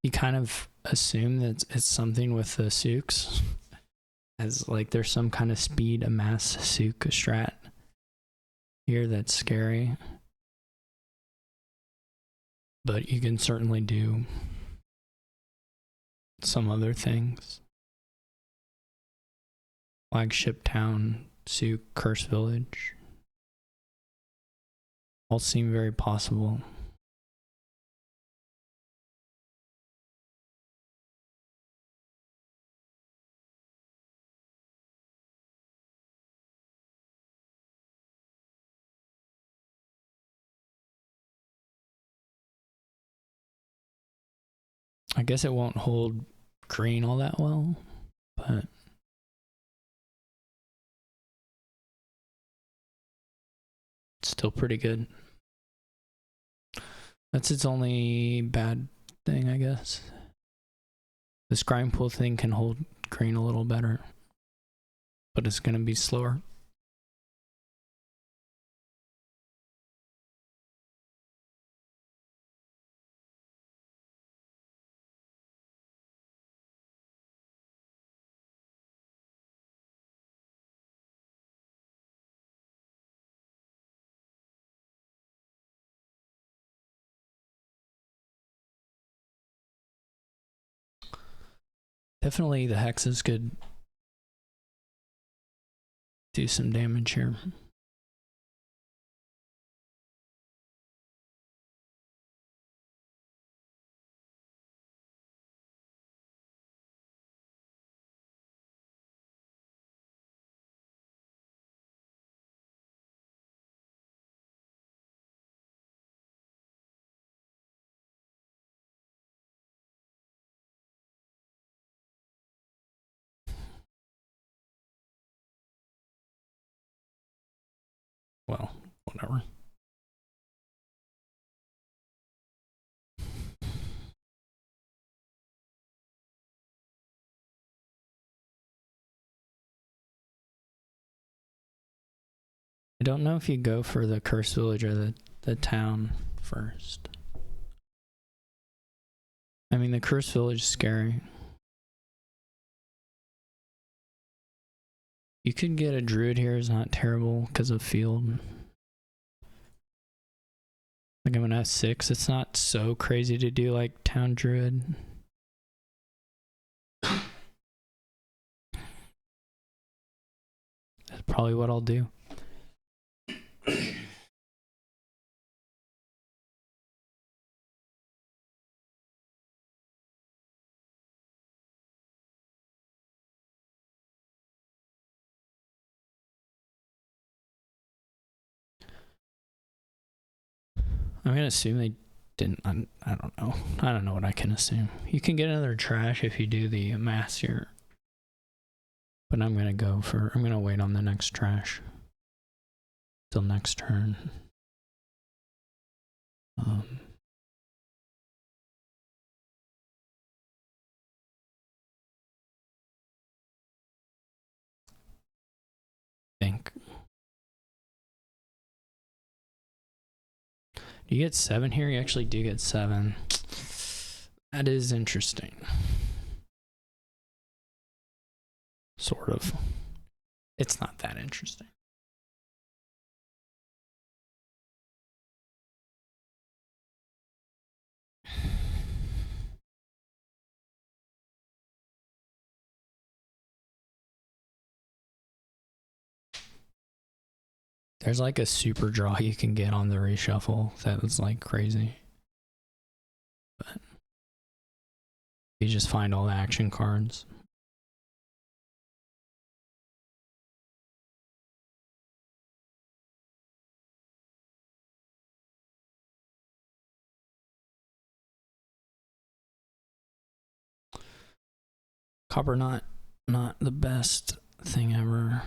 You kind of assume that it's something with the souks, as like there's some kind of speed amass souk strat here that's scary. But you can certainly do some other things. Flagship town, souk, curse village. All seem very possible. I guess it won't hold green all that well, but it's still pretty good. That's its only bad thing, I guess. The scrying pool thing can hold green a little better, but it's gonna be slower. Definitely the hexes could do some damage here. Well, whatever. I don't know if you go for the cursed village or the town first. I mean, the cursed village is scary. You could get a druid here, is not terrible because of field. Like I'm an S6, it's not so crazy to do like town druid. That's probably what I'll do. I'm gonna assume they didn't. I don't know. I don't know what I can assume. You can get another trash if you do the mass here. But I'm gonna wait on the next trash till next turn. Think. You get 7 here? You actually do get 7. That is interesting. Sort of. It's not that interesting. There's like a super draw you can get on the reshuffle that was like crazy. But you just find all the action cards. Copper not the best thing ever.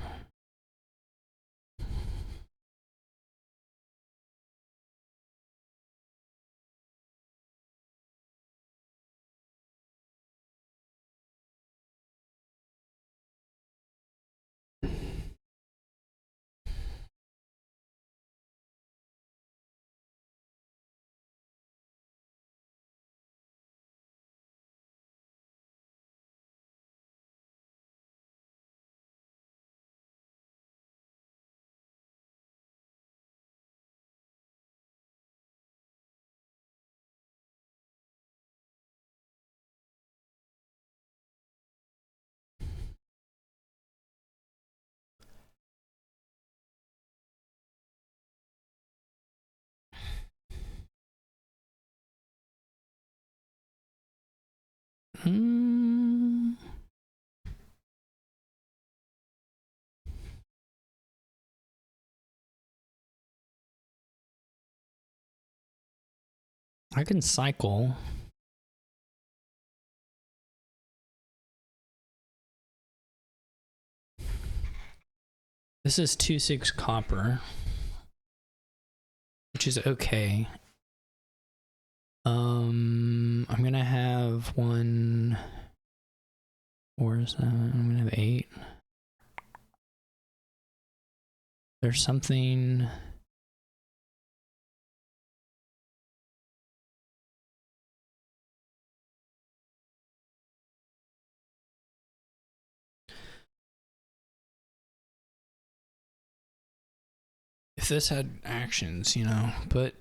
I can cycle. This is 2/6 copper, which is okay. I'm gonna have one. 4, 7. I'm gonna have 8. There's something. If this had actions, you know, but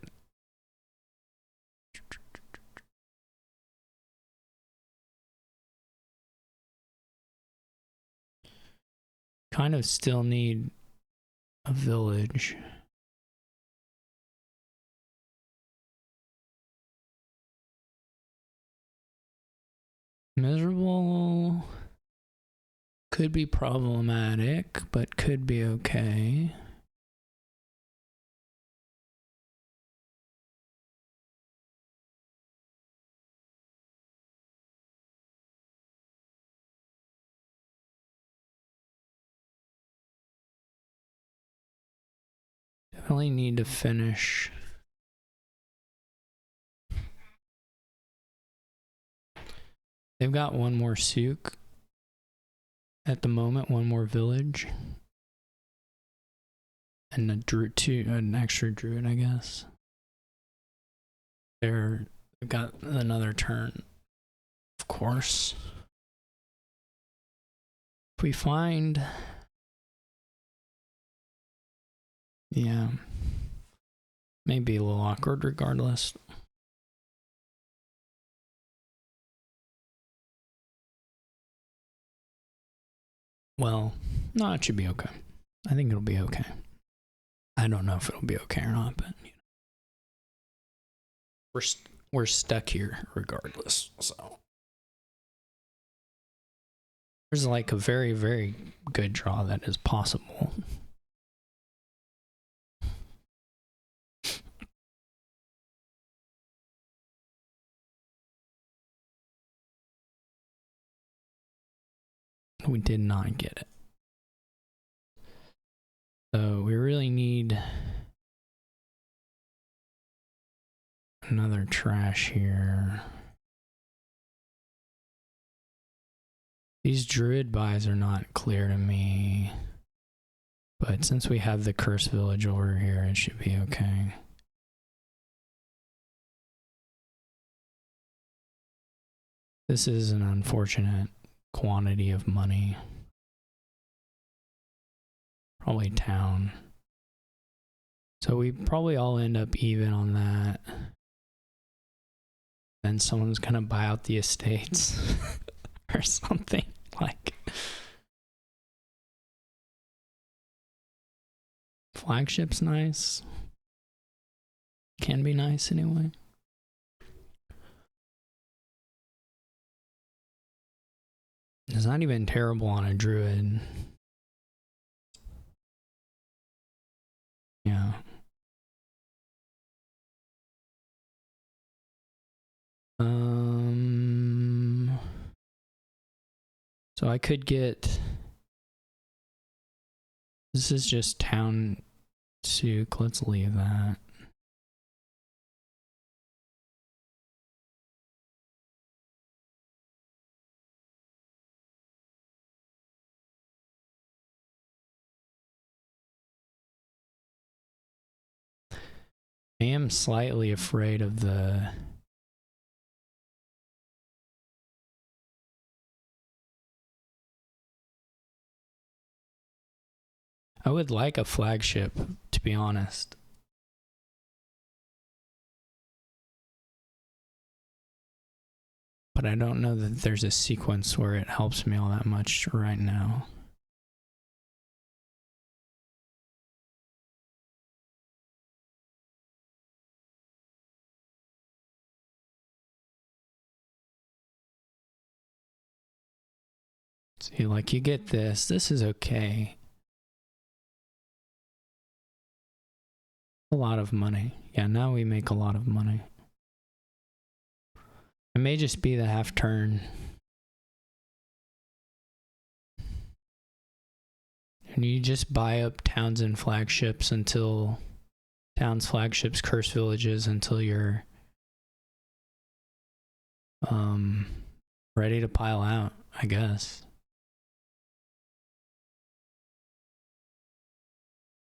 kind of still need a village. Miserable could be problematic, but could be okay. Definitely need to finish. They've got one more souk at the moment, one more village. And a druid, an extra druid, I guess. They've got another turn, of course. If we find, yeah, maybe a little awkward regardless. Well, no, it should be okay. I think it'll be okay. I don't know if it'll be okay or not, but you know, we're stuck here regardless. So there's like a very, very good draw that is possible. We did not get it. So we really need another trash here. These druid buys are not clear to me. But since we have the cursed village over here, it should be okay. This is an unfortunate quantity of money. Probably town. So we probably all end up even on that. Then someone's gonna buy out the estates or something like. Flagship's nice. Can be nice anyway. It's not even terrible on a druid. Yeah. So I could get. This is just town souk. Let's leave that. I am slightly afraid of the. I would like a flagship, to be honest. But I don't know that there's a sequence where it helps me all that much right now. See, like you get this. This is okay. A lot of money. Yeah, now we make a lot of money. It may just be the half turn. And you just buy up towns and flagships until towns, flagships, cursed villages until you're ready to pile out, I guess.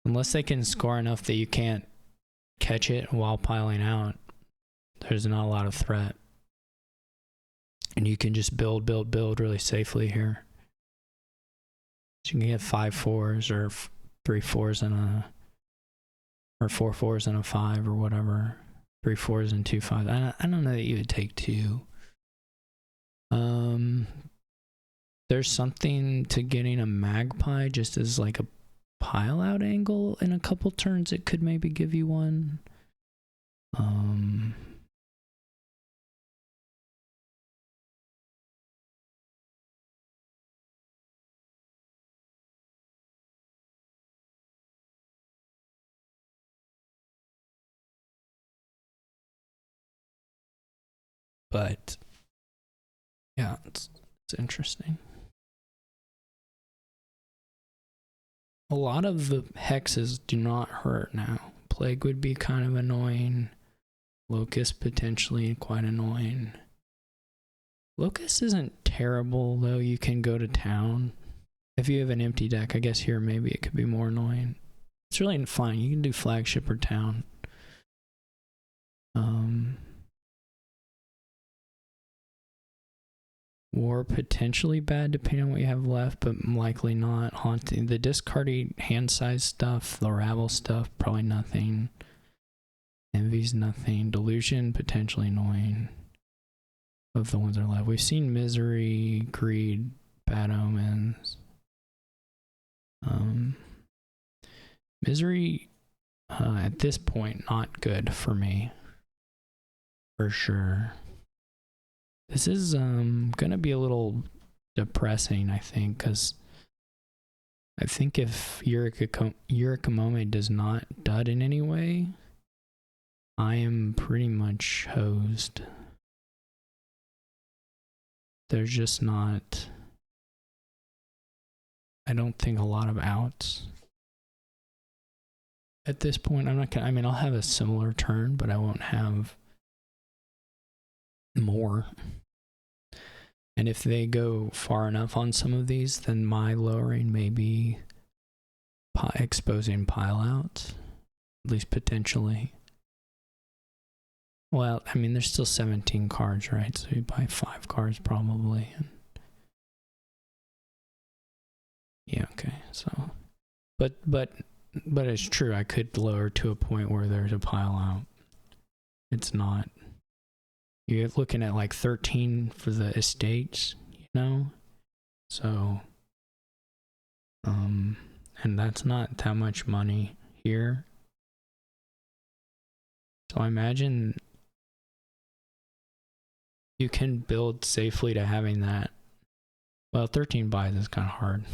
Unless they can score enough that you can't catch it while piling out, there's not a lot of threat. And you can just build really safely here. So you can get 5 4s or 3 4s and or 4 4s and a 5 or whatever. 3 4s and 2 5s. I don't know that you would take 2. There's something to getting a magpie just as like a pile out angle in a couple turns. It could maybe give you one. But yeah, it's interesting. A lot of the hexes do not hurt now. Plague would be kind of annoying. Locust potentially quite annoying. Locust isn't terrible though. You can go to town. If you have an empty deck, I guess here maybe it could be more annoying. It's really fine. You can do flagship or town. War potentially bad depending on what you have left, but likely not. Haunting. The discarding hand size stuff, the rabble stuff, probably nothing. Envy's nothing. Delusion potentially annoying. Of the ones that are left, we've seen misery, greed, bad omens. Misery at this point not good for me, for sure. This is gonna be a little depressing, I think, because I think if yurikamome does not dud in any way, I am pretty much hosed. There's just not, I don't think, a lot of outs at this point. I'm not gonna, I mean, I'll have a similar turn, but I won't have more. And if they go far enough on some of these, then my lowering may be exposing pile outs, at least potentially. Well, I mean, there's still 17 cards, right? So you buy 5 cards probably. Yeah, okay. So, but it's true. I could lower to a point where there's a pile out. It's not. You're looking at like 13 for the estates, you know? So, and that's not that much money here. So I imagine you can build safely to having that. Well, 13 buys is kind of hard.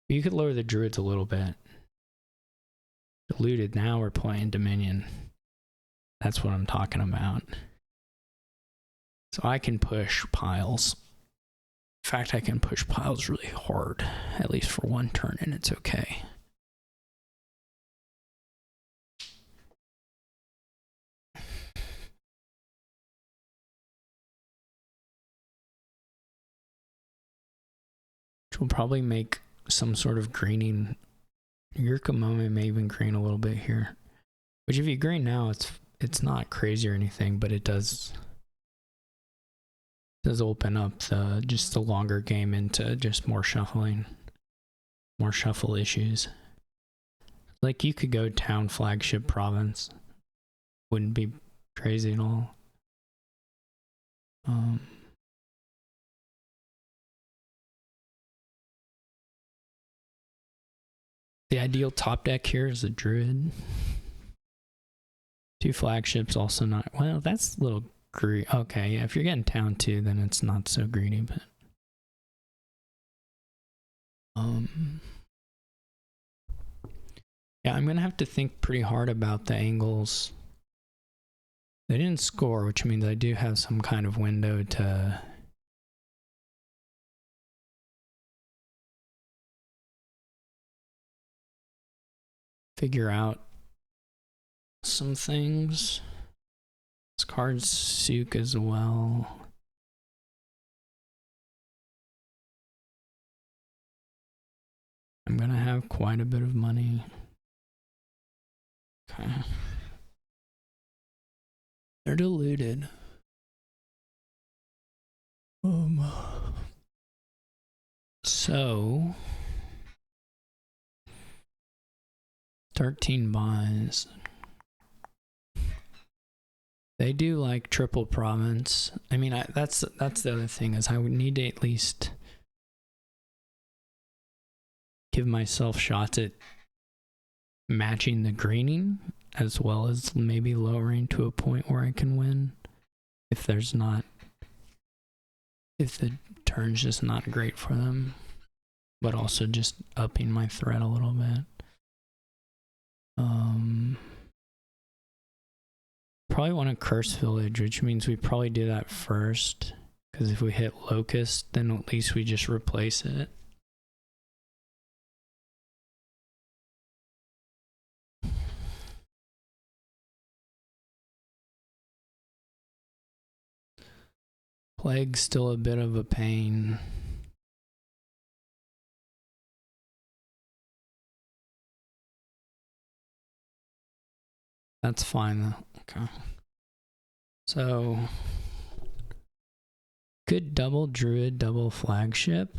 You could lower the druids a little bit. Diluted, now we're playing Dominion. That's what I'm talking about. So I can push piles. In fact, I can push piles really hard, at least for one turn, and it's okay. Which will probably make some sort of greening. Yurikamome may even green a little bit here. Which if you green now, it's not crazy or anything, but it does open up just the longer game into just more shuffling, more shuffle issues. Like you could go town, flagship, province. Wouldn't be crazy at all. The ideal top deck here is a druid. 2 flagships, also not, well, that's a little greedy. Okay, yeah, if you're getting town 2, then it's not so greedy, but yeah, I'm gonna have to think pretty hard about the angles. They didn't score, which means I do have some kind of window to figure out some things. This card's Sook as well. I'm gonna have quite a bit of money. Okay. They're diluted. So 13 buys. They do like triple province. I mean, that's the other thing, is I would need to at least give myself shots at matching the greening, as well as maybe lowering to a point where I can win. If the turn's just not great for them, but also just upping my threat a little bit. Probably want a curse village, which means we probably do that first, because if we hit locust, then at least we just replace it. Plague's still a bit of a pain. That's fine though. Okay. So, good double druid, double flagship.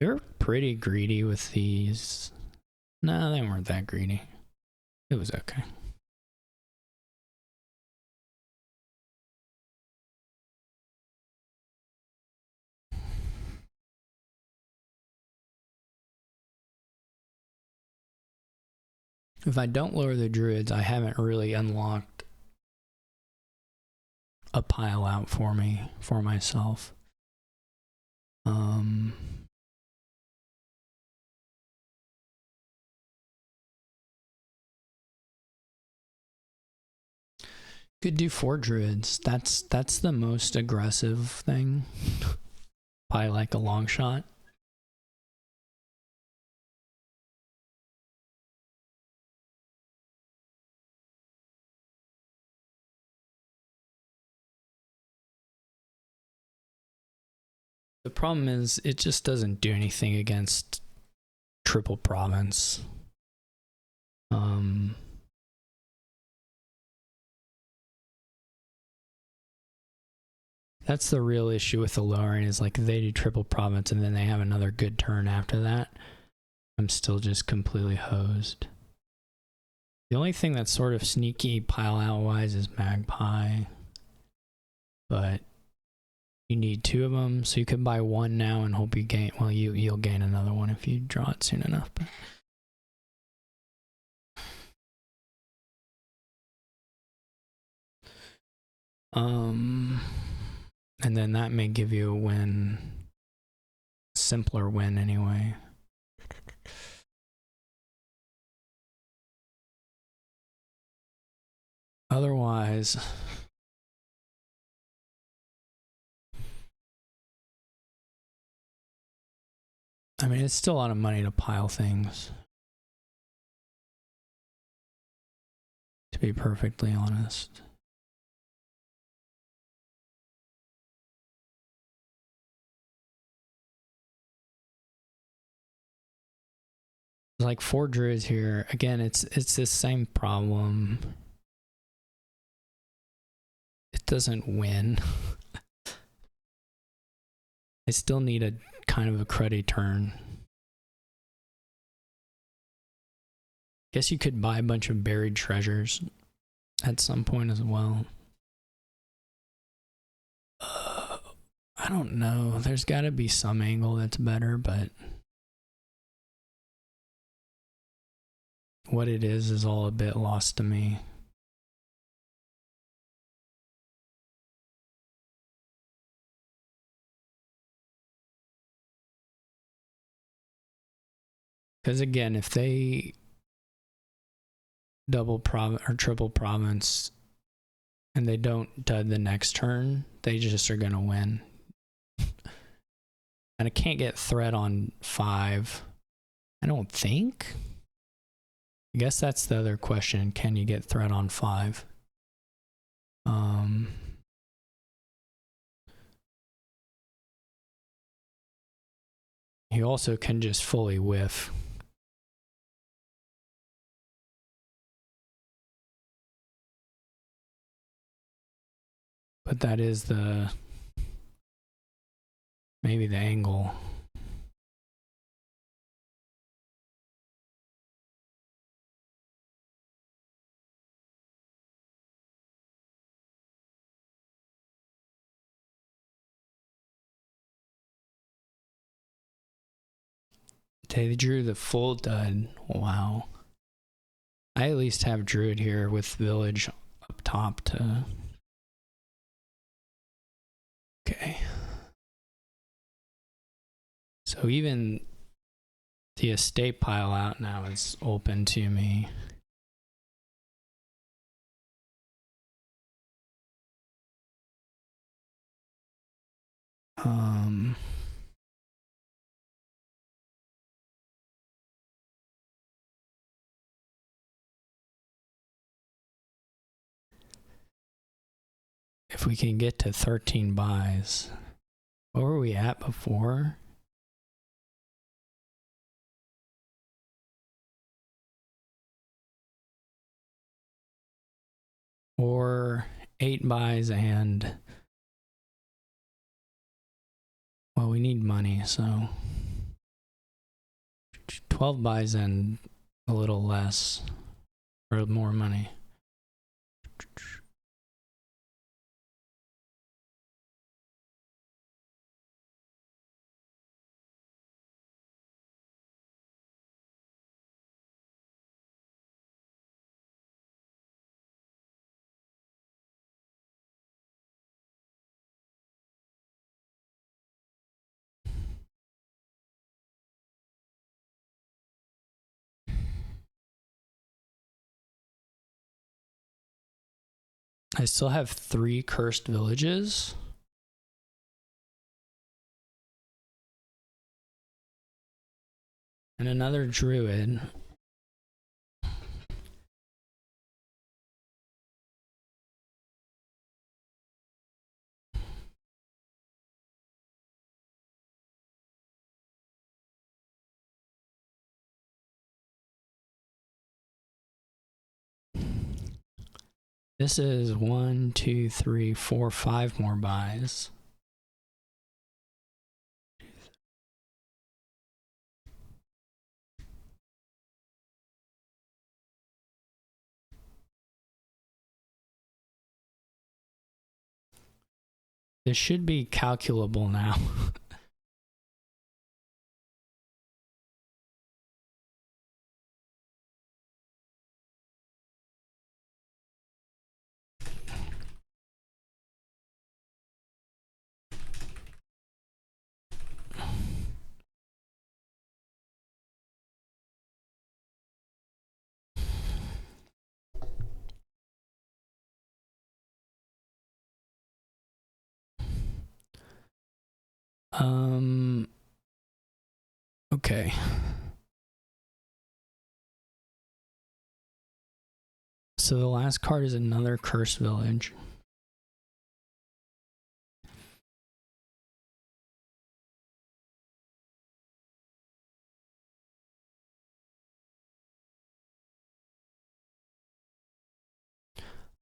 They're pretty greedy with these. No, they weren't that greedy. It was okay. If I don't lower the druids, I haven't really unlocked a pile out for myself. Could do 4 druids. That's the most aggressive thing. Probably like a long shot. The problem is it just doesn't do anything against triple province. That's the real issue with the lowering, is like they do triple province and then they have another good turn after that. I'm still just completely hosed. The only thing that's sort of sneaky pile out wise is Magpie, but you need 2 of them, so you could buy 1 now and hope you gain. Well, you'll gain another one if you draw it soon enough. But and then that may give you a win, simpler win anyway. Otherwise, I mean, it's still a lot of money to pile things, to be perfectly honest. Like 4 druids here. Again, it's the same problem. It doesn't win. I still need a kind of a cruddy turn. Guess you could buy a bunch of buried treasures at some point as well. I don't know. There's got to be some angle that's better, but what it is all a bit lost to me. Because again, if they double province or triple province and they don't dud the next turn, they just are gonna win. And I can't get threat on 5. I don't think. I guess that's the other question. Can you get threat on 5? He also can just fully whiff. But that is maybe the angle. They drew the full dud. Wow. I at least have Druid here with Village up top to... Okay. So even the estate pile out now is open to me. If we can get to 13 buys, what were we at before? Or 8 buys and, well, we need money, so 12 buys and a little less, or more money. I still have 3 cursed villages. And another druid. This is 1, 2, 3, 4, 5 more buys. This should be calculable now. Okay. So the last card is another cursed village.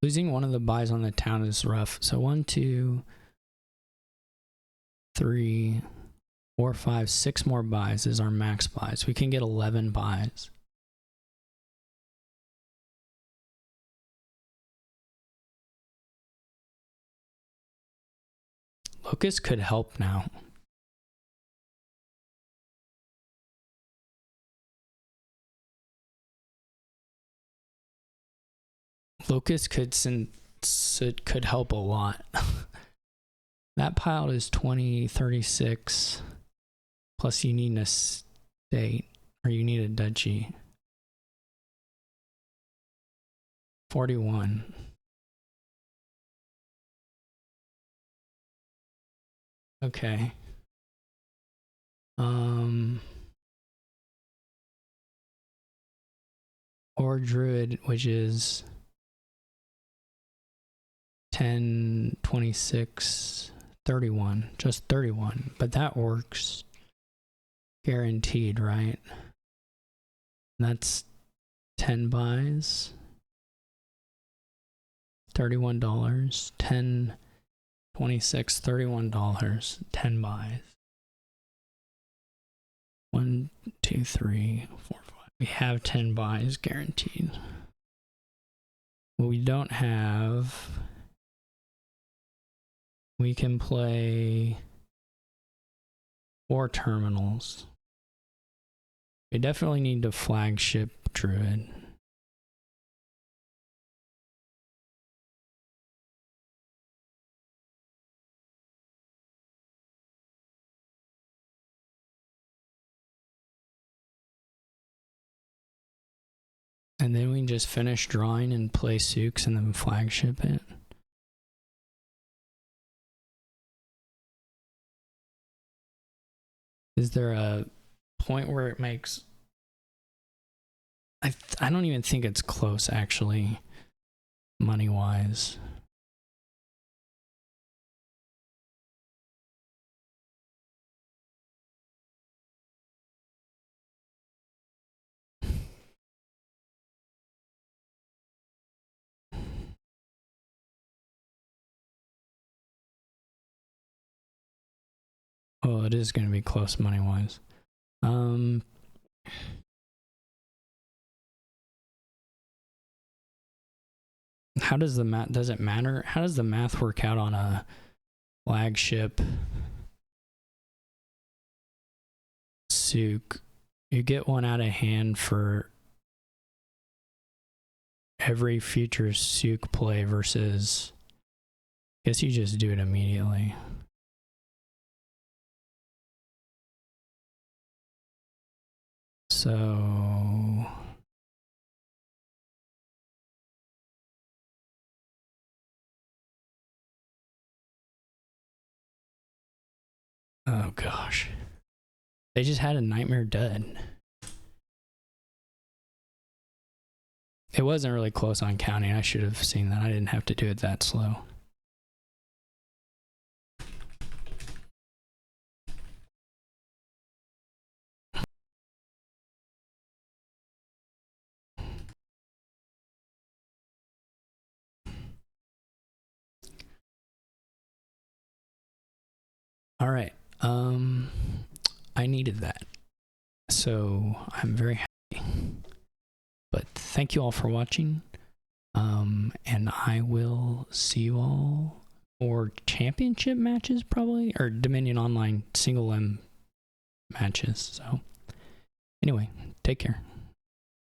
Losing one of the buys on the town is rough. So 1, 2, 3, 4, 5, 6 more buys is our max buys. We can get 11 buys. Locust could help now. Locust could help a lot. That pile is 20, 36. Plus you need an estate, or you need a duchy. 41. Okay. Or druid, which is 10, 26, 31. Just 31. But that works. guaranteed, right? That's 10 buys, $31, 10, 26, $31, 10 buys. 1, 2, 3, 4, 5. We have 10 buys guaranteed. What we don't have, we can play 4 terminals. We definitely need the flagship druid. And then we can just finish drawing and play Sooks and then flagship it. Is there a point where it makes... I don't even think it's close, actually, money-wise. Oh, it is going to be close money-wise. How does the math, does it matter? How does the math work out on a flagship Sook? You get one out of hand for every future Sook play versus, I guess you just do it immediately. So oh gosh, they just had a nightmare dud. It wasn't really close on counting. I should have seen that. I didn't have to do it that slow. All right. I needed that. So I'm very happy. But thank you all for watching. And I will see you all for championship matches, probably, or Dominion Online single M matches. So anyway, take care.